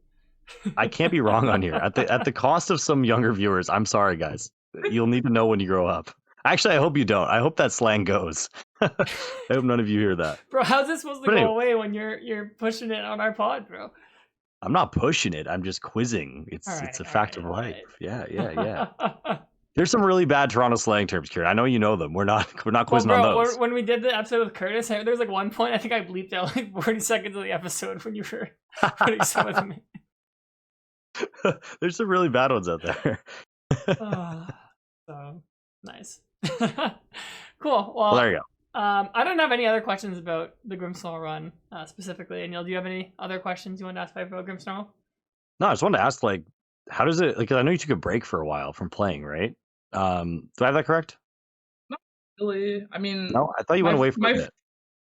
I can't be wrong on here. At the cost of some younger viewers, I'm sorry, guys. You'll need to know when you grow up. Actually, I hope you don't. I hope that slang goes. I hope none of you hear that. Bro, how's this supposed to go away when you're pushing it on our pod, bro? I'm not pushing it. I'm just quizzing. It's a fact of life. Right. Yeah. There's some really bad Toronto slang terms, Ciaran. I know you know them. We're not quizzing on those. When we did the episode with Curtis, there was like one point I think I bleeped out like 40 seconds of the episode when you were putting some of them in. There's some really bad ones out there. So nice. Cool. Well, there you go. I don't have any other questions about the Grimmsnarl run specifically. Aneil, do you have any other questions you want to ask about Grimmsnarl? No, I just wanted to ask, like, how does it, like, I know you took a break for a while from playing, right? Do I have that correct? Not really. I mean, no, I thought you went away from it.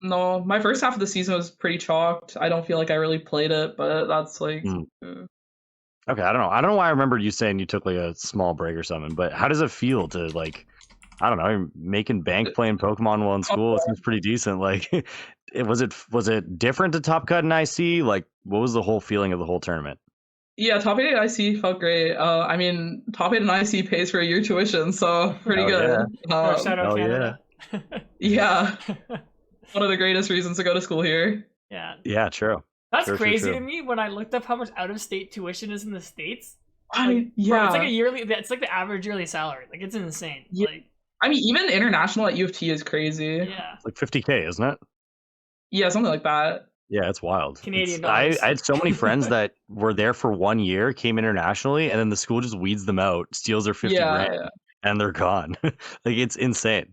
No, my first half of the season was pretty chalked. I don't feel like I really played it, but that's like. Okay, I don't know. I don't know why I remember you saying you took like a small break or something, but how does it feel to like, I don't know, making bank playing Pokemon while in school? It seems pretty decent. Like, was it different to Top Cut and NAIC? Like, what was the whole feeling of the whole tournament? Yeah, Top 8 at IC felt great. I mean, Top 8 and IC pays for a year tuition, so pretty good. Yeah. Shout out Canada. Yeah. One of the greatest reasons to go to school here. Yeah. Yeah, true. That's crazy to me when I looked up how much out-of-state tuition is in the States. Bro, it's like it's like the average yearly salary. Like, it's insane. Yeah. Like, I mean, even international at U of T is crazy. Yeah. It's like $50K, isn't it? Yeah, something like that. Yeah, it's wild. Canadian dollars. I had so many friends that were there for 1 year, came internationally, and then the school just weeds them out, steals their 50 grand, and they're gone. Like, it's insane.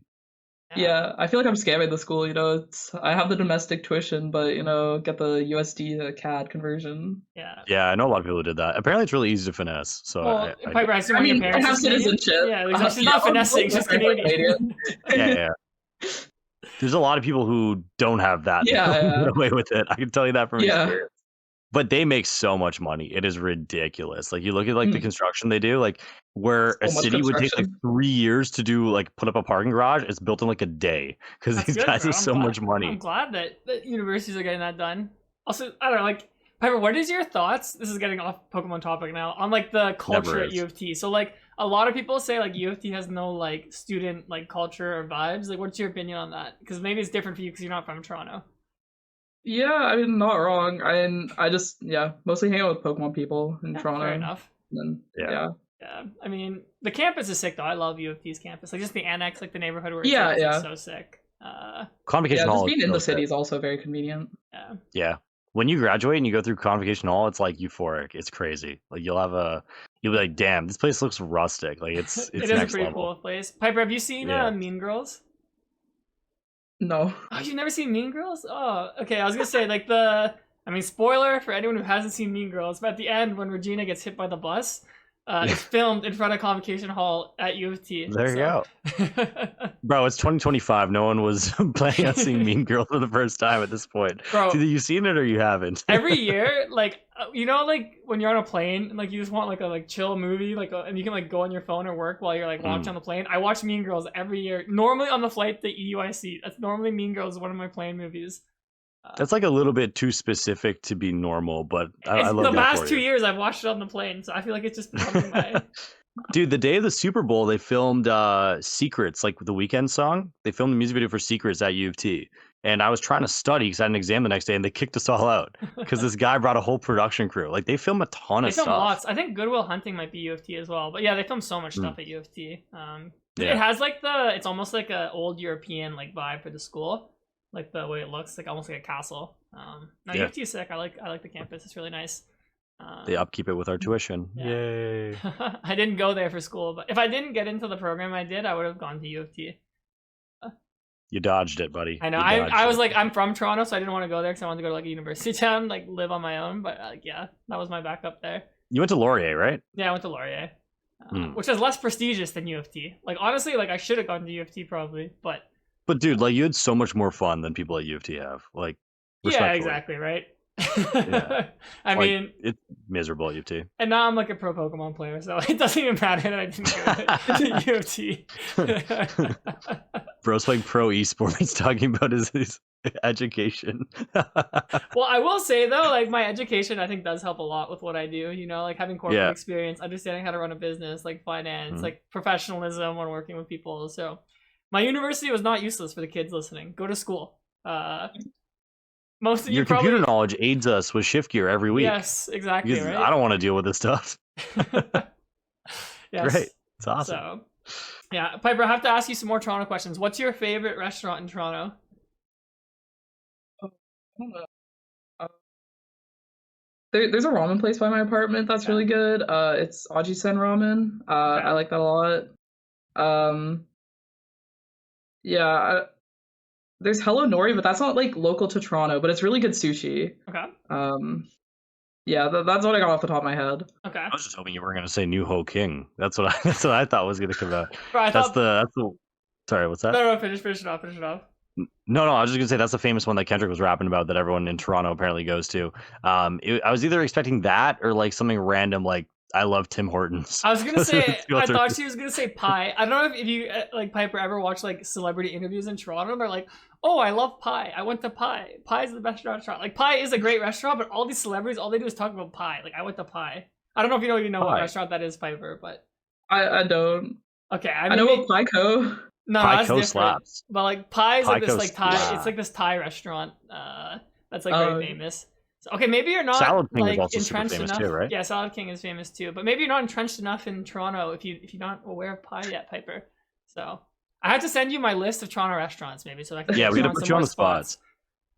Yeah, I feel like I'm scamming the school. You know, I have the domestic tuition, but get the USD to CAD conversion. Yeah, I know a lot of people who did that. Apparently, it's really easy to finesse. So I mean, I have citizenship. Yeah, she's not finessing, she's Canadian. Yeah. There's a lot of people who don't have that. Get away with it. I can tell you that from experience. But they make so much money. It is ridiculous. Like, you look at like the construction they do, like where a city would take like 3 years to do, like put up a parking garage, it's built in like a day because these guys have so much money. I'm glad that universities are getting that done. Also, I don't know, like, Piper, what is your thoughts? This is getting off Pokemon topic now, on like the culture at U of T. So like a lot of people say like U of T has no like student like culture or vibes. Like, what's your opinion on that? Because maybe it's different for you because you're not from Toronto. Yeah, I mean, not wrong. I just mostly hang out with Pokemon people in Toronto. Fair enough. And yeah. I mean, the campus is sick though. I love U of T's campus. Like, just the annex, like the neighborhood where it's like, so sick. Convocation Hall. Just being in the city is also very convenient. Yeah. When you graduate and you go through Convocation Hall, it's like euphoric. It's crazy. Like, you'll be like, damn, this place looks rustic. Like, it's it is next a pretty level. cool place. Piper, have you seen Mean Girls? No. Oh, you've never seen Mean Girls? Oh, okay. I was gonna say like spoiler for anyone who hasn't seen Mean Girls, but at the end when Regina gets hit by the bus, it's filmed in front of Convocation Hall at U of T. There you go. Bro, it's 2025. No one was planning on seeing Mean Girls for the first time at this point. Bro, it's either you've seen it or you haven't. Every year, like, like when you're on a plane and like you just want like a chill movie, like and you can like go on your phone or work while you're like watching on the plane. I watch Mean Girls every year. Normally on the flight to EUIC. That's normally Mean Girls is one of my plane movies. That's like a little bit too specific to be normal, but I love it. The past 2 years I've watched it on the plane, so I feel like it's just becoming my... Dude, the day of the Super Bowl, they filmed Secrets, like the Weeknd song. They filmed the music video for Secrets at U of T. And I was trying to study because I had an exam the next day, and they kicked us all out because this guy brought a whole production crew. Like, they film a ton of stuff. Lots. I think Good Will Hunting might be U of T as well. But yeah, they film so much stuff at U of T. Yeah. It has like it's almost like a old European like vibe for the school, like the way it looks, like almost like a castle. No, Yeah. UFT is sick. I like the campus. It's really nice. They upkeep it with our tuition. Yeah. Yay! I didn't go there for school, but if I didn't get into the program I did, I would have gone to UFT. You dodged it, buddy. I know. I was like, I'm from Toronto, so I didn't want to go there because I wanted to go to like a university town, like live on my own. But yeah, that was my backup there. You went to Laurier, right? Yeah, I went to Laurier, which is less prestigious than UFT. Like honestly, like I should have gone to UFT probably, but dude, like you had so much more fun than people at UFT have. Like, yeah, exactly, right. Yeah. I like, mean, it's miserable at UFT. And now I'm like a pro Pokemon player, so it doesn't even matter that I didn't go to UFT. Bro's playing pro esports, talking about his education. Well, I will say though, like my education, I think does help a lot with what I do. You know, like having corporate experience, understanding how to run a business, like finance, like professionalism when working with people. So, my university was not useless for the kids listening. Go to school. Most of your you probably... computer knowledge aids us with shift gear every week. Yes, exactly. Because right? I don't want to deal with this stuff. Yes. Great. It's awesome. So, yeah, Piper, I have to ask you some more Toronto questions. What's your favorite restaurant in Toronto? I don't know. There's a ramen place by my apartment that's really good. It's Ajisen Ramen. I like that a lot. Yeah. There's Hello Nori, but that's not like local to Toronto, but it's really good sushi. Okay. Yeah, that's what I got off the top of my head. Okay. I was just hoping you were gonna say New Ho King. That's what I thought was gonna come out. Bro, that's the sorry, what's that? No, finish it off. No, I was just gonna say that's the famous one that Kendrick was rapping about that everyone in Toronto apparently goes to. I was either expecting that or like something random like I love Tim Hortons. I was gonna say, I thought she was gonna say pie. I don't know if you like Piper ever watch like celebrity interviews in Toronto. They're like, oh, I love pie. I went to Pie. Pie is the best restaurant. Like Pie is a great restaurant, but all these celebrities, all they do is talk about pie. Like I went to Pie. I don't know if you know what restaurant that is, Piper, but I don't. Okay, I know about Pico. No, Pico that's different. Slaps. But like Pie is like this like Thai. Yeah. It's like this Thai restaurant. That's like very famous. So, okay, maybe you're not Salad King like is also entrenched super famous enough. too, right? Yeah, Salad King is famous too. But maybe you're not entrenched enough in Toronto if you're not aware of Pie yet, Piper. So I have to send you my list of Toronto restaurants, maybe, so I can we gotta put you on the spots.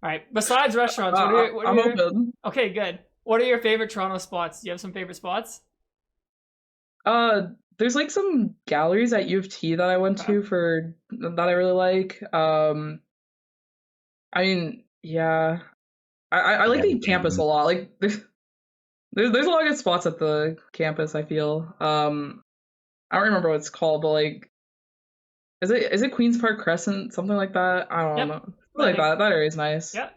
All right. Besides restaurants, what are I'm your... open. Okay, good. What are your favorite Toronto spots? Do you have some favorite spots? There's like some galleries at U of T that I went to for that I really like. I mean, yeah, I like the campus a lot. Like there's a lot of good spots at the campus. I feel. I don't remember what it's called, but like, is it Queens Park Crescent, something like that? I don't know. Like that area is nice. Yeah.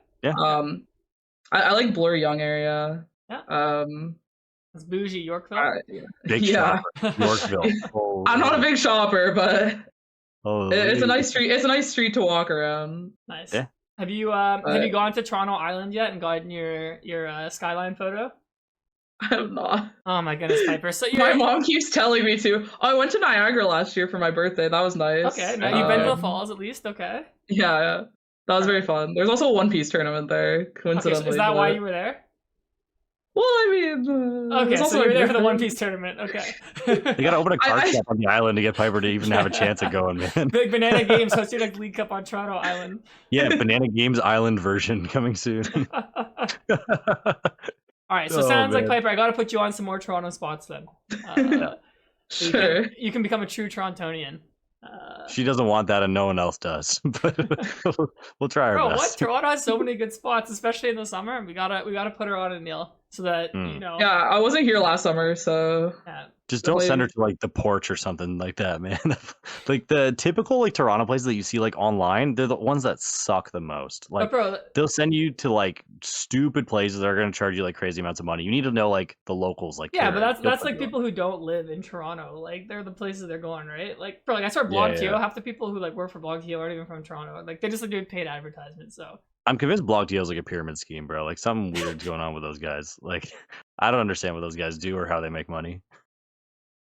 I like Bloor Young area. Yeah. It's bougie Yorkville. Big shopper, Yorkville. I'm not a big shopper, but it's a nice street. It's a nice street to walk around. Nice. Yeah. Have you gone to Toronto Island yet and gotten your skyline photo? I have not. Oh my goodness, Piper. So my mom keeps telling me to. Oh, I went to Niagara last year for my birthday. That was nice. Okay, now you've been to the falls at least. Okay. Yeah. That was very fun. There's also a One Piece tournament there, coincidentally. Okay, so is that why you were there? Well, I mean... okay, so you were there for the One Piece tournament. Okay. You gotta open a card shop on the island to get Piper to even have a chance at going, man. Big Banana Games hosting like League Cup on Toronto Island. Yeah, Banana Games Island version coming soon. All right, so sounds like Piper, I gotta put you on some more Toronto spots then. Sure. You can become a true Torontonian. She doesn't want that, and no one else does. But we'll try our best. What? Toronto has so many good spots, especially in the summer. We gotta put her on Aneil so that you know. Yeah, I wasn't here last summer, so. Yeah. Just don't send her to like the porch or something like that, man. Like the typical like Toronto places that you see like online, they're the ones that suck the most. Like they'll send you to like stupid places that are going to charge you like crazy amounts of money. You need to know like the locals, like but that's like people who don't live in Toronto. Like they're the places they're going, right? Like bro, like I saw BlogTO. Half the people who like work for BlogTO aren't even from Toronto. Like they just like do paid advertisements. So I'm convinced BlogTO is like a pyramid scheme, bro. Like something weird's going on with those guys. Like I don't understand what those guys do or how they make money.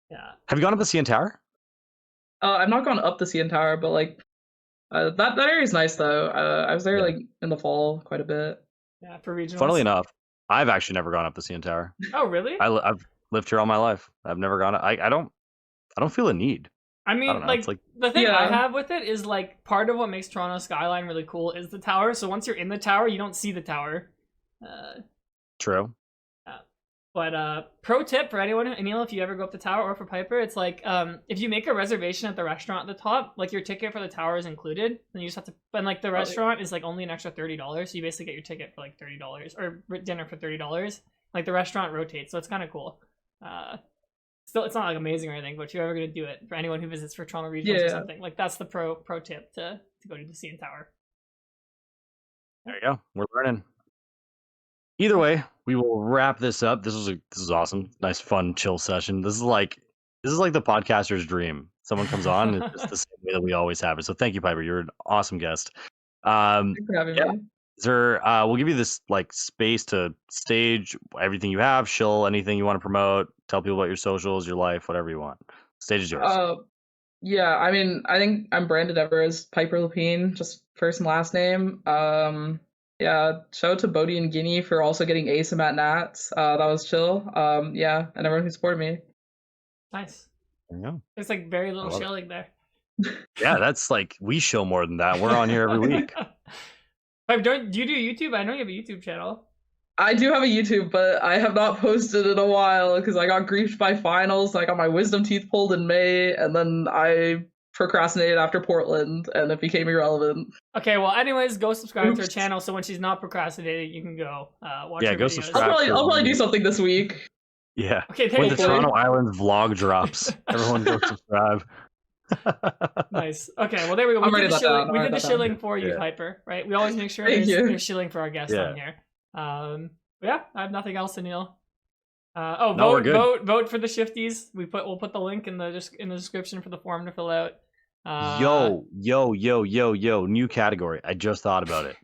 Yeah. Have you gone up the CN Tower? I've not gone up the CN Tower, but like that area is nice though. I was there like in the fall quite a bit. Yeah, for regionals. Funnily enough, I've actually never gone up the CN Tower. Oh really? I've lived here all my life. I've never gone. I don't feel a need. I mean, don't know, like, it's like the thing Yeah. I have with it is like part of what makes Toronto skyline really cool is the tower. So once you're in the tower, you don't see the tower. true. But pro tip for anyone, Aneil, if you ever go up the tower, or for Piper, it's like if you make a reservation at the restaurant at the top, like your ticket for the tower is included, then you just have to. And like the restaurant is like only an extra $30, so you basically get your ticket for like $30 or dinner for $30. Like the restaurant rotates, so it's kind of cool. Still, it's not like amazing or anything, but if you're ever gonna do it for anyone who visits for Toronto Regionals or something, like that's the pro tip to go to the CN Tower. There you go. We're learning. Either way, we will wrap this up. This is awesome. Nice, fun, chill session. This is like the podcaster's dream. Someone comes on, and it's just the same way that we always have it. So thank you, Piper. You're an awesome guest. Thanks for having me. Is there, we'll give you this like space to stage everything you have, shill anything you want to promote, tell people about your socials, your life, whatever you want. Stage is yours. Yeah, I mean, I think I'm branded ever as Piper Lepine, just first and last name. Yeah, shout out to Bodhi and Guinea for also getting ASIM at Nats. That was chill. Yeah, and everyone who supported me. Nice. There you go. There's like very little love it. shilling there. Yeah, that's like we show more than that. We're on here every week. Piper, do you do YouTube? I know you have a YouTube channel. I do have a YouTube, but I have not posted in a while because I got griefed by finals. I got my wisdom teeth pulled in May, and then I procrastinated after Portland, and it became irrelevant. Okay, well, anyways, go subscribe to her channel so when she's not procrastinating, you can go watch her go videos. subscribe. I'll probably do something this week. Yeah. Okay, When the thank you. Toronto Islands vlog drops, everyone go subscribe. Nice. Okay, well, there we go. I'm We writing did the that shilling, down. we I'll did the write that shilling down. for you, Yeah. Piper, right? We always make sure Thank you. there's shilling for our guests Yeah. on here. But yeah, I have nothing else, Aneil. No, we're good. Vote for the shifties. We'll put the link in the description for the form to fill out. Yo, new category. I just thought about it.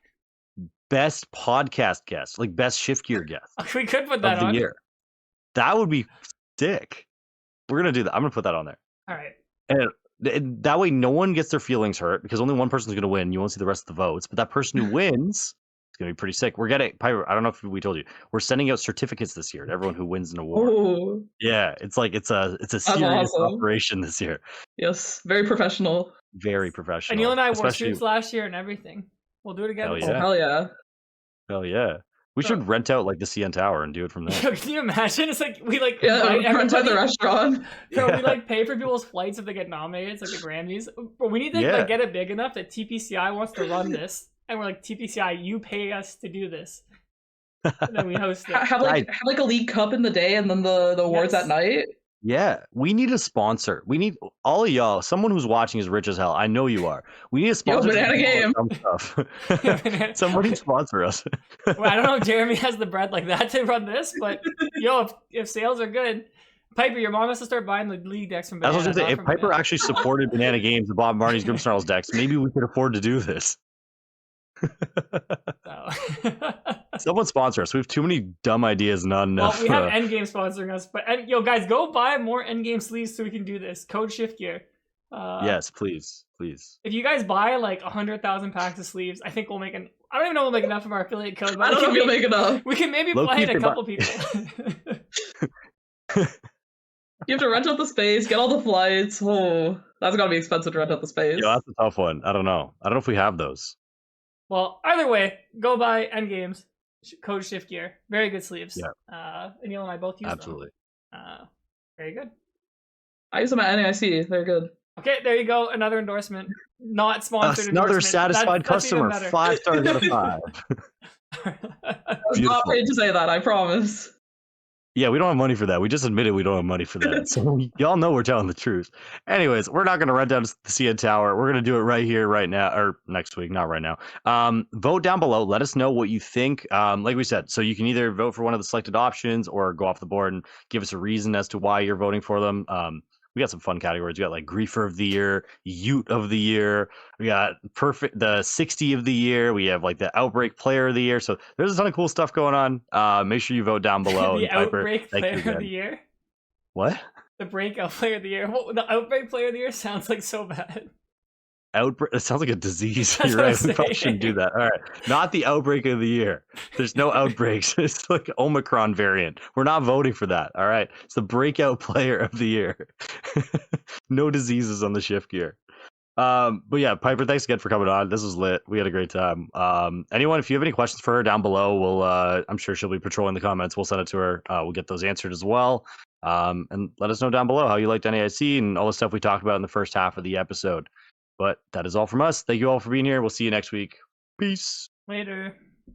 Best podcast guest, like best shift gear guest We could put of that the on. year. That would be sick. We're gonna do that. I'm gonna put that on there. All right. And that way no one gets their feelings hurt because only one person's gonna win. You won't see the rest of the votes, but that person who wins, it's gonna be pretty sick. We're getting Piper, I don't know if we told you, we're sending out certificates this year to everyone who wins an award. Oh, Yeah, it's like it's a serious awesome. operation this year. yes, very professional. Very professional. Aneil and I wore especially- suits last year and everything. We'll do it again. Hell this Oh, yeah. year. hell yeah. Hell yeah. We should rent out like the CN Tower and do it from there. Can you imagine? It's like we like Yeah, invite run to the everybody. restaurant. So Yeah. we like pay for people's flights if they get nominated. It's like the Grammys. But we need to Yeah. like get it big enough that TPCI wants to run this, and we're like, TPCI, you pay us to do this, and then we host it. Have like a league cup in the day and then the awards Yes. at night. Yeah, we need a sponsor. We need all of y'all. Someone who's watching is rich as hell. I know you are. We need a sponsor. for Banana all the Game. dumb stuff. Somebody sponsor us. Well, I don't know if Jeremy has the bread like that to run this, but yo, if sales are good, Piper, your mom has to start buying the league decks from That's Banana. what I was gonna say. not If from Piper Banana. actually supported Banana Games and bought Marnie's Grimmsnarl's decks, maybe we could afford to do this. So. Someone sponsor us. We have too many dumb ideas, not Well, enough. we have Endgame sponsoring us, but yo, guys, go buy more Endgame sleeves so we can do this. Code Shift Gear. Yes, please. If you guys buy like 100,000 packs of sleeves, I think we'll make an. I don't even know if we'll make enough of our affiliate code, but I don't know if you'll make enough. we can maybe Low-key, play it a if they couple people. You have to rent out the space, get all the flights. Oh, that's gotta be expensive to rent out the space. Yo, that's a tough one. I don't know. I don't know if we have those. Well, either way, go buy Endgames. Code Shift Gear. Very good sleeves. Yeah. Aneil and I both use Absolutely. them. Very good. I use them at NAIC. They're good. Okay, there you go. Another endorsement. Not sponsored. Another endorsement. satisfied That's even customer. better. 5 stars out of 5. I was Beautiful. not paid to say that, I promise. Yeah, we don't have money for that. We just admitted we don't have money for that. So y'all know we're telling the truth. Anyways, we're not going to run down the CN Tower. We're going to do it right here, right now, or next week, not right now. Vote down below. Let us know what you think. Like we said, so you can either vote for one of the selected options or go off the board and give us a reason as to why you're voting for them. We got some fun categories. We got like Griefer of the Year, Ute of the Year. We got the 60 of the Year. We have like the Outbreak Player of the Year. So there's a ton of cool stuff going on. Make sure you vote down below. The And Piper, Outbreak thank you Player of again. the Year. What? The Breakout Player of the Year. The Outbreak Player of the Year sounds like so bad. outbreak. It sounds like a disease. That's You're what I'm right. We probably shouldn't do saying. that. All right. Not the outbreak of the year. There's no outbreaks. It's like Omicron variant. We're not voting for that. All right. It's the breakout player of the year. No diseases on the shift gear. But yeah, Piper, thanks again for coming on. This was lit. We had a great time. Anyone, if you have any questions for her down below, we'll I'm sure she'll be patrolling the comments. We'll send it to her. We'll get those answered as well. And let us know down below how you liked NAIC and all the stuff we talked about in the first half of the episode. But that is all from us. Thank you all for being here. We'll see you next week. Peace. Later.